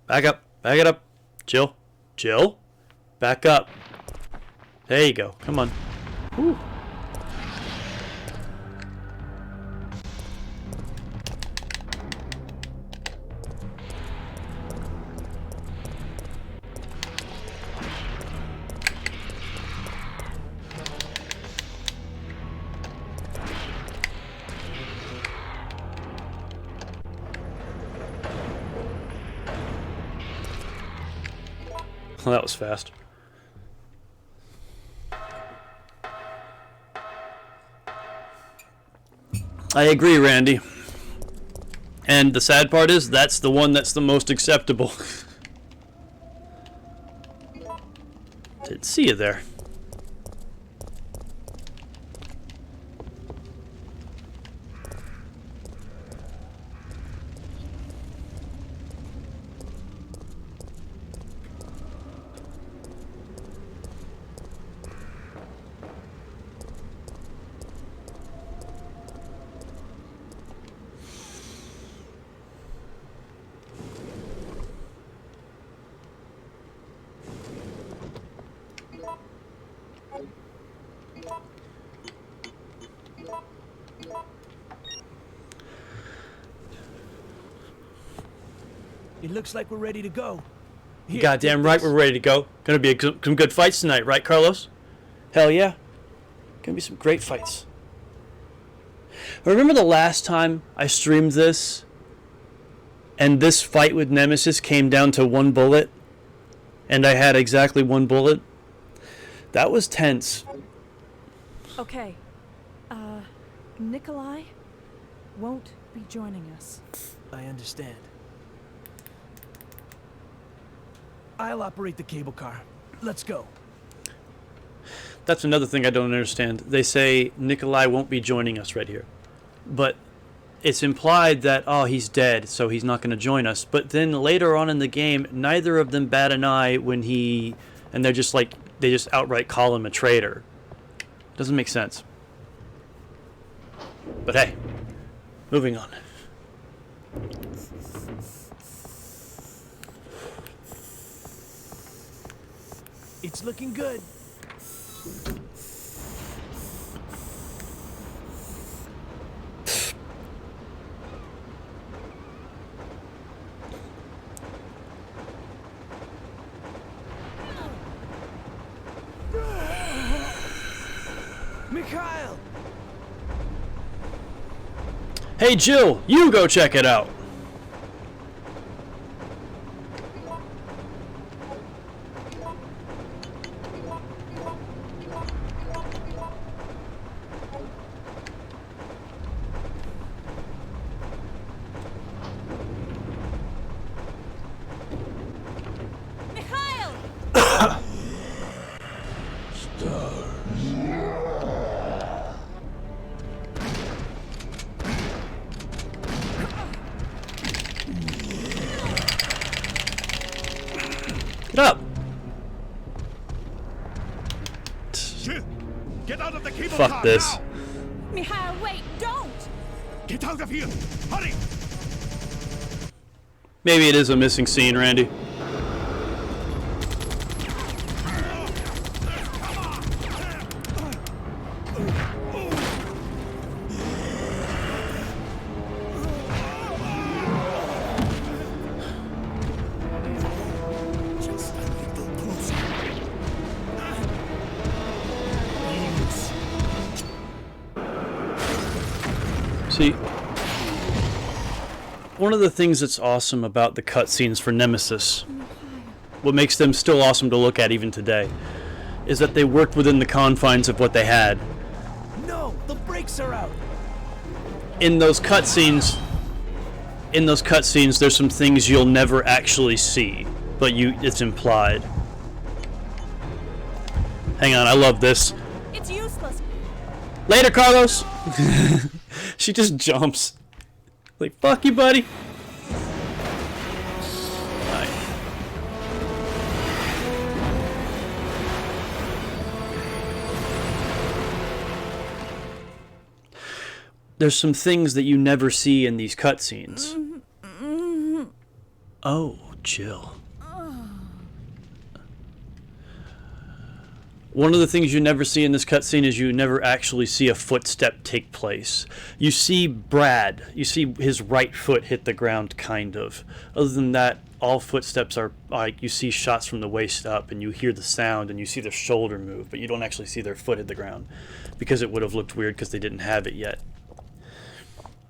Back up. Back it up. Jill. Jill? Back up. There you go. Come on. Whew. Well, that was fast. I agree, Randy. And the sad part is, that's the one that's the most acceptable. Didn't see you there. It looks like we're ready to go. Here, Goddamn right we're ready to go. Gonna be some good fights tonight, right, Carlos? Hell yeah. Gonna be some great fights. Remember the last time I streamed this and this fight with Nemesis came down to one bullet and I had exactly one bullet? That was tense. Okay. Nikolai won't be joining us. I understand. I'll operate the cable car. Let's go. That's another thing I don't understand. They say Nikolai won't be joining us right here. But it's implied that, oh, he's dead, so he's not going to join us. But then later on in the game, neither of them bat an eye when he... And they're just like, they just outright call him a traitor. Doesn't make sense. But hey, moving on. It's looking good. Mikhail! Hey Jill, you go check it out. Get up! Get out of the cable Fuck car this. now! Mikhail, wait, don't! Get out of here! Hurry! Maybe it is a missing scene, Randy. See, one of the things that's awesome about the cutscenes for Nemesis, what makes them still awesome to look at even today, is that they worked within the confines of what they had. No, the brakes are out. In those cutscenes, there's some things you'll never actually see, but it's implied. Hang on, I love this. It's useless. Later, Carlos. She just jumps. Like, fuck you, buddy. There's some things that you never see in these cutscenes. Oh, Jill. One of the things you never see in this cutscene is you never actually see a footstep take place. You see Brad. You see his right foot hit the ground, kind of. Other than that, all footsteps are like you see shots from the waist up, and you hear the sound, and you see their shoulder move, but you don't actually see their foot hit the ground because it would have looked weird because they didn't have it yet.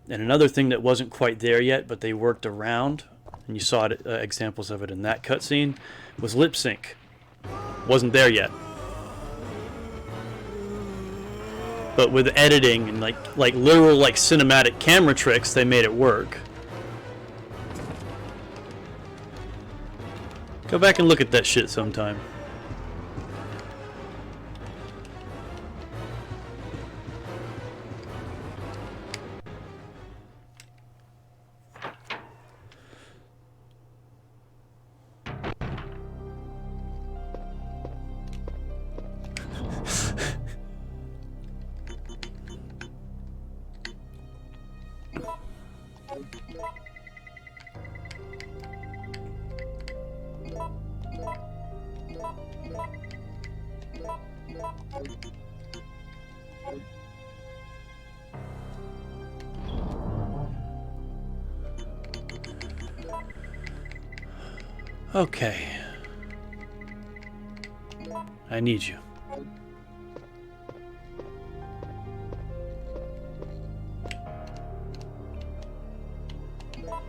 And another thing that wasn't quite there yet, but they worked around, and you saw it, examples of it in that cutscene, was lip sync. Wasn't there yet. But with editing and like literal like cinematic camera tricks, they made it work. Go back and look at that shit sometime. Okay. I need you.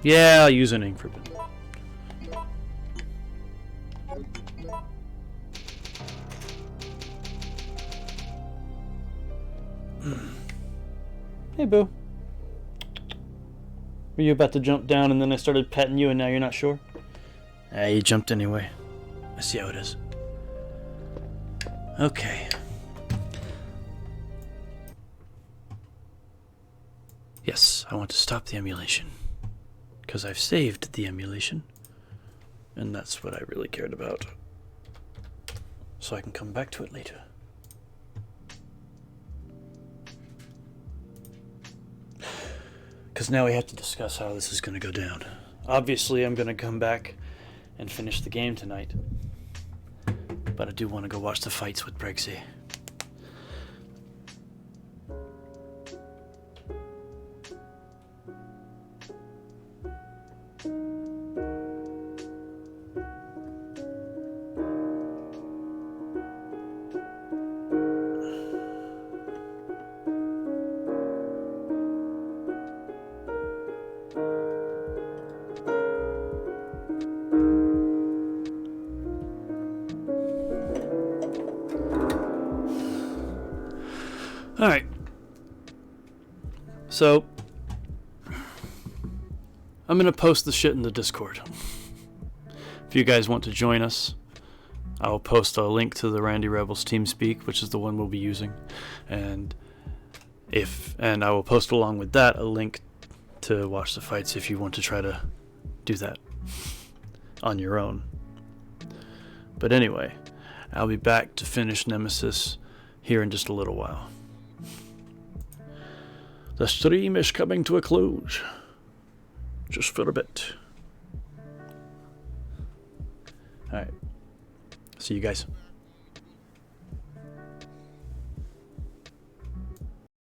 Yeah, I'll use an ink for it. Hey, boo. Were you about to jump down and then I started petting you and now you're not sure? You jumped anyway. I see how it is. Okay. Yes, I want to stop the emulation. Because I've saved the emulation. And that's what I really cared about. So I can come back to it later. Because now we have to discuss how this is going to go down. Obviously, I'm going to come back and finish the game tonight. But I do want to go watch the fights with Brexy. Alright. So, I'm going to post the shit in the Discord. If you guys want to join us, I'll post a link to the Randy Rebels TeamSpeak, which is the one we'll be using. And I will post along with that a link to watch the fights if you want to try to do that on your own. But anyway, I'll be back to finish Nemesis here in just a little while. The stream is coming to a close. Just for a bit. Alright. See you guys.